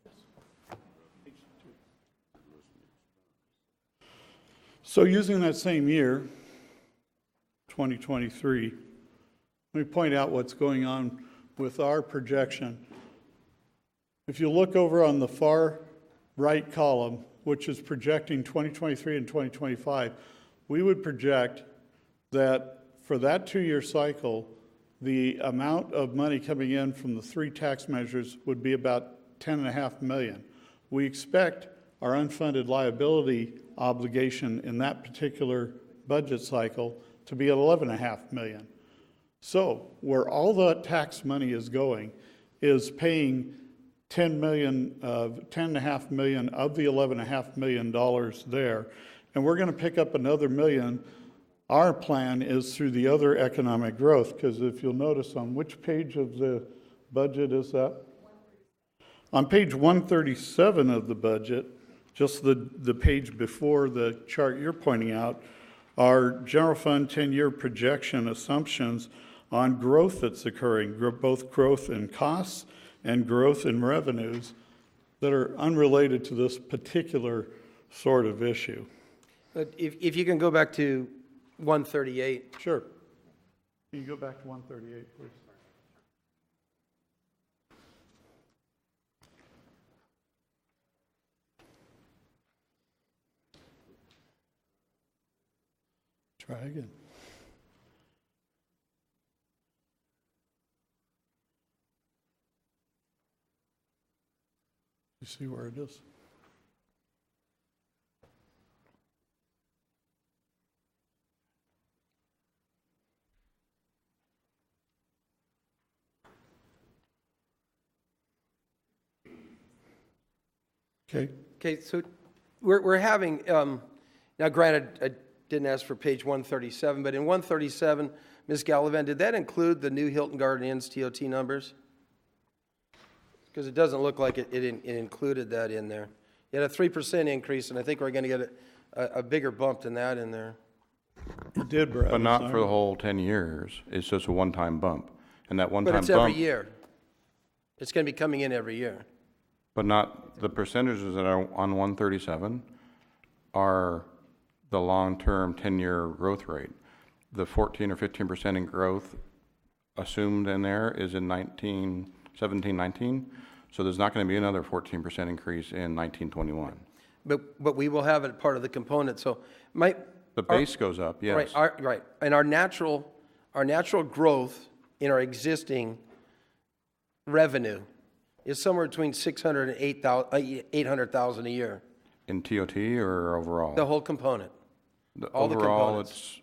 So using that same year, 2023, let me point out what's going on with our projection. If you look over on the far right column, which is projecting 2023 and 2025, we would project that for that 2-year cycle, the amount of money coming in from the 3 tax measures would be about $10.5 million. We expect our unfunded liability obligation in that particular budget cycle to be at $11.5 million. So where all the tax money is going is paying $10.5 million of the $11.5 million there, and we're going to pick up another $1 million. Our plan is through the other economic growth, because if you'll notice, on which page of the budget is that? On page 137 of the budget, just the page before the chart you're pointing out, are general fund 10-year projection assumptions on growth that's occurring, both growth in costs and growth in revenues that are unrelated to this particular sort of issue. But if you can go back to 138. Sure. Can you go back to 138, please? Try again. You see where it is? Okay, so we're having, now granted, I didn't ask for page 137, but in 137, Ms. Gallivan, did that include the new Hilton Garden Inn's TOT numbers? Because it doesn't look like it included that in there. You had a 3% increase, and I think we're going to get a bigger bump than that in there. It did, Brad. But not for the whole 10 years. It's just a one-time bump. And that one-time bump... But it's every year. It's going to be coming in every year. But not, the percentages that are on 137 are the long-term 10-year growth rate. The 14 or 15% in growth assumed in there is in 17, 19. So there's not going to be another 14% increase in 1921. But we will have it part of the component. So the base goes up, yes. Right. And our natural growth in our existing revenue is somewhere between 600 and 800,000 a year. In TOT or overall? The whole component. All overall, the components.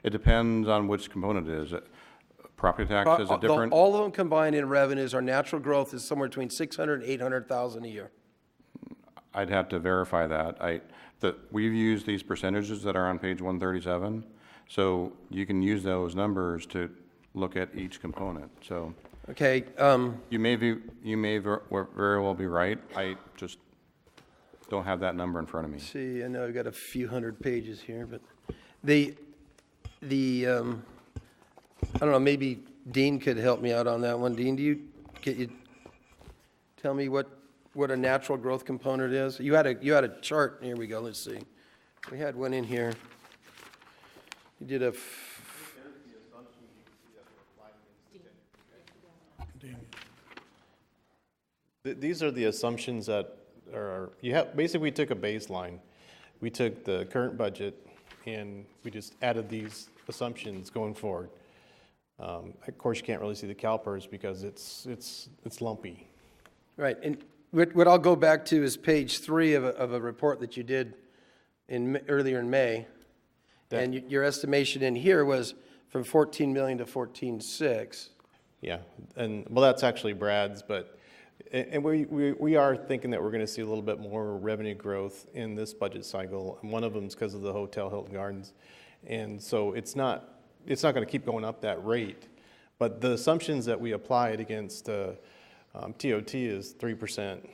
It depends on which component it is. Property tax is a different... All of them combined in revenues, our natural growth is somewhere between 600 and 800,000 a year. I'd have to verify that. We've used these percentages that are on page 137, so you can use those numbers to look at each component. So okay, you may very well be right. I just don't have that number in front of me. See, I know I've got a few hundred pages here, but I don't know, maybe Dean could help me out on that one. Dean, can you tell me what a natural growth component is? You had a chart. Here we go. Let's see. We had one in here. You did a, These are the assumptions that are, basically we took a baseline. We took the current budget and we just added these assumptions going forward. Of course, you can't really see the CalPERS because it's lumpy. right, and what I'll go back to is page 3 of a report that you did earlier in May. And your estimation in here was from 14 million to 14.6. Yeah, and well, that's actually Brad's, but and we are thinking that we're going to see a little bit more revenue growth in this budget cycle, and one of them is because of the Hotel Hilton Gardens, and so it's not going to keep going up that rate, but the assumptions that we applied against TOT is 3%,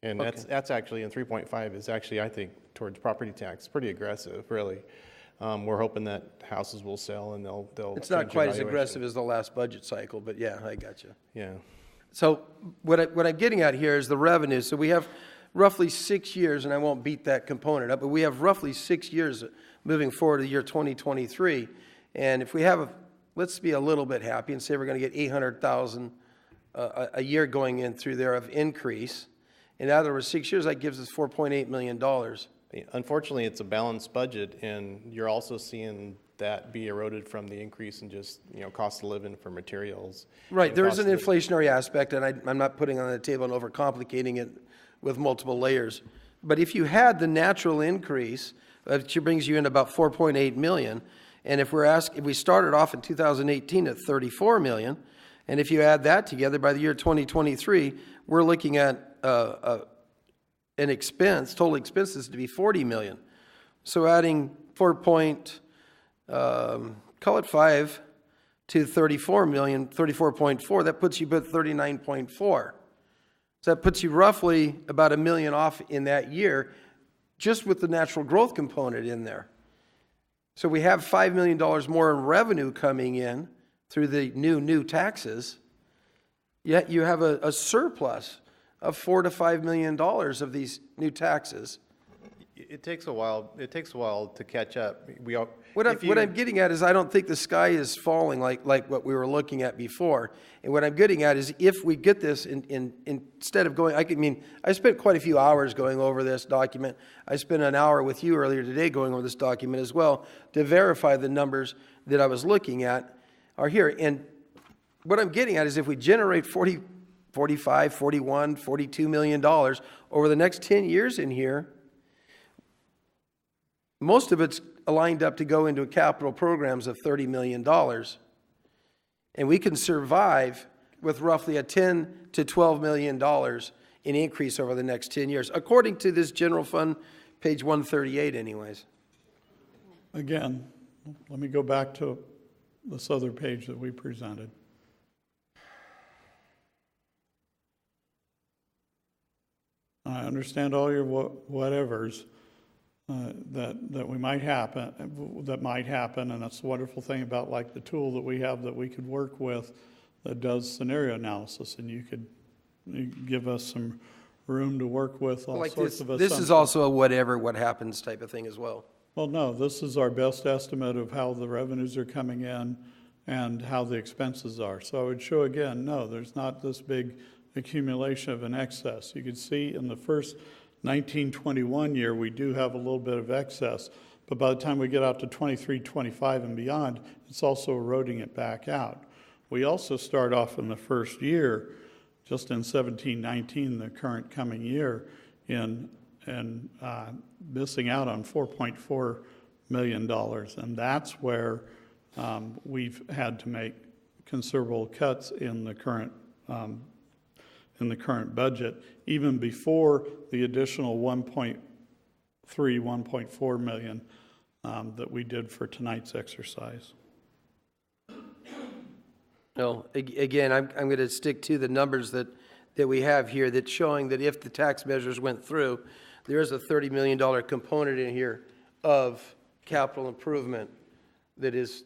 and that's actually, and 3.5 is actually, I think, towards property tax, pretty aggressive, really. We're hoping that houses will sell and they'll. It's not quite as aggressive as the last budget cycle, but yeah, I got you. Yeah. So what I'm getting at here is the revenue. So we have roughly 6 years, and I won't beat that component up, but we have roughly 6 years moving forward to the year 2023. And if we have, let's be a little bit happy and say we're going to get 800,000 a year going in through there of increase. In other words, 6 years, that gives us $4.8 million. Unfortunately, it's a balanced budget, and you're also seeing that be eroded from the increase in just, cost of living for materials. Right, there is an inflationary aspect, and I'm not putting on the table and overcomplicating it with multiple layers. But if you had the natural increase, which brings you in about 4.8 million, and if we started off in 2018 at 34 million, and if you add that together by the year 2023, we're looking at an expense, total expenses to be 40 million. So adding call it 5 to 34 million, 34.4, that puts you about 39.4. So that puts you roughly about $1 million off in that year, just with the natural growth component in there. So we have $5 million more in revenue coming in through the new taxes, yet you have a surplus of $4 to $5 million of these new taxes. It takes a while. It takes a while to catch up. What I'm getting at is I don't think the sky is falling like what we were looking at before. And what I'm getting at is if we get this instead of going, I spent quite a few hours going over this document. I spent an hour with you earlier today going over this document as well to verify the numbers that I was looking at are here. And what I'm getting at is if we generate 40, 45, 41, $42 million over the next 10 years in here, most of it's lined up to go into capital programs of $30 million. And we can survive with roughly a $10 to $12 million in increase over the next 10 years, according to this general fund, page 138 anyways. Again, let me go back to this other page that we presented. I understand all your whatevers that might happen, and that's the wonderful thing about like the tool that we have that we could work with that does scenario analysis, and you give us some room to work with all sorts of assumptions. This is also a what happens type of thing as well. Well, no, this is our best estimate of how the revenues are coming in and how the expenses are. So I would show again, no, there's not this big accumulation of an excess. You can see in the first 1921 year, we do have a little bit of excess, but by the time we get out to 23, 25 and beyond, it's also eroding it back out. We also start off in the first year, just in 17, 19, the current coming year, in missing out on $4.4 million. And that's where we've had to make considerable cuts in the current budget, even before the additional 1.3, 1.4 million that we did for tonight's exercise. No, again, I'm going to stick to the numbers that we have here that's showing that if the tax measures went through, there is a $30 million component in here of capital improvement that is,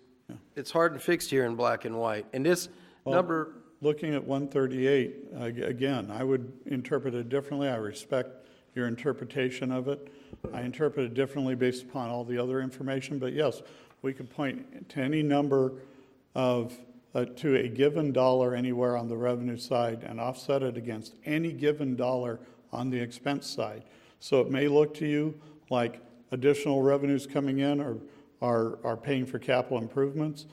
it's hard and fixed here in black and white. And this number... Looking at 138, again, I would interpret it differently. I respect your interpretation of it. I interpret it differently based upon all the other information, but yes, we could point to any number of, to a given dollar anywhere on the revenue side and offset it against any given dollar on the expense side. So it may look to you like additional revenues coming in are paying for capital improvements.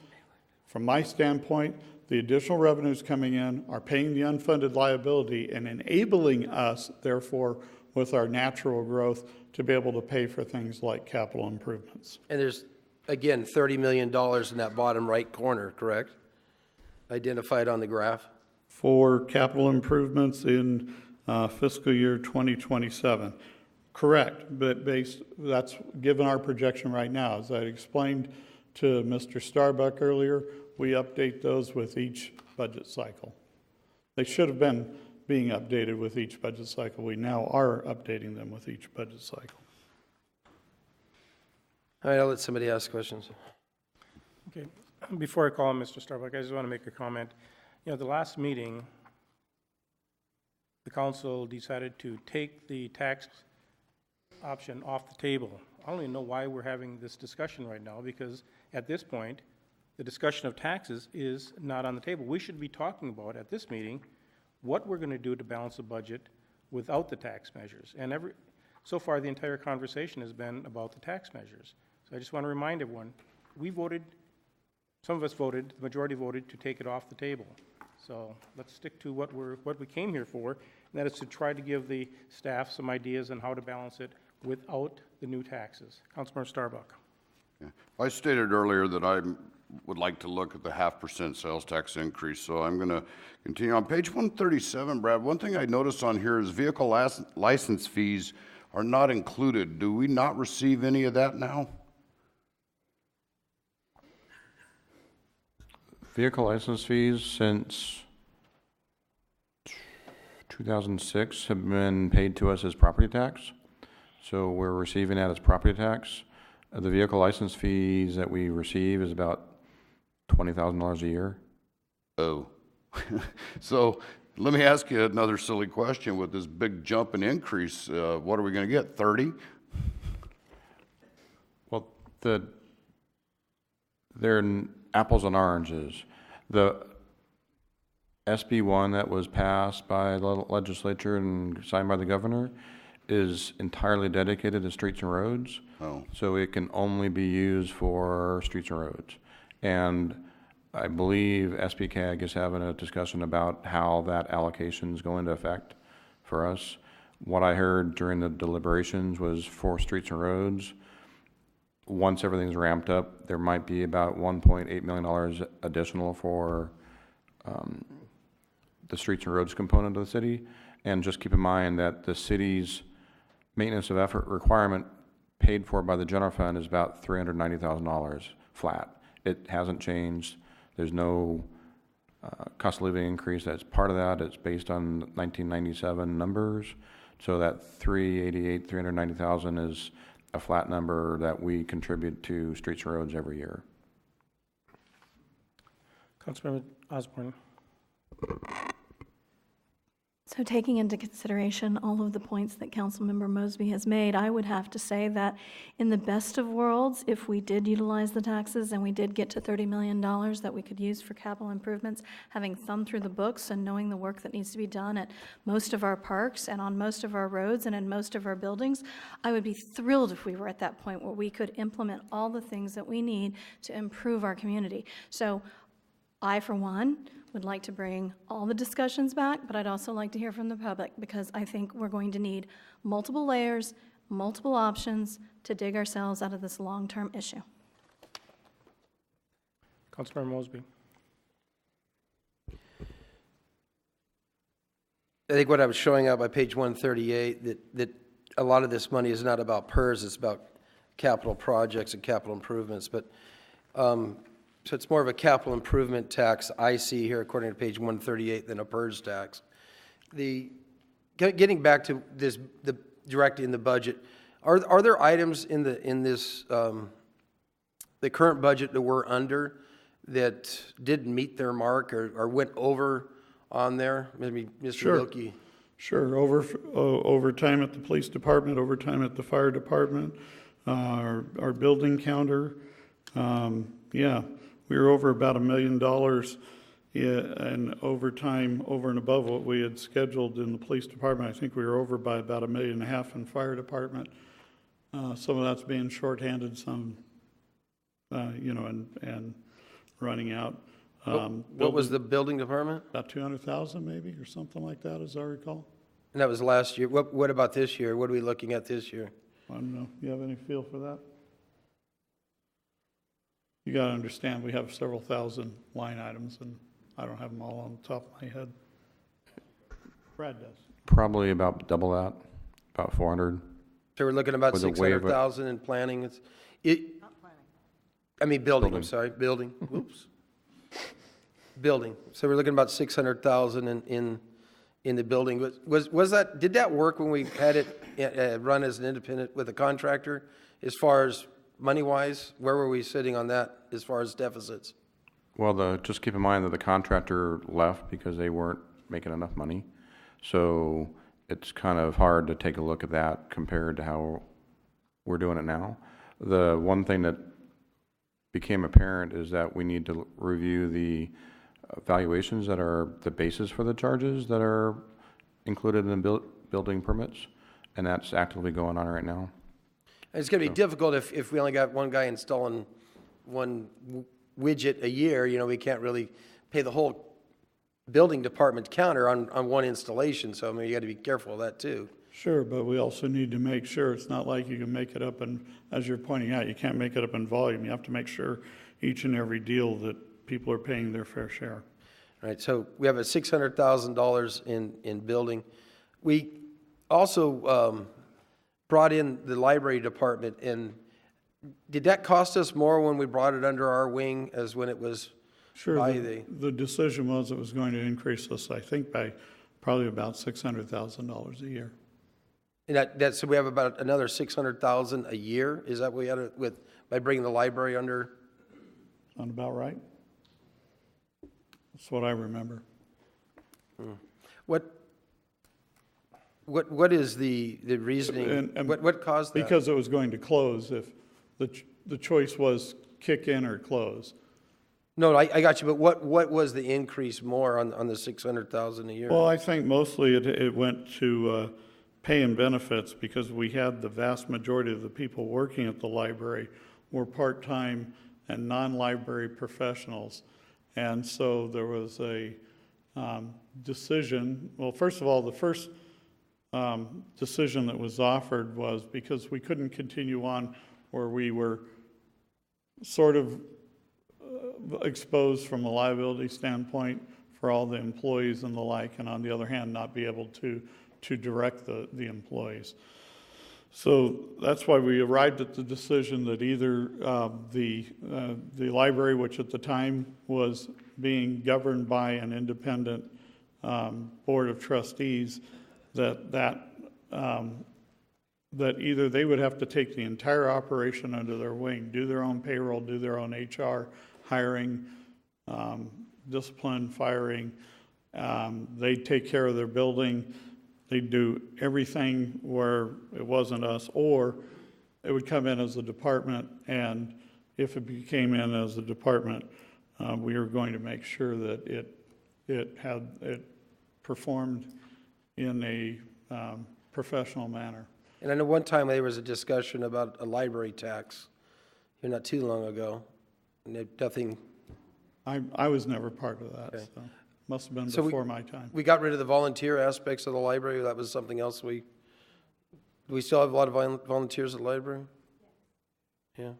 From my standpoint, the additional revenues coming in are paying the unfunded liability and enabling us, therefore, with our natural growth, to be able to pay for things like capital improvements. And there's, again, $30 million in that bottom right corner, correct? Identified on the graph? For capital improvements in fiscal year 2027. Correct, but that's given our projection right now. As I explained to Mr. Starbuck earlier, we update those with each budget cycle. They should have been being updated with each budget cycle. We now are updating them with each budget cycle. All right, I'll let somebody ask questions. Okay, before I call on Mr. Starbuck, I just want to make a comment. You know, the last meeting, the council decided to take the tax option off the table. I don't even know why we're having this discussion right now, because at this point, the discussion of taxes is not on the table. We should be talking about, at this meeting, what we're going to do to balance the budget without the tax measures. And so far, the entire conversation has been about the tax measures. So I just want to remind everyone, we voted, some of us voted, the majority voted to take it off the table. So let's stick to what we came here for, and that is to try to give the staff some ideas on how to balance it without the new taxes. Councilmember Starbuck. Yeah. I stated earlier that I would like to look at the 0.5% sales tax increase, so I'm going to continue. On page 137, Brad, one thing I noticed on here is vehicle license fees are not included. Do we not receive any of that now? Vehicle license fees since 2006 have been paid to us as property tax. So we're receiving that as property tax. The vehicle license fees that we receive is about $20,000 a year. Oh. So let me ask you another silly question. With this big jump and increase, what are we going to get, 30? Well, they're apples and oranges. The SB1 that was passed by the legislature and signed by the governor is entirely dedicated to streets and roads. Oh. So it can only be used for streets and roads. And I believe SBCAG is having a discussion about how that allocation is going into effect for us. What I heard during the deliberations was for streets and roads, once everything's ramped up, there might be about $1.8 million additional for the streets and roads component of the city. And just keep in mind that the city's maintenance of effort requirement paid for by the general fund is about $390,000 flat. It hasn't changed. There's no cost of living increase that's part of that. It's based on 1997 numbers. So that $390,000 is a flat number that we contribute to streets and roads every year. Councilmember Osborne. So taking into consideration all of the points that Councilmember Mosby has made, I would have to say that in the best of worlds, if we did utilize the taxes and we did get to $30 million that we could use for capital improvements, having thumbed through the books and knowing the work that needs to be done at most of our parks and on most of our roads and in most of our buildings, I would be thrilled if we were at that point where we could implement all the things that we need to improve our community. So I, for one, would like to bring all the discussions back, but I'd also like to hear from the public, because I think we're going to need multiple layers, multiple options to dig ourselves out of this long-term issue. Councilmember Mosby. I think what I was showing out by page 138, that a lot of this money is not about PERS, it's about capital projects and capital improvements. But so it's more of a capital improvement tax I see here, according to page 138, than a PERS tax. Getting back to this, directly in the budget, are there items in this the current budget that we're under that didn't meet their mark or went over on there? Maybe Mr. Sure. Wilkie. Sure, overtime at the police department, overtime at the fire department, our building counter. Yeah, we were over about $1 million in overtime over and above what we had scheduled in the police department. I think we were over by about $1.5 million in fire department. Some of that's being shorthanded, some, and running out. What was the building department? About 200,000 maybe, or something like that, as I recall. And that was last year. What about this year? What are we looking at this year? I don't know. You have any feel for that? You got to understand, we have several thousand line items, and I don't have them all on the top of my head. Brad does. Probably about double that, about 400. So we're looking at about With a waiver. 600,000 in planning. Building, I'm sorry, building. Whoops. Building. So we're looking at about 600,000 in the building. Was that, did that work when we had it run as an independent with a contractor? As far as money-wise, where were we sitting on that as far as deficits? Well, just keep in mind that the contractor left because they weren't making enough money. So it's kind of hard to take a look at that compared to how we're doing it now. The one thing that became apparent is that we need to review the valuations that are the basis for the charges that are included in building permits, and that's actively going on right now. It's going to be difficult if we only got one guy installing one widget a year. We can't really pay the whole building department counter on one installation. So, you got to be careful of that too. Sure, but we also need to make sure it's not like you can make it up, and as you're pointing out, you can't make it up in volume. You have to make sure each and every deal that people are paying their fair share. All right, so we have a $600,000 in building. We also brought in the library department, and did that cost us more when we brought it under our wing as when it was by the decision was it was going to increase us, I think, by probably about $600,000 a year. And so we have about another $600,000 a year. Is that what we had by bringing the library under? Sound about right? That's what I remember. What is the reasoning? What caused that? Because it was going to close. If the choice was kick in or close. No, I got you. But what was the increase more on the $600,000 a year? Well, I think mostly it went to pay and benefits, because we had the vast majority of the people working at the library were part-time and non-library professionals. And so there was a decision. Well, first of all, the first decision that was offered was because we couldn't continue on where we were sort of exposed from a liability standpoint for all the employees and the like, and on the other hand, not be able to direct the employees. So that's why we arrived at the decision that either the library, which at the time was being governed by an independent board of trustees, that either they would have to take the entire operation under their wing, do their own payroll, do their own HR, hiring, discipline, firing. They'd take care of their building. They'd do everything where it wasn't us, or it would come in as a department, and if it came in as a department, we were going to make sure that it performed in a professional manner. And I know one time there was a discussion about a library tax here not too long ago, and nothing. I was never part of that, okay. So must have been before my time. We got rid of the volunteer aspects of the library. That was something else do we still have a lot of volunteers at the library? Yeah.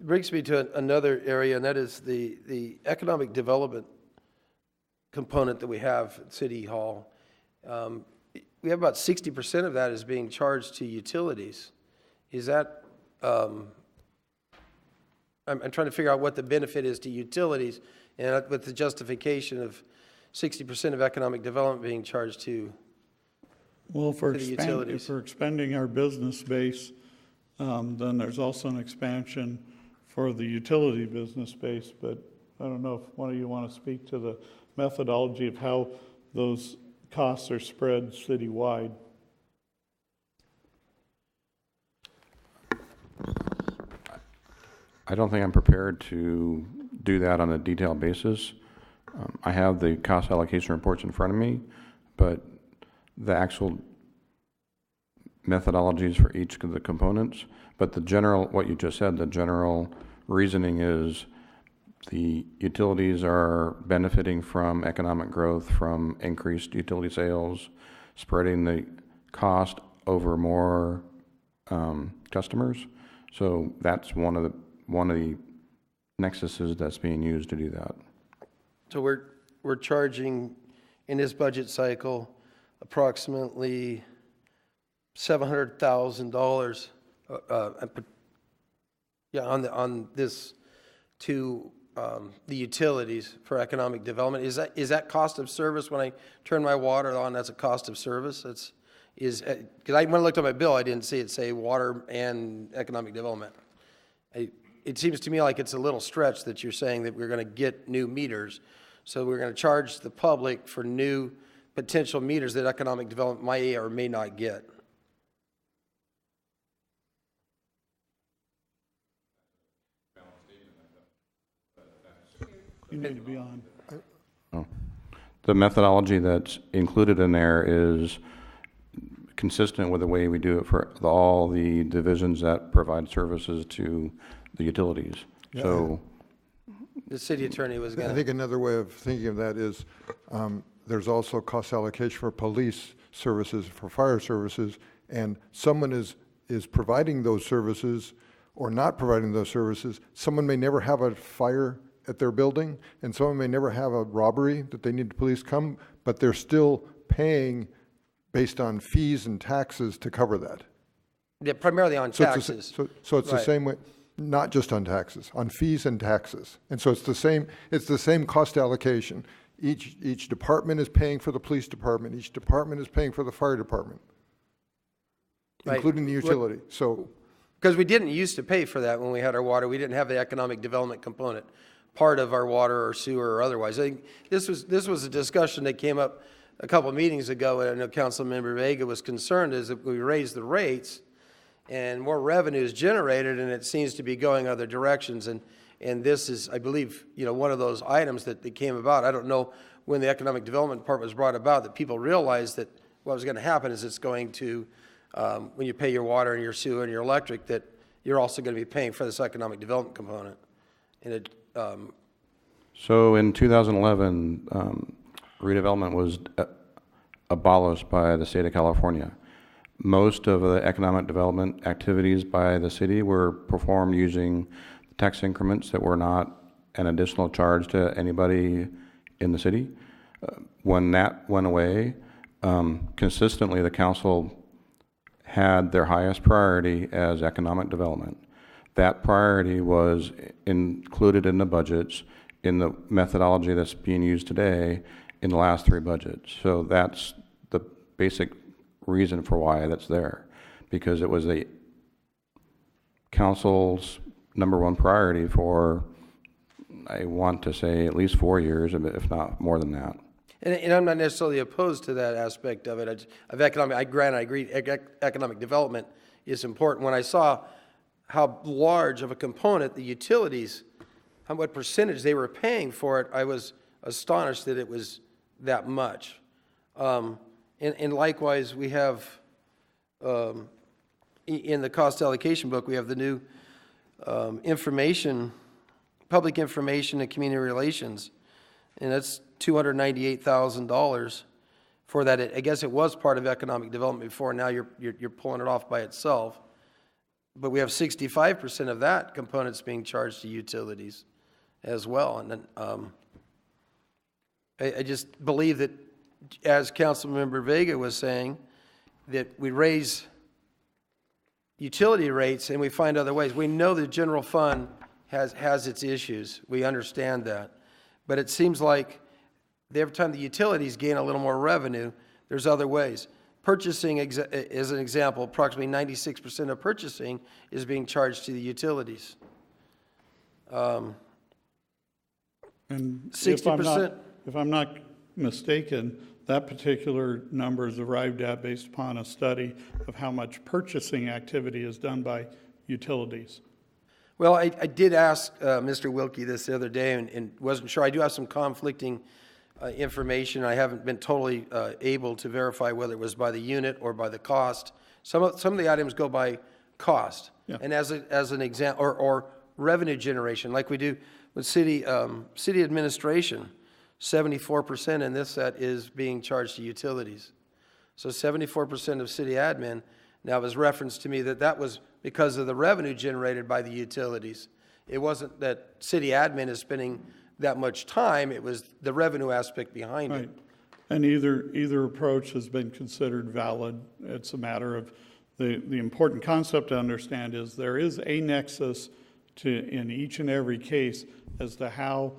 Brings me to another area, and that is the economic development component that we have at City Hall. We have about 60% of that is being charged to utilities. Is that, I'm trying to figure out what the benefit is to utilities, and with the justification of 60% of economic development being charged to the utilities. If we're expanding our business base, then there's also an expansion for the utility business base, but I don't know if one of you want to speak to the methodology of how those costs are spread citywide. I don't think I'm prepared to do that on a detailed basis. I have the cost allocation reports in front of me, but the actual methodologies for each of the components, but the general, what you just said, the general reasoning is the utilities are benefiting from economic growth, from increased utility sales, spreading the cost over more customers. So that's one of the nexuses that's being used to do that. So we're charging in this budget cycle approximately $700,000 on this to the utilities for economic development. Is that cost of service when I turn my water on? That's a cost of service. Because when I looked at my bill, I didn't see it say water and economic development. It seems to me like it's a little stretch that you're saying that we're going to get new meters. So we're going to charge the public for new potential meters that economic development may or may not get. You need to be on. Oh. The methodology that's included in there is consistent with the way we do it for all the divisions that provide services to the utilities. Yeah. So The city attorney was going I to... think another way of thinking of that is there's also cost allocation for police services, for fire services, and someone is providing those services or not providing those services. Someone may never have a fire at their building, and someone may never have a robbery that they need the police come, but they're still paying based on fees and taxes to cover that. Yeah, primarily on taxes. So it's the same way, not just on taxes, on fees and taxes. And so it's the same cost allocation. Each department is paying for the police department. Each department is paying for the fire department, including the utility. Because we didn't used to pay for that when we had our water. We didn't have the economic development component, part of our water or sewer or otherwise. I think this was a discussion that came up a couple of meetings ago, and I know Councilmember Vega was concerned, is that we raised the rates and more revenue is generated, and it seems to be going other directions. And this is, I believe, one of those items that came about. I don't know when the economic development part was brought about that people realized that what was going to happen is it's going to, when you pay your water and your sewer and your electric, that you're also going to be paying for this economic development component. And So in 2011, redevelopment was abolished by the state of California. Most of the economic development activities by the city were performed using tax increments that were not an additional charge to anybody in the city. When that went away, consistently the council had their highest priority as economic development. That priority was included in the budgets in the methodology that's being used today in the last 3 budgets. So that's the basic reason for why that's there, because it was the council's #1 priority for, I want to say, at least 4 years, if not more than that. And I'm not necessarily opposed to that aspect of it. Of economic, I agree, economic development is important. When I saw how large of a component the utilities, what percentage they were paying for it, I was astonished that it was that much. And likewise, we have, in the cost allocation book, we have the new public information and community relations, and that's $298,000 for that. I guess it was part of economic development before. Now you're pulling it off by itself. But we have 65% of that components being charged to utilities as well. And then I just believe that, as Councilmember Vega was saying, that we raise utility rates and we find other ways. We know the general fund has its issues. We understand that. But it seems like every time the utilities gain a little more revenue, there's other ways. Purchasing, as an example, approximately 96% of purchasing is being charged to the utilities. And 60%. if I'm not mistaken, that particular number is arrived at based upon a study of how much purchasing activity is done by utilities. Well, I did ask Mr. Wilkie this the other day and wasn't sure. I do have some conflicting information. I haven't been totally able to verify whether it was by the unit or by the cost. Some of the items go by cost. Yeah. And as an example, or revenue generation, like we do with city administration, 74% in this set is being charged to utilities. So 74% of city admin. Now, it was referenced to me that was because of the revenue generated by the utilities. It wasn't that city admin is spending that much time, it was the revenue aspect behind it. And either approach has been considered valid. It's a matter of the important concept to understand is there is a nexus in each and every case as to how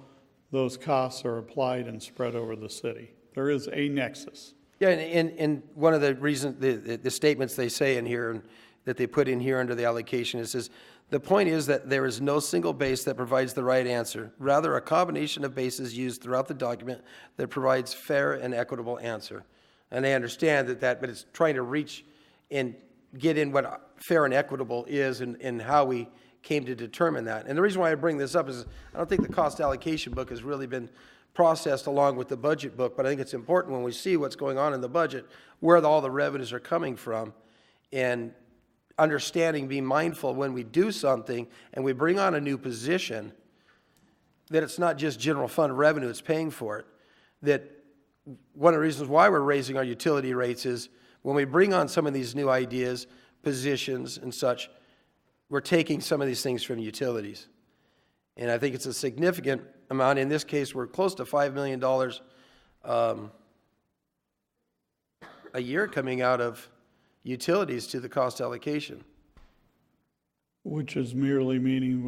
those costs are applied and spread over the city. There is a nexus. Yeah, and one of the reasons, the statements they say in here, and that they put in here under the allocation, it says, the point is that there is no single base that provides the right answer. Rather, a combination of bases used throughout the document that provides fair and equitable answer. And I understand that, but it's trying to reach and get in what fair and equitable is and how we came to determine that. And the reason why I bring this up is I don't think the cost allocation book has really been processed along with the budget book, but I think it's important when we see what's going on in the budget, where all the revenues are coming from, and understanding, being mindful when we do something and we bring on a new position, that it's not just general fund revenue, it's paying for it. That one of the reasons why we're raising our utility rates is when we bring on some of these new ideas, positions and such, we're taking some of these things from utilities. And I think it's a significant amount. In this case, we're close to $5 million a year coming out of utilities to the cost allocation. Which is merely meaning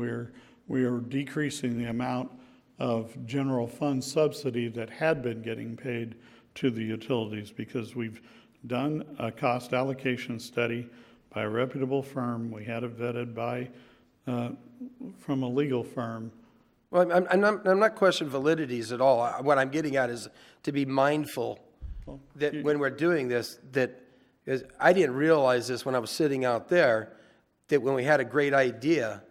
we are decreasing the amount of general fund subsidy that had been getting paid to the utilities because we've done a cost allocation study by a reputable firm. We had it vetted by from a legal firm. Well, I'm not questioning validities at all. What I'm getting at is to be mindful that when we're doing this, that is, I didn't realize this when I was sitting out there, that when we had a great idea,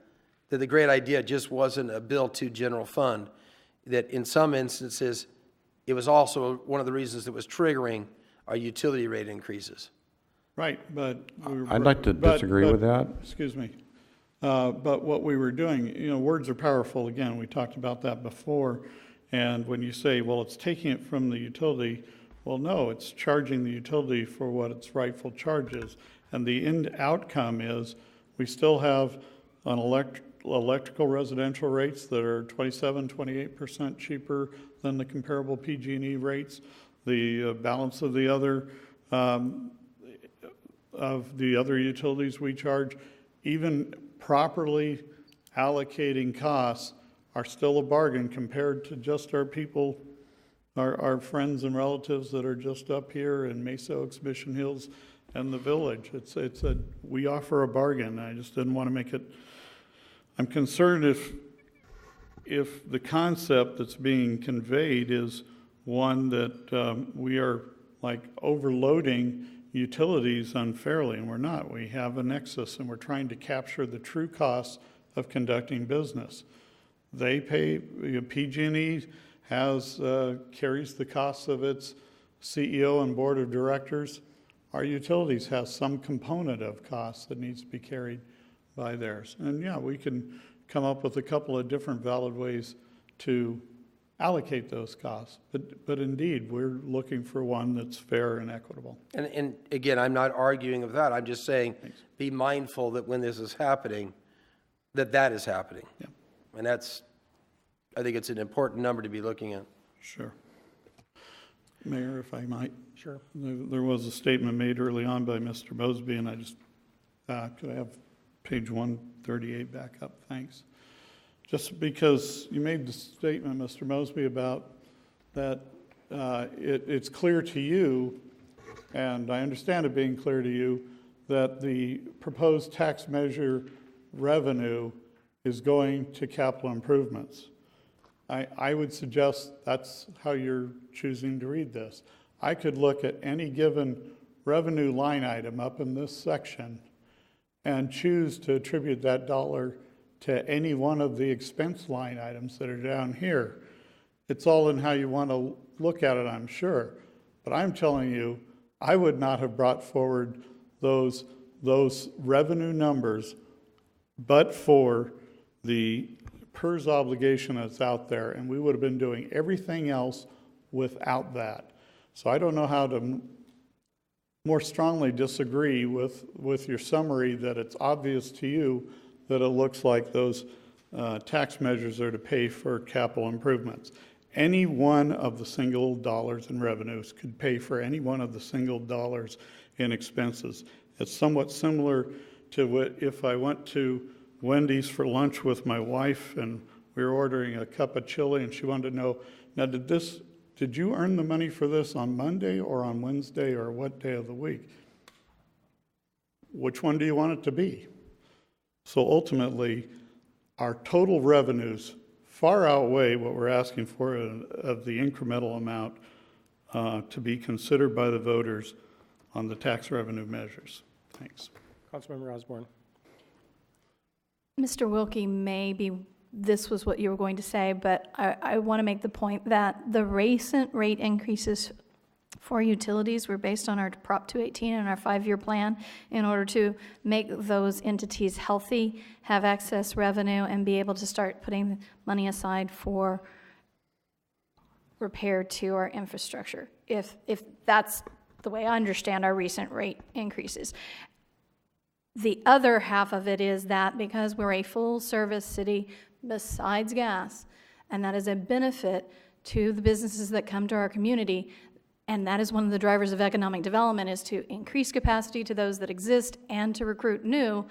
that the great idea just wasn't a bill to general fund, that in some instances, it was also one of the reasons that was triggering our utility rate increases. Right, but I'd like to disagree with that. Excuse me. But what we were doing, words are powerful. Again, we talked about that before. And when you say, well, it's taking it from the utility, well, no, it's charging the utility for what its rightful charge is. And the end outcome is we still have an electrical residential rates that are 28% cheaper than the comparable PG&E rates. The balance of the other utilities we charge, even properly allocating costs, are still a bargain compared to just our people, our friends and relatives that are just up here in Mesa Oaks, Mission Hills, and the village. We offer a bargain. I just didn't want to make it. I'm concerned if the concept that's being conveyed is one that we are like overloading utilities unfairly, and we're not. We have a nexus, and we're trying to capture the true costs of conducting business. They pay, PG&E carries the costs of its CEO and board of directors. Our utilities have some component of costs that needs to be carried by theirs. And yeah, we can come up with a couple of different valid ways to allocate those costs. But indeed, we're looking for one that's fair and equitable. And again, I'm not arguing of that. I'm just saying, be mindful that when this is happening, that is happening. Yeah. And I think it's an important number to be looking at. Sure. Mayor, if I might. Sure. There was a statement made early on by Mr. Mosby, and I just, could I have page 138 back up? Thanks. Just because you made the statement, Mr. Mosby, about that it's clear to you, and I understand it being clear to you, that the proposed tax measure revenue is going to capital improvements. I would suggest that's how you're choosing to read this. I could look at any given revenue line item up in this section and choose to attribute that dollar to any one of the expense line items that are down here. It's all in how you want to look at it, I'm sure. But I'm telling you, I would not have brought forward those revenue numbers but for the PERS obligation that's out there, and we would have been doing everything else without that. So I don't know how to more strongly disagree with your summary that it's obvious to you that it looks like those tax measures are to pay for capital improvements. Any one of the single dollars in revenues could pay for any one of the single dollars in expenses. It's somewhat similar to what if I went to Wendy's for lunch with my wife and we were ordering a cup of chili and she wanted to know, now did you earn the money for this on Monday or on Wednesday or what day of the week? Which one do you want it to be? So ultimately, our total revenues far outweigh what we're asking for of the incremental amount to be considered by the voters on the tax revenue measures. Thanks. Councilmember Osborne. Mr. Wilkie, maybe this was what you were going to say, but I want to make the point that the recent rate increases for utilities were based on our Prop 218 and our 5-year plan in order to make those entities healthy, have excess revenue, and be able to start putting money aside for repair to our infrastructure, if that's the way I understand our recent rate increases. The other half of it is that because we're a full-service city besides gas, and that is a benefit to the businesses that come to our community, and that is one of the drivers of economic development, is to increase capacity to those that exist and to recruit new,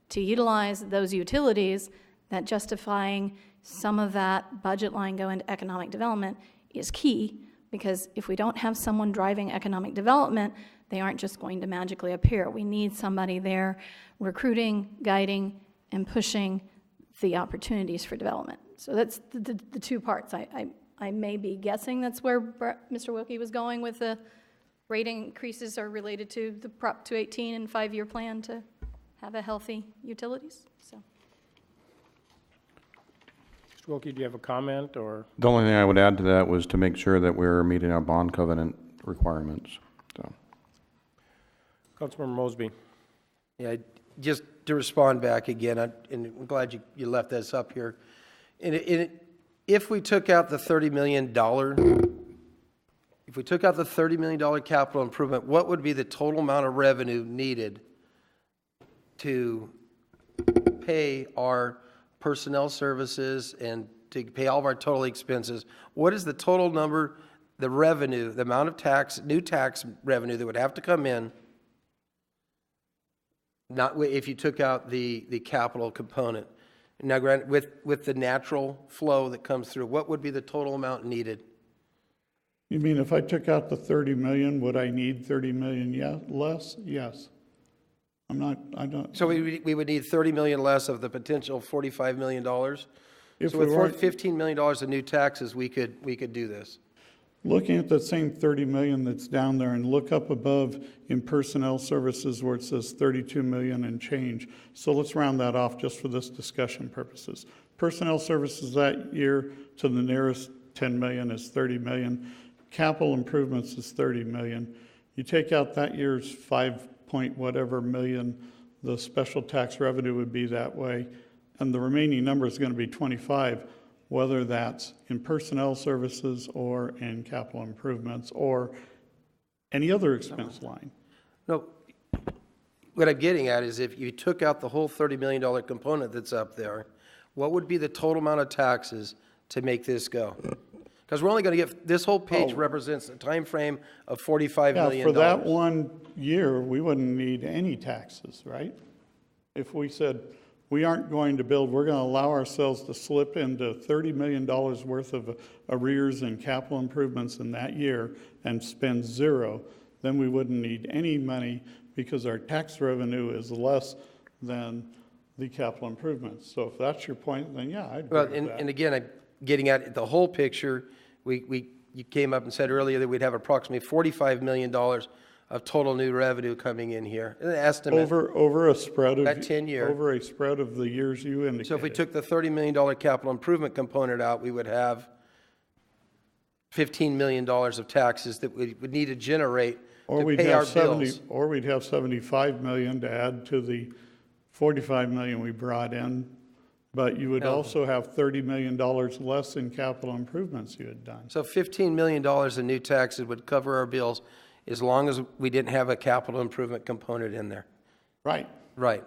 to utilize those utilities, that justifying some of that budget line go into economic development is key, because if we don't have someone driving economic development, they aren't just going to magically appear. We need somebody there recruiting, guiding, and pushing the opportunities for development. So that's the two parts. I may be guessing that's where Mr. Wilkie was going with the rate increases are related to the Prop 218 and 5-year plan to have a healthy utilities. So, Mr. Wilkie, do you have a comment or? The only thing I would add to that was to make sure that we're meeting our bond covenant requirements. So. Councilmember Mosby. Yeah, just to respond back again, and I'm glad you left this up here. If we took out the $30 million, capital improvement, what would be the total amount of revenue needed to pay our personnel services and to pay all of our total expenses? What is the total number, the revenue, the amount of new tax revenue that would have to come in, not if you took out the capital component? Now, granted, with the natural flow that comes through, what would be the total amount needed? You mean if I took out the 30 million, would I need 30 million less? Yes. I don't. So we would need 30 million less of the potential $45 million? If so we with $15 million of new taxes, we could do this? Looking at that same 30 million that's down there, and look up above in personnel services where it says 32 million and change. So let's round that off just for this discussion purposes. Personnel services that year to the nearest 10 million is 30 million. Capital improvements is 30 million. You take out that year's 5 point whatever million, the special tax revenue would be that way, and the remaining number is going to be 25. Whether that's in personnel services or in capital improvements or any other expense line. No, what I'm getting at is if you took out the whole $30 million component that's up there, what would be the total amount of taxes to make this go? Because we're only going to get, this whole page represents a time frame of $45 million. For that 1 year, we wouldn't need any taxes, right? If we said, we aren't going to build, we're going to allow ourselves to slip into $30 million worth of arrears and capital improvements in that year and spend zero, then we wouldn't need any money because our tax revenue is less than the capital improvements. So if that's your point, then yeah, I'd agree with that. And again, getting at the whole picture, you came up and said earlier that we'd have approximately $45 million of total new revenue coming in here, an estimate. Over a spread of. That 10-year. Over a spread of the years you indicated. So if we took the $30 million capital improvement component out, we would have $15 million of taxes that we would need to generate to pay our bills. Or we'd have 75 million to add to the 45 million we brought in, but you would also have $30 million less in capital improvements you had done. So $15 million in new taxes would cover our bills as long as we didn't have a capital improvement component in there. Right. Right.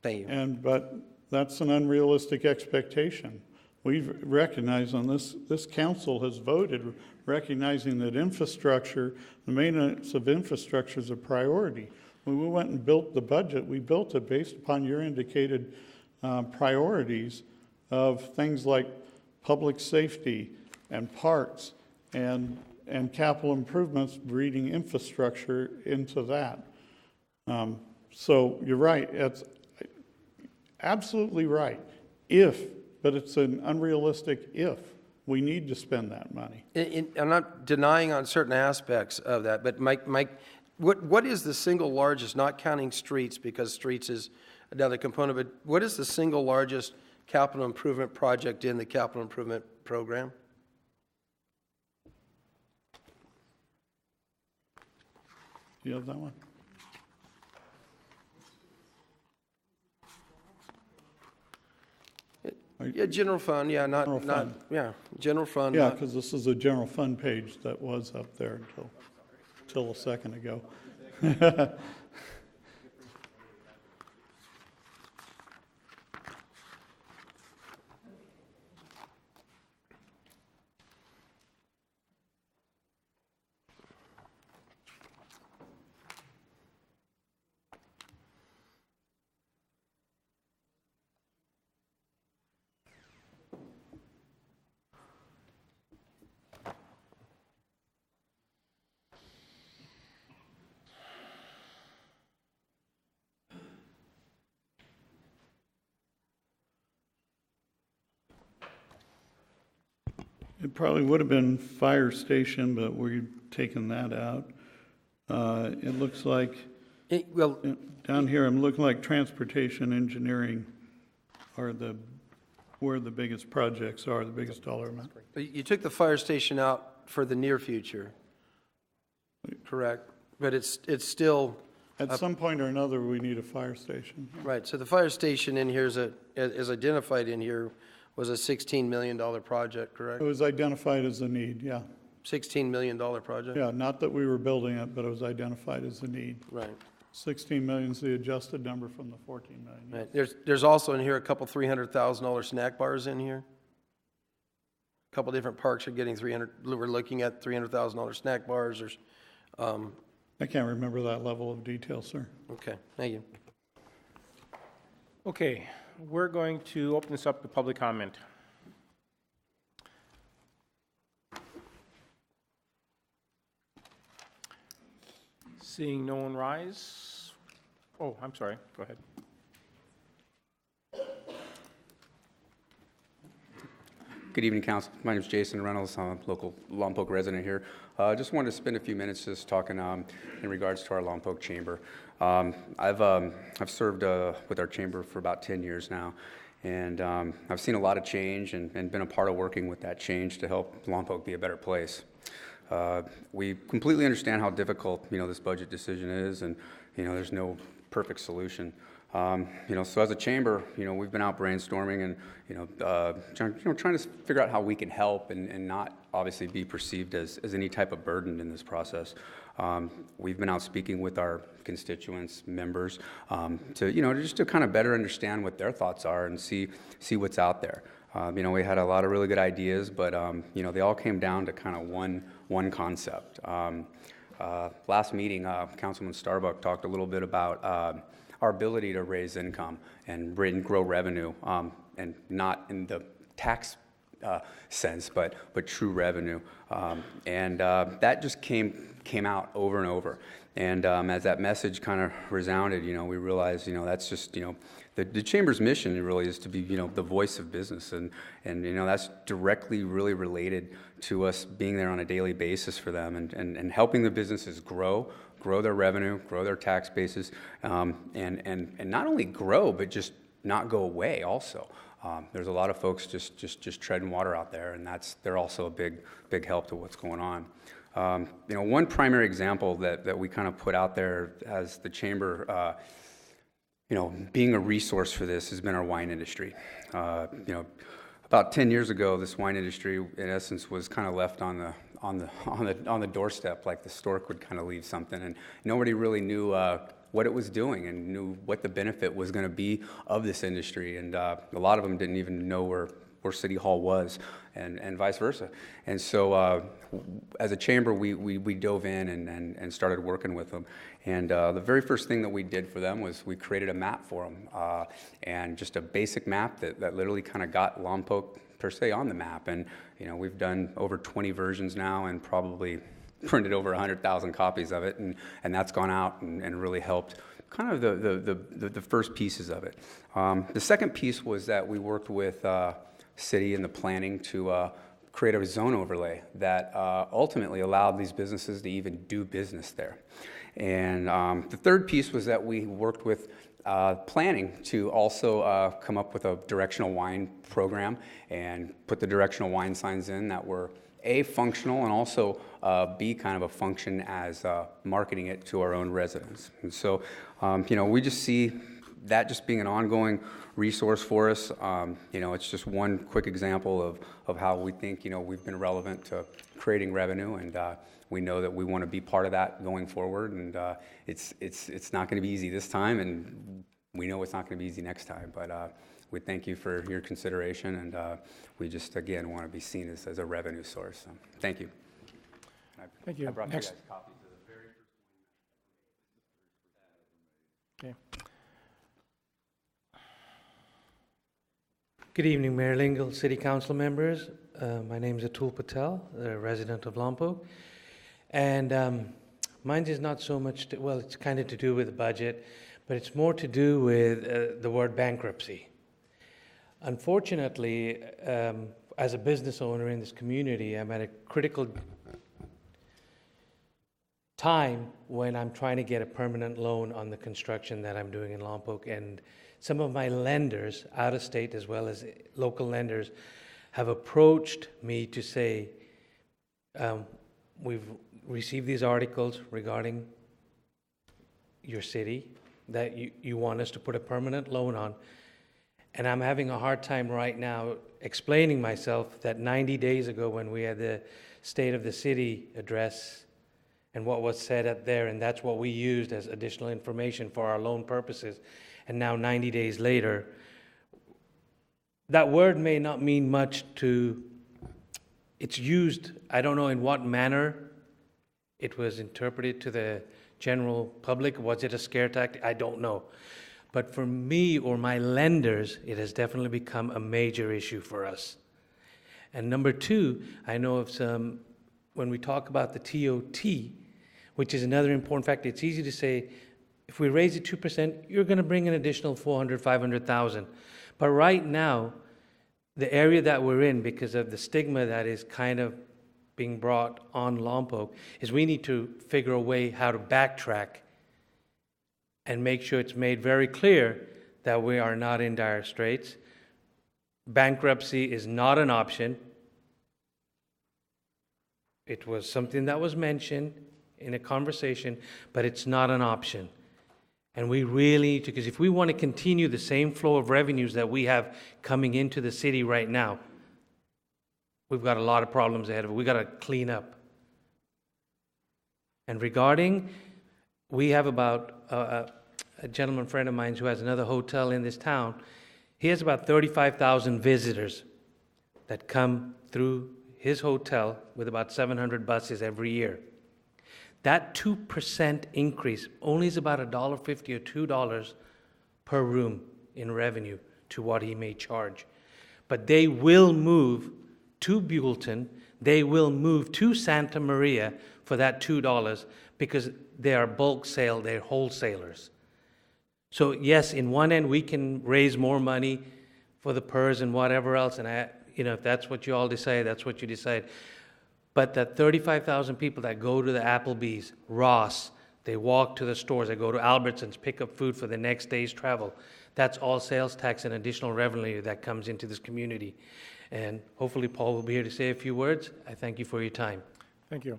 Thank you. But that's an unrealistic expectation. We've recognized on this council has voted recognizing that infrastructure, the maintenance of infrastructure is a priority. When we went and built the budget, we built it based upon your indicated priorities of things like public safety and parks and capital improvements, breeding infrastructure into that. So you're right, it's absolutely right. But it's an unrealistic if. We need to spend that money. I'm not denying on certain aspects of that, but Mike, what is the single largest, not counting streets, because streets is another component, but what is the single largest capital improvement project in the capital improvement program? Do you have that one? Yeah, general fund, yeah, General fund. General fund. Yeah, because this is a general fund page that was up there until a second ago. It probably would have been fire station, but we've taken that out. It looks like, down here, I'm looking like transportation engineering are where the biggest projects are, the biggest dollar amount. You took the fire station out for the near future, correct? But it's still. At some point or another, we need a fire station. Right, so the fire station in here is identified in here was a $16 million project, correct? It was identified as a need, yeah. $16 million project? Yeah, not that we were building it, but it was identified as a need. Right. 16 million is the adjusted number from the 14 million. Right. There's also in here a couple $300,000 snack bars in here. A couple different parks are getting we're looking at $300,000 snack bars. There's, I can't remember that level of detail, sir. Okay, thank you. Okay, we're going to open this up to public comment. Seeing no one rise. Oh, I'm sorry, go ahead. Good evening, Council. My name is Jason Reynolds. I'm a local Lompoc resident here. Just wanted to spend a few minutes just talking in regards to our Lompoc Chamber. I've served with our chamber for about 10 years now, and I've seen a lot of change and been a part of working with that change to help Lompoc be a better place. We completely understand how difficult this budget decision is, and there's no perfect solution. So as a chamber, we've been out brainstorming and, trying to figure out how we can help and not obviously be perceived as any type of burden in this process. We've been out speaking with our constituents, members, to kind of better understand what their thoughts are and see what's out there. We had a lot of really good ideas, but, they all came down to kind of one concept. Last meeting, Councilman Starbuck talked a little bit about our ability to raise income and grow revenue, and not in the tax sense, but true revenue. And that just came out over and over. And as that message kind of resounded, we realized, that's just, the Chamber's mission really is to be, the voice of business. And that's directly really related to us being there on a daily basis for them and helping the businesses grow their revenue, grow their tax bases, and not only grow, but just not go away also. There's a lot of folks just treading water out there, and they're also a big help to what's going on. One primary example that we kind of put out there as the Chamber, being a resource for this has been our wine industry. About 10 years ago, this wine industry, in essence, was kind of left on the doorstep, like the stork would kind of leave something, and nobody really knew what it was doing and knew what the benefit was going to be of this industry, and a lot of them didn't even know where City Hall was, and vice versa. And so as a chamber, we dove in and started working with them. And the very first thing that we did for them was we created a map for them, and just a basic map that literally kind of got Lompoc per se on the map. And we've done over 20 versions now and probably printed over 100,000 copies of it, and that's gone out and really helped kind of the first pieces of it. The second piece was that we worked with city and the planning to create a zone overlay that ultimately allowed these businesses to even do business there. And the third piece was that we worked with planning to also come up with a directional wine program and put the directional wine signs in that were A, functional, and also B, kind of a function as marketing it to our own residents. And so, we just see that just being an ongoing resource for us. It's just one quick example of how we think, we've been relevant to creating revenue, and we know that we want to be part of that going forward. And it's not going to be easy this time, and we know it's not going to be easy next time. But we thank you for your consideration, and we just, again, want to be seen as a revenue source. So, thank you. Thank you. I brought Next. you guys copies of the very first one. Okay. Good evening, Mayor Lingle, City Council members. My name is Atul Patel, a resident of Lompoc. And mine is not so much, it's kind of to do with the budget, but it's more to do with the word bankruptcy. Unfortunately, as a business owner in this community, I'm at a critical time when I'm trying to get a permanent loan on the construction that I'm doing in Lompoc. And some of my lenders, out of state as well as local lenders, have approached me to say, we've received these articles regarding your city that you want us to put a permanent loan on. And I'm having a hard time right now explaining myself that 90 days ago when we had the State of the City address and what was said up there, and that's what we used as additional information for our loan purposes. And now 90 days later, that word may not mean much to, it's used, I don't know in what manner it was interpreted to the general public. Was it a scare tactic? I don't know. But for me or my lenders, it has definitely become a major issue for us. And number two, I know of some, when we talk about the TOT, which is another important factor, it's easy to say, if we raise it 2%, you're going to bring an additional 400, 500,000. But right now, the area that we're in, because of the stigma that is kind of being brought on Lompoc, is we need to figure a way how to backtrack and make sure it's made very clear that we are not in dire straits. Bankruptcy is not an option. It was something that was mentioned in a conversation, but it's not an option. And we really need to, because if we want to continue the same flow of revenues that we have coming into the city right now, we've got a lot of problems ahead of it. We've got to clean up. And regarding, we have about a gentleman friend of mine who has another hotel in this town. He has about 35,000 visitors that come through his hotel with about 700 buses every year. That 2% increase only is about $1.50 or $2 per room in revenue to what he may charge. But they will move to Buellton, they will move to Santa Maria for that $2, because they are bulk sale, they're wholesalers. So yes, in one end, we can raise more money for the PERS and whatever else, and if that's what you all decide, that's what you decide. But that 35,000 people that go to the Applebee's, Ross, they walk to the stores, they go to Albertsons, pick up food for the next day's travel. That's all sales tax and additional revenue that comes into this community. And hopefully Paul will be here to say a few words. I thank you for your time. Thank you.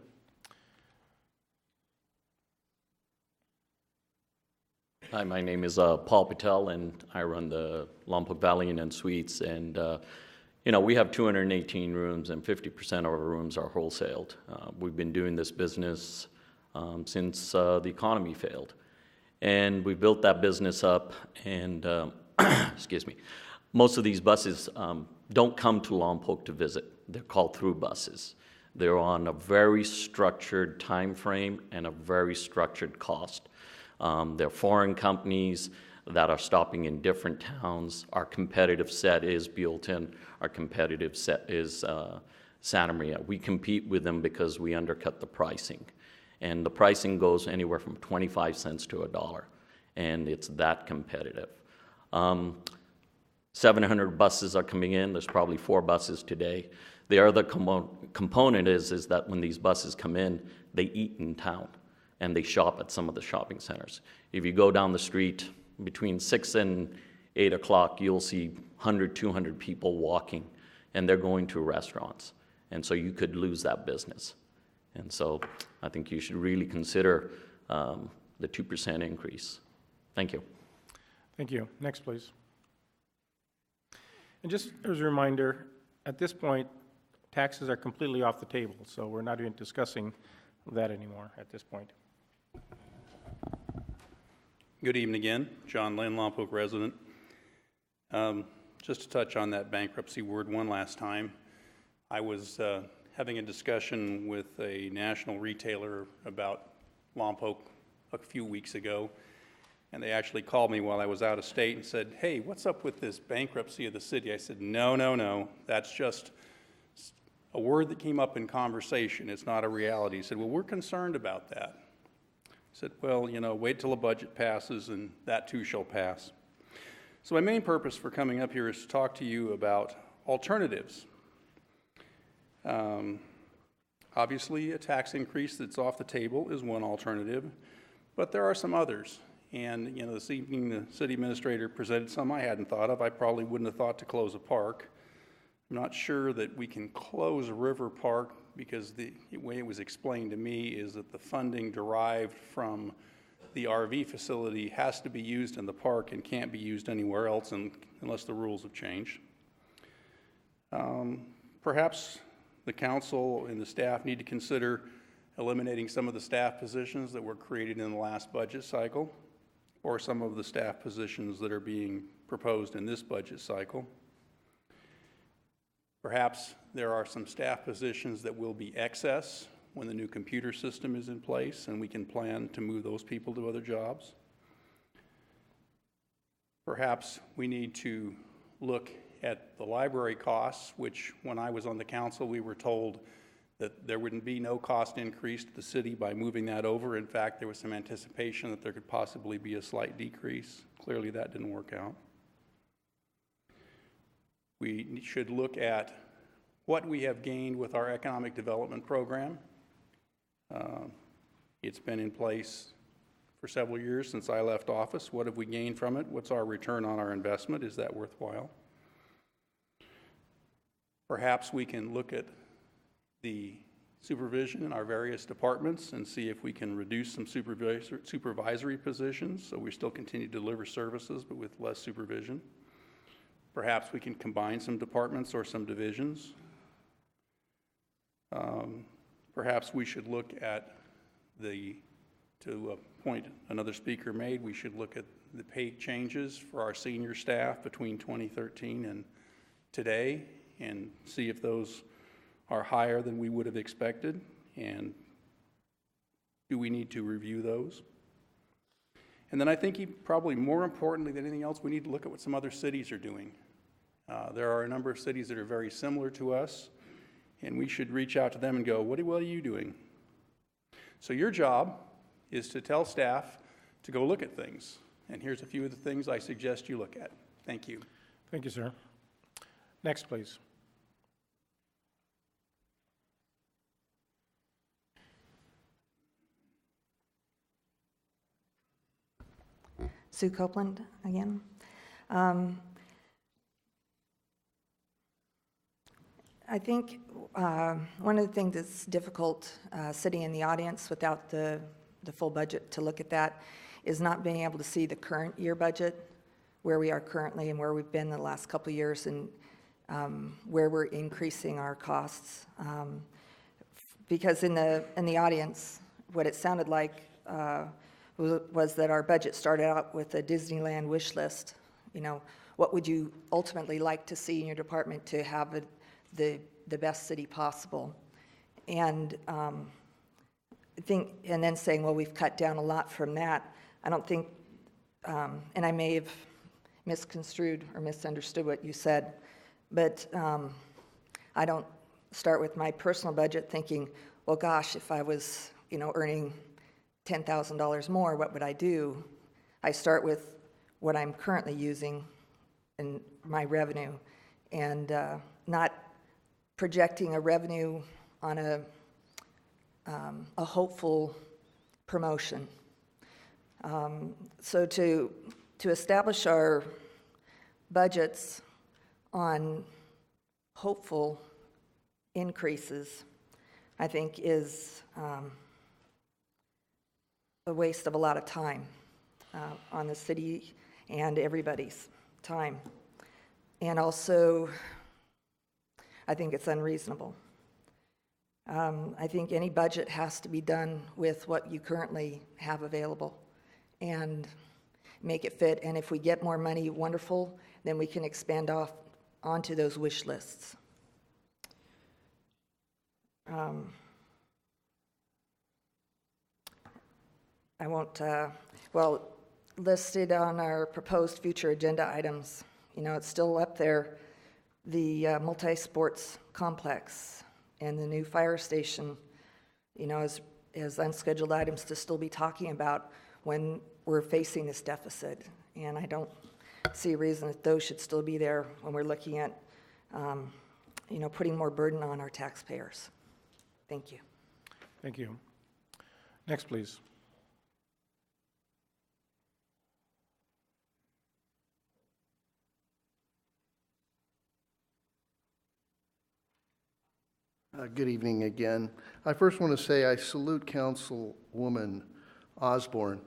Hi, my name is Paul Patel, and I run the Lompoc Valley Inn and Suites. And we have 218 rooms, and 50% of our rooms are wholesaled. We've been doing this business since the economy failed, and we built that business up. And excuse me, most of these buses don't come to Lompoc to visit. They're called through buses. They're on a very structured time frame and a very structured cost. They're foreign companies that are stopping in different towns. Our competitive set is Buellton. Our competitive set is Santa Maria. We compete with them because we undercut the pricing. And the pricing goes anywhere from 25 cents to $1, and it's that competitive. 700 buses are coming in. There's probably 4 buses today. The other component is that when these buses come in, they eat in town, and they shop at some of the shopping centers. If you go down the street between 6 and 8 o'clock, you'll see 100, 200 people walking, and they're going to restaurants. And so you could lose that business. And so I think you should really consider the 2% increase. Thank you. Thank you. Next, please. And just as a reminder, at this point, taxes are completely off the table, so we're not even discussing that anymore at this point. Good evening again. John Lynn, Lompoc resident. Just to touch on that bankruptcy word one last time, I was having a discussion with a national retailer about Lompoc a few weeks ago, and they actually called me while I was out of state and said, "Hey, what's up with this bankruptcy of the city?" I said, no, that's just a word that came up in conversation. It's not a reality. He said, "Well, we're concerned about that." I said, "Well, wait till the budget passes, and that too shall pass." So my main purpose for coming up here is to talk to you about alternatives. Obviously, a tax increase that's off the table is one alternative, but there are some others. And, this evening the city administrator presented some I hadn't thought of. I probably wouldn't have thought to close a park. I'm not sure that we can close a river park because the way it was explained to me is that the funding derived from the RV facility has to be used in the park and can't be used anywhere else unless the rules have changed. Perhaps the council and the staff need to consider eliminating some of the staff positions that were created in the last budget cycle, or some of the staff positions that are being proposed in this budget cycle. Perhaps there are some staff positions that will be excess when the new computer system is in place, and we can plan to move those people to other jobs. Perhaps we need to look at the library costs, which when I was on the council, we were told that there wouldn't be no cost increase to the city by moving that over. In fact, there was some anticipation that there could possibly be a slight decrease. Clearly, that didn't work out. We should look at what we have gained with our economic development program. It's been in place for several years since I left office. What have we gained from it? What's our return on our investment? Is that worthwhile? Perhaps we can look at the supervision in our various departments and see if we can reduce some supervisory positions so we still continue to deliver services but with less supervision. Perhaps we can combine some departments or some divisions. Perhaps we should look at to a point another speaker made, we should look at the pay changes for our senior staff between 2013 and today and see if those are higher than we would have expected, and do we need to review those? And then I think probably more importantly than anything else, we need to look at what some other cities are doing. There are a number of cities that are very similar to us, and we should reach out to them and go, what are you doing? So your job is to tell staff to go look at things. And here's a few of the things I suggest you look at. Thank you. Thank you, sir. Next, please. Sue Copeland again. I think one of the things that's difficult sitting in the audience without the full budget to look at that is not being able to see the current year budget, where we are currently and where we've been the last couple of years, and where we're increasing our costs. Because in the audience, what it sounded like was that our budget started out with a Disneyland wish list. You know, what would you ultimately like to see in your department to have the best city possible? And I think, and then saying, well, we've cut down a lot from that. I don't think, and I may have misconstrued or misunderstood what you said, but I don't start with my personal budget thinking, well, gosh, if I was, you know, earning $10,000 more, what would I do? I start with what I'm currently using in my revenue, and not projecting a revenue on a hopeful promotion. So to establish our budgets on hopeful increases, I think is a waste of a lot of time on the city and everybody's time. And also, I think it's unreasonable. I think any budget has to be done with what you currently have available and make it fit. And if we get more money, wonderful, then we can expand off onto those wish lists. I won't, well, listed on our proposed future agenda items, you know, it's still up there, the multi-sports complex and the new fire station, you know, as unscheduled items to still be talking about when we're facing this deficit. And I don't see a reason that those should still be there when we're looking at, you know, putting more burden on our taxpayers. Thank you. Thank you. Next, please. Good evening again. I first want to say I salute Councilwoman Osborne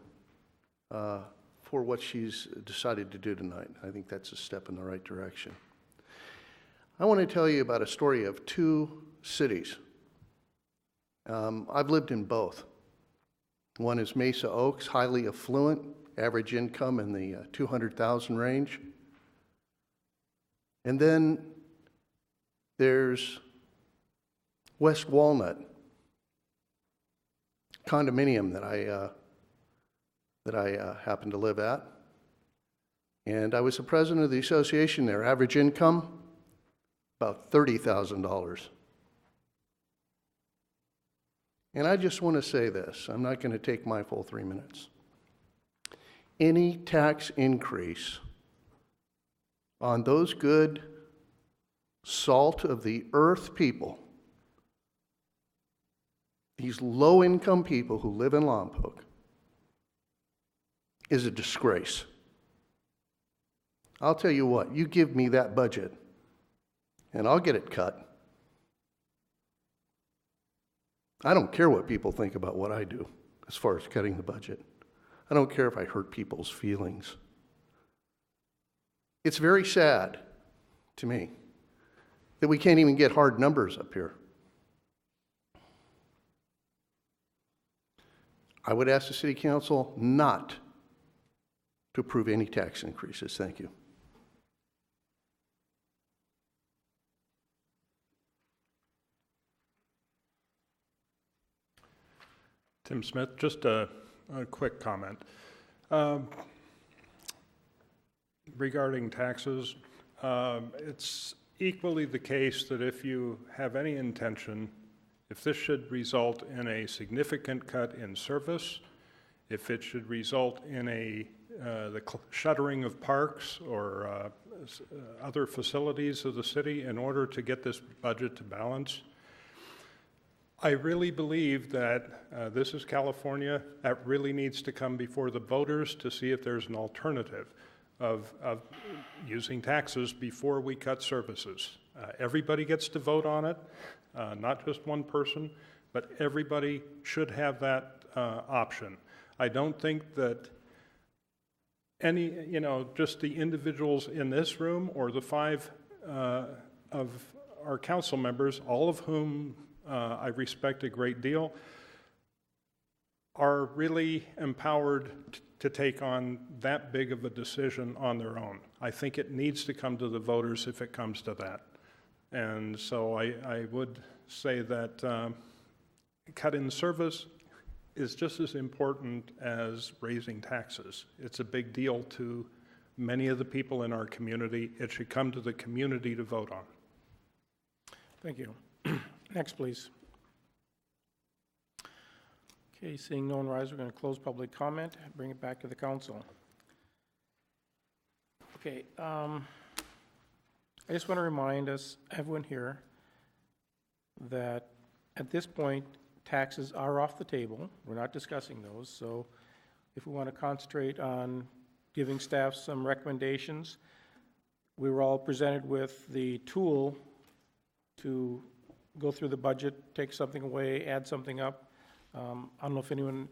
for what she's decided to do tonight. I think that's a step in the right direction. I want to tell you about a story of two cities. I've lived in both. One is Mesa Oaks, highly affluent, average income in the 200,000 range. And then there's West Walnut condominium that I happen to live at. And I was the president of the association there. Average income, about $30,000. And I just want to say this. I'm not going to take my full 3 minutes. Any tax increase on those good salt of the earth people, these low-income people who live in Lompoc, is a disgrace. I'll tell you what, you give me that budget, and I'll get it cut. I don't care what people think about what I do as far as cutting the budget. I don't care if I hurt people's feelings. It's very sad to me that we can't even get hard numbers up here. I would ask the City Council not to approve any tax increases. Thank you. Tim Smith, just a quick comment. Regarding taxes, it's equally the case that if you have any intention, if this should result in a significant cut in service, if it should result in the shuttering of parks or other facilities of the city in order to get this budget to balance. I really believe that this is California. That really needs to come before the voters to see if there's an alternative of using taxes before we cut services. Everybody gets to vote on it, not just one person, but everybody should have that option. I don't think that just the individuals in this room or the 5 of our council members, all of whom I respect a great deal, are really empowered to take on that big of a decision on their own. I think it needs to come to the voters if it comes to that. And so I would say that cut in service is just as important as raising taxes. It's a big deal to many of the people in our community. It should come to the community to vote on. Thank you. Next, please. Okay, seeing no one rise, we're going to close public comment and bring it back to the council. Okay, I just want to remind us, everyone here, that at this point, taxes are off the table. We're not discussing those. So if we want to concentrate on giving staff some recommendations, we were all presented with the tool to go through the budget, take something away, add something up. I don't know if anyone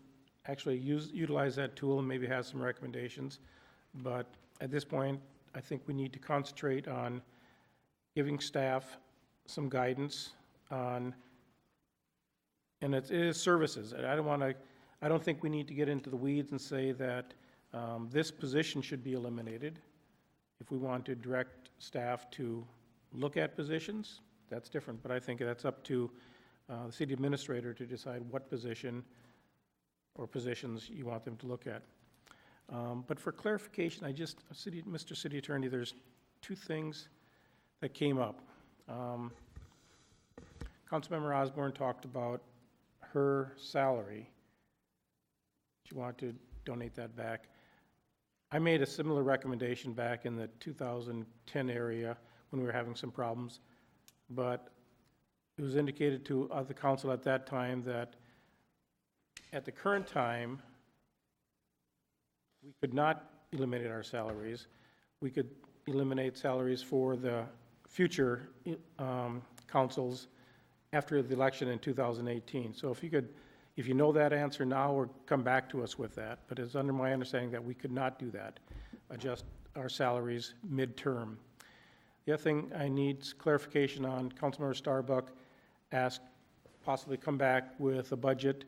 actually utilized that tool and maybe has some recommendations, but at this point, I think we need to concentrate on giving staff some guidance on, and it is services. I don't think we need to get into the weeds and say that this position should be eliminated. If we want to direct staff to look at positions, that's different, but I think that's up to the city administrator to decide what position or positions you want them to look at. But for clarification, Mr. City Attorney, there's 2 things that came up. Councilmember Osborne talked about her salary. She wanted to donate that back. I made a similar recommendation back in the 2010 area when we were having some problems, but it was indicated to the council at that time that at the current time, we could not eliminate our salaries. We could eliminate salaries for the future councils after the election in 2018. So if you know that answer now, or come back to us with that. But it's under my understanding that we could not do that, adjust our salaries midterm. The other thing I need clarification on, Councilmember Starbuck asked possibly come back with a budget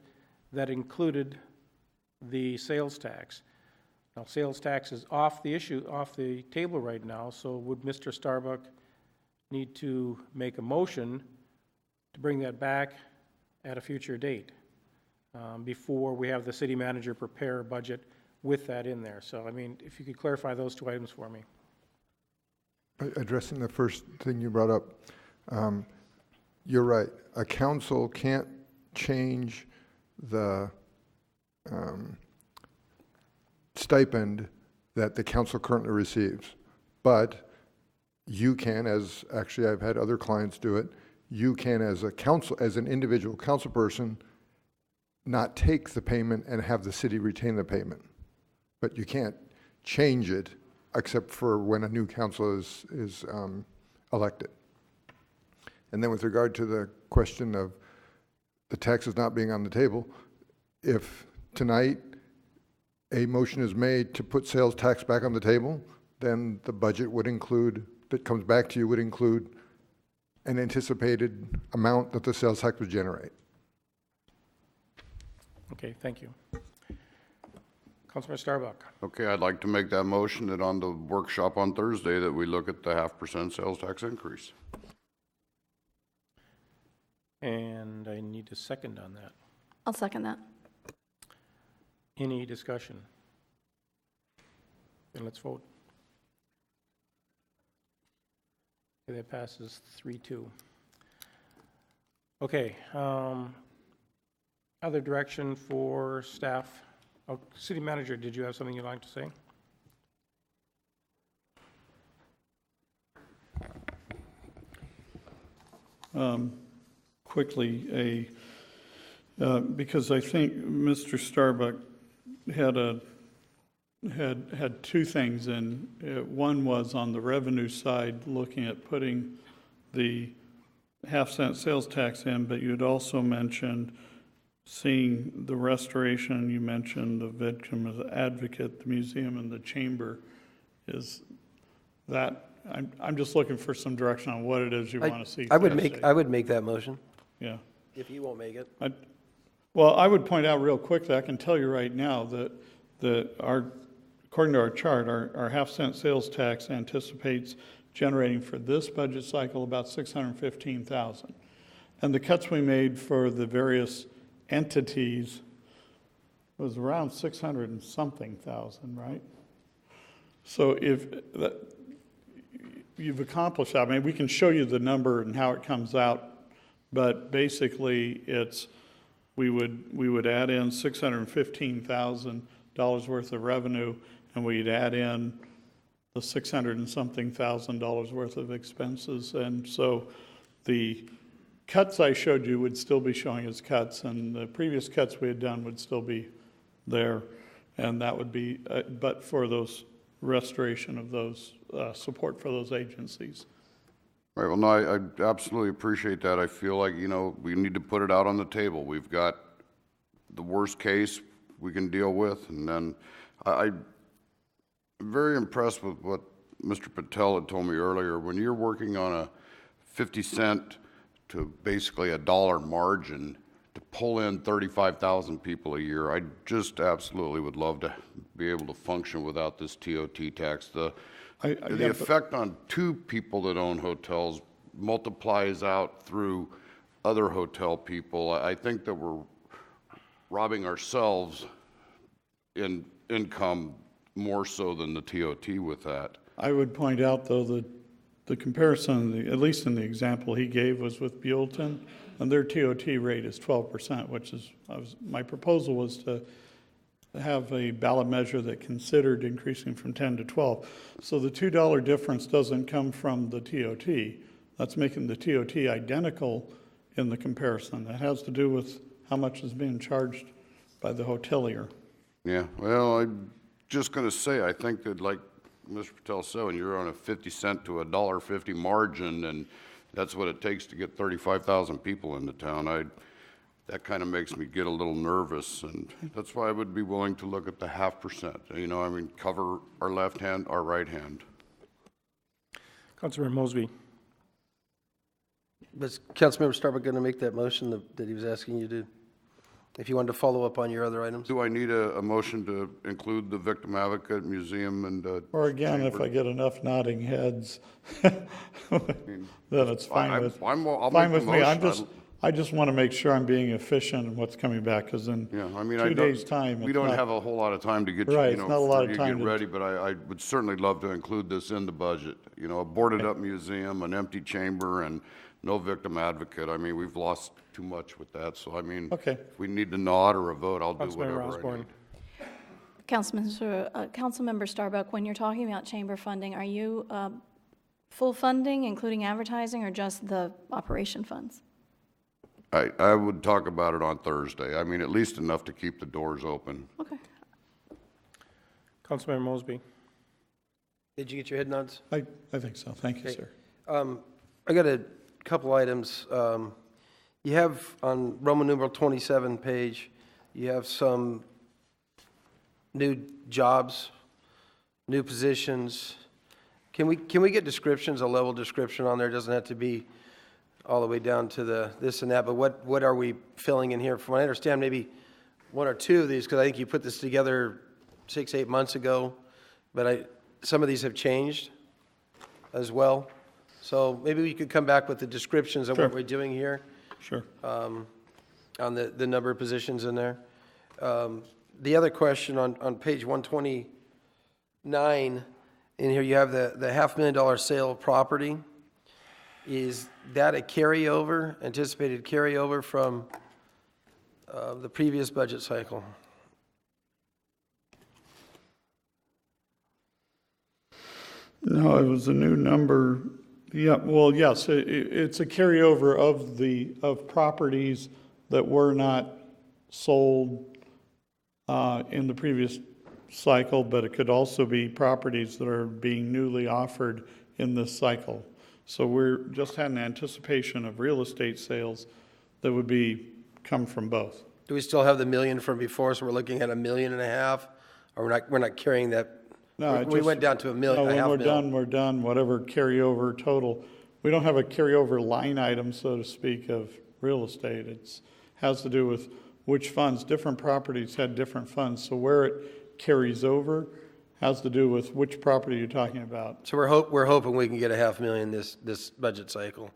that included the sales tax. Now, sales tax is off the table right now, so would Mr. Starbuck need to make a motion to bring that back at a future date before we have the city manager prepare a budget with that in there? So, I mean, if you could clarify those 2 items for me. Addressing the first thing you brought up, you're right. A council can't change the stipend that the council currently receives, but you can, as actually I've had other clients do it, you can as a council, as an individual council person, not take the payment and have the city retain the payment. But you can't change it except for when a new council is elected. And then with regard to the question of the taxes not being on the table, if tonight a motion is made to put sales tax back on the table, then the budget would include, that comes back to you, would include an anticipated amount that the sales tax would generate. Okay, thank you. Councilmember Starbuck. Okay, I'd like to make that motion that on the workshop on Thursday that we look at the 0.5% sales tax increase. And I need a second on that. I'll second that. Any discussion? Then let's vote. Okay, that passes 3-2. Okay, other direction for staff Oh, City Manager, did you have something you'd like to say? Quickly, because I think Mr. Starbuck had two things, and one was on the revenue side, looking at putting the half-cent sales tax in, but you'd also mentioned seeing the restoration, you mentioned the victim as advocate, the museum and the chamber. Is that, I'm just looking for some direction on what it is you want to see. I would make that motion. Yeah. If you won't make it. Well, I would point out real quickly, I can tell you right now that according to our chart, our half-cent sales tax anticipates generating for this budget cycle about $615,000. And the cuts we made for the various entities was around 600 and something thousand, right? So if you've accomplished that, I mean, we can show you the number and how it comes out, but basically we would add in $615,000 worth of revenue, and we'd add in the 600 and something thousand dollars worth of expenses. And so the cuts I showed you would still be showing as cuts, and the previous cuts we had done would still be there. And that would be, but for those restoration of those, support for those agencies. Right, well, no, I absolutely appreciate that. I feel like, we need to put it out on the table. We've got the worst case we can deal with, and then I'm very impressed with what Mr. Patel had told me earlier. When you're working on a 50-cent to basically $1 margin to pull in 35,000 people a year, I just absolutely would love to be able to function without this TOT tax. The effect on two people that own hotels multiplies out through other hotel people. I think that we're robbing ourselves in income more so than the TOT with that. I would point out, though, that the comparison, at least in the example he gave, was with Buellton, and their TOT rate is 12%, which is, my proposal was to have a ballot measure that considered increasing from 10 to 12. So the $2 difference doesn't come from the TOT. That's making the TOT identical in the comparison. That has to do with how much is being charged by the hotelier. Yeah, well, I'm just going to say, I think that, like Mr. Patel said, when you're on a 50-cent to $1.50 margin, and that's what it takes to get 35,000 people into town, that kind of makes me get a little nervous, and that's why I would be willing to look at the 0.5%. Cover our left hand, our right hand. Councilmember Mosby. Was Councilmember Starbuck going to make that motion that he was asking you to? If you wanted to follow up on your other items? Do I need a motion to include the Victim Advocate Museum and or again, chamber? If I get enough nodding heads, then it's fine with me. I just want to make sure I'm being efficient in what's coming back, because in 2 days' time, we don't have a whole lot of time to get you, it's not a lot of time get ready, but I would certainly love to include this in the budget. A boarded up museum, an empty chamber, and no victim advocate. We've lost too much with that. So, if we need to nod or a vote, I'll do whatever I need. Councilmember Starbuck, when you're talking about chamber funding, are you full funding, including advertising, or just the operation funds? I would talk about it on Thursday. At least enough to keep the doors open. Okay. Councilmember Mosby. Did you get your head nods? I think so. Thank you, sir. I got a couple items. You have on Roman numeral 27 page, you have some new jobs, new positions. Can we get descriptions, a level description on there? It doesn't have to be all the way down to the this and that, but what are we filling in here? From what I understand, maybe one or two of these, because I think you put this together 6-8 months ago, but some of these have changed as well. So maybe we could come back with the descriptions of what we're doing here. Sure. On the number of positions in there. The other question on page 129, in here you have the $500,000 sale of property. Is that a carryover, anticipated carryover from the previous budget cycle? No, it was a new number. Yeah, well, yes, it's a carryover of properties that were not sold in the previous cycle, but it could also be properties that are being newly offered in this cycle. So we're just had an anticipation of real estate sales that would come from both. Do we still have the million from before, so we're looking at $1.5 million? Or we're not carrying that? No, We went down to $1 million, no, a when half we're mil. done, we're done, whatever carryover total. We don't have a carryover line item, so to speak, of real estate. It has to do with which funds, different properties had different funds. So where it carries over has to do with which property you're talking about. So we're hoping we can get a $500,000 this budget cycle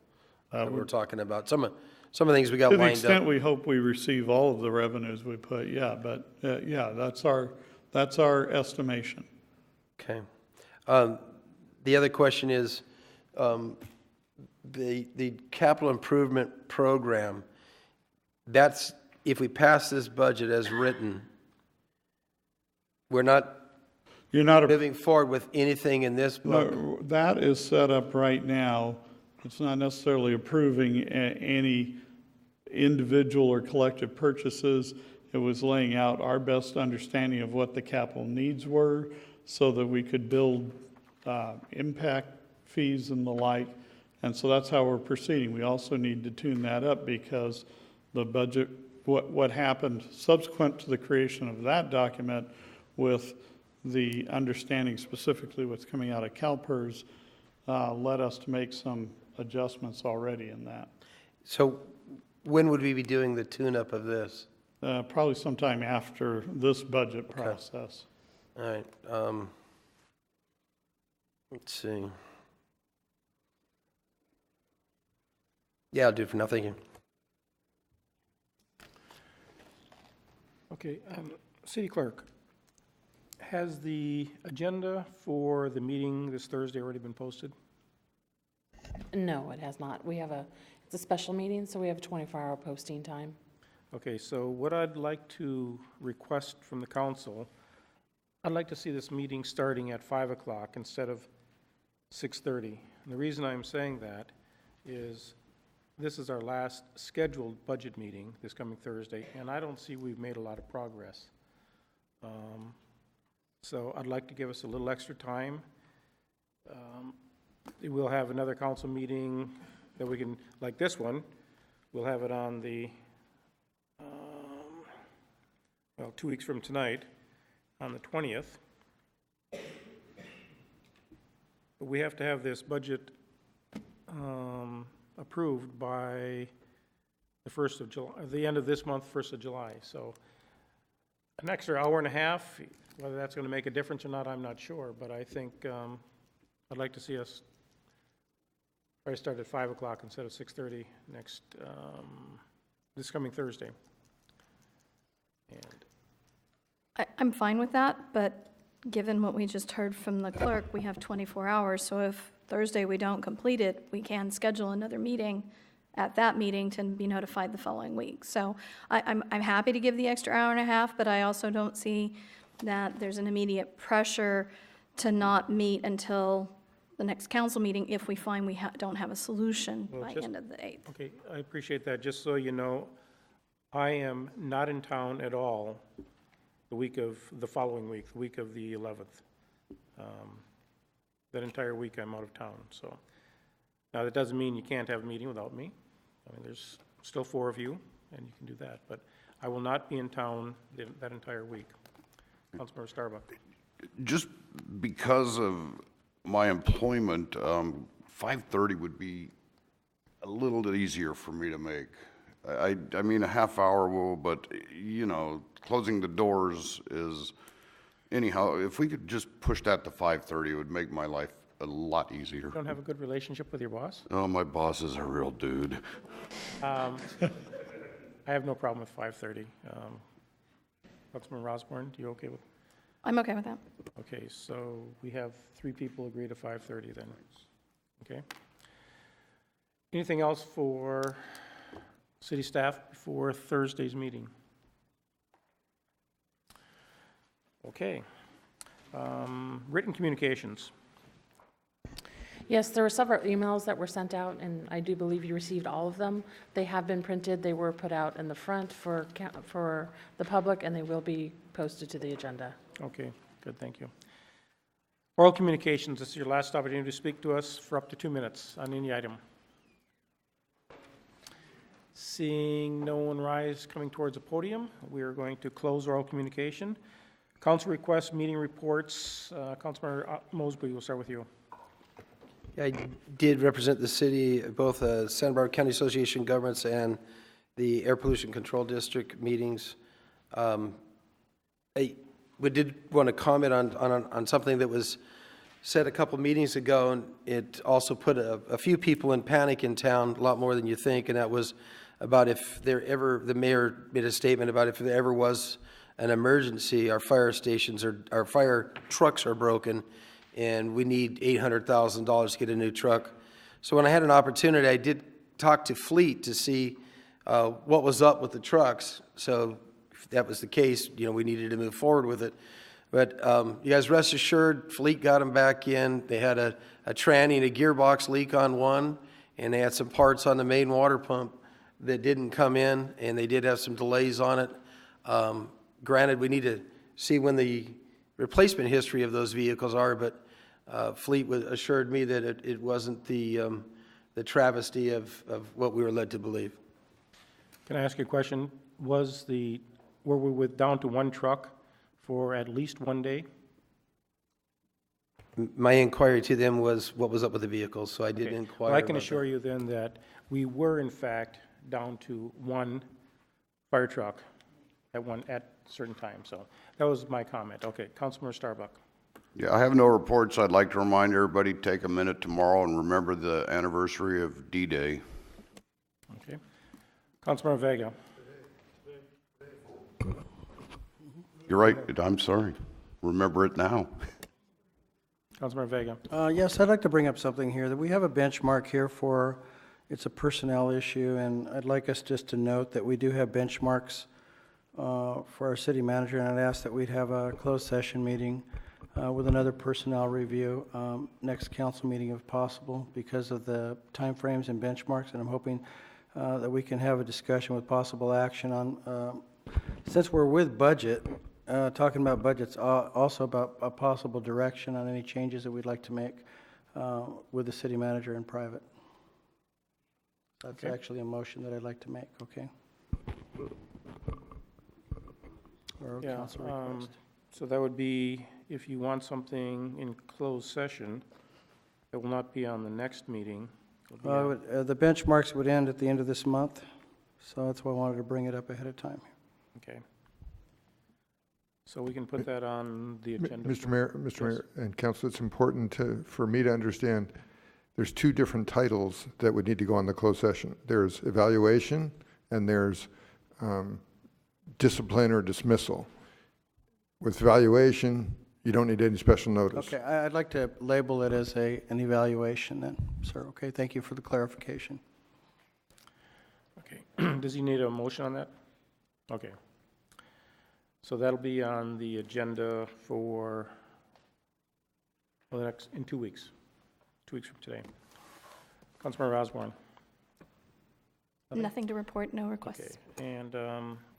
that we're talking about. Some of the things we got lined up. To the extent we hope we receive all of the revenues we put, yeah, but yeah, that's our estimation. Okay. The other question is, the capital improvement program, that's, if we pass this budget as written, you're not moving forward with anything in this book? No, that is set up right now. It's not necessarily approving any individual or collective purchases. It was laying out our best understanding of what the capital needs were so that we could build impact fees and the like. And so that's how we're proceeding. We also need to tune that up because the budget, what happened subsequent to the creation of that document with the understanding specifically what's coming out of CalPERS led us to make some adjustments already in that. So when would we be doing the tune-up of this? Probably sometime after this budget process. All right. Let's see. Yeah, I'll do it for now. Thank you. Okay, City Clerk, has the agenda for the meeting this Thursday already been posted? No, it has not. It's a special meeting, so we have a 24-hour posting time. Okay, so what I'd like to request from the council, I'd like to see this meeting starting at 5 o'clock instead of 6:30. And the reason I'm saying that is this is our last scheduled budget meeting this coming Thursday, and I don't see we've made a lot of progress. So I'd like to give us a little extra time. We'll have another council meeting that we can, like this one, we'll have it on the, 2 weeks from tonight, on the 20th. But we have to have this budget approved by the 1st of July, the end of this month, 1st of July. So an extra hour and a half, whether that's going to make a difference or not, I'm not sure. But I think I'd like to see us try to start at 5 o'clock instead of 6:30 this coming Thursday. And I'm fine with that, but given what we just heard from the clerk, we have 24 hours. So if Thursday we don't complete it, we can schedule another meeting at that meeting to be notified the following week. So I'm happy to give the extra hour and a half, but I also don't see that there's an immediate pressure to not meet until the next council meeting if we find we don't have a solution by end of the 8th. okay, I appreciate that. Just so you know, I am not in town at all the following week, the week of the 11th. That entire week I'm out of town, so. Now, that doesn't mean you can't have a meeting without me. I mean, there's still 4 of you, and you can do that, but I will not be in town that entire week. Councilmember Starbuck. Just because of my employment, 5:30 would be a little bit easier for me to make. I mean, a half hour will, but, you know, closing the doors is, anyhow, if we could just push that to 5:30, it would make my life a lot easier. You don't have a good relationship with your boss? Oh, my boss is a real dude. I have no problem with 5:30. Councilman Osborne, you okay with? I'm okay with that. Okay, so we have 3 people agree to 5:30 then. Okay. Anything else for city staff before Thursday's meeting? Okay. Written communications. Yes, there were several emails that were sent out, and I do believe you received all of them. They have been printed, they were put out in the front for the public, and they will be posted to the agenda. Okay, good, thank you. Oral communications, this is your last opportunity to speak to us for up to 2 minutes on any item. Seeing no one rise coming towards the podium, we are going to close oral communication. Council requests, meeting reports. Councilmember Mosby, we'll start with you. I did represent the city, both Santa Barbara County Association of Governments and the Air Pollution Control District meetings. We did want to comment on something that was said a couple meetings ago, and it also put a few people in panic in town, a lot more than you think, and that was about if there ever, the mayor made a statement about if there ever was an emergency, our fire stations or our fire trucks are broken, and we need $800,000 to get a new truck. So when I had an opportunity, I did talk to Fleet to see what was up with the trucks. So if that was the case, you know, we needed to move forward with it. But you guys rest assured, Fleet got them back in. They had a tranny and a gearbox leak on one, and they had some parts on the main water pump that didn't come in, and they did have some delays on it. Granted, we need to see when the replacement history of those vehicles are, but Fleet assured me that it wasn't the travesty of what we were led to believe. Can I ask you a question? Were we down to one truck for at least 1 day? My inquiry to them was what was up with the vehicles, so I did inquire. Well, I can about assure that. you then that we were in fact down to one fire truck at a certain time. So that was my comment. Okay, Councilmember Starbuck. Yeah, I have no reports. I'd like to remind everybody, take a minute tomorrow and remember the anniversary of D-Day. Okay. Councilmember Vega. You're right, I'm sorry. Remember it now. Councilmember Vega. Yes, I'd like to bring up something here, that we have a benchmark here for, it's a personnel issue, and I'd like us just to note that we do have benchmarks for our city manager, and I'd ask that we'd have a closed session meeting with another personnel review next council meeting if possible, because of the timeframes and benchmarks, and I'm hoping that we can have a discussion with possible action on, since we're with budget, talking about budgets, also about a possible direction on any changes that we'd like to make with the city manager in private. That's actually a motion that I'd like to make, okay? Or a Yeah, council request. so that would be, if you want something in closed session, it will not be on the next meeting. It'll be on- The benchmarks would end at the end of this month, so that's why I wanted to bring it up ahead of time. Okay. So we can put that on the agenda. Mr. Mayor and Council, it's important for me to understand, there's two different titles that would need to go on the closed session. There's evaluation and there's discipline or dismissal. With evaluation, you don't need any special notice. Okay, I'd like to label it as an evaluation then, sir. Okay, thank you for the clarification. Okay. Does he need a motion on that? Okay. So that'll be on the agenda for in 2 weeks. 2 weeks from today. Councilmember Osborne. Nothing to report, no requests. Okay. And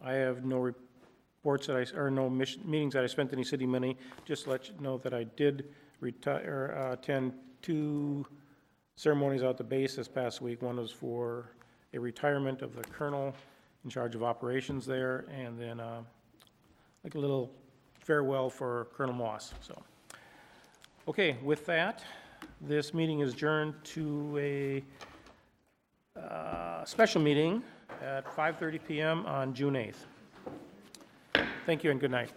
I have no reports meetings that I spent any city money. Just to let you know that I did attend 2 ceremonies out at the base this past week. One was for a retirement of the colonel in charge of operations there, and then like a little farewell for Colonel Moss. So, okay, with that, this meeting is adjourned to a special meeting at 5:30 p.m. on June 8th. Thank you and good night.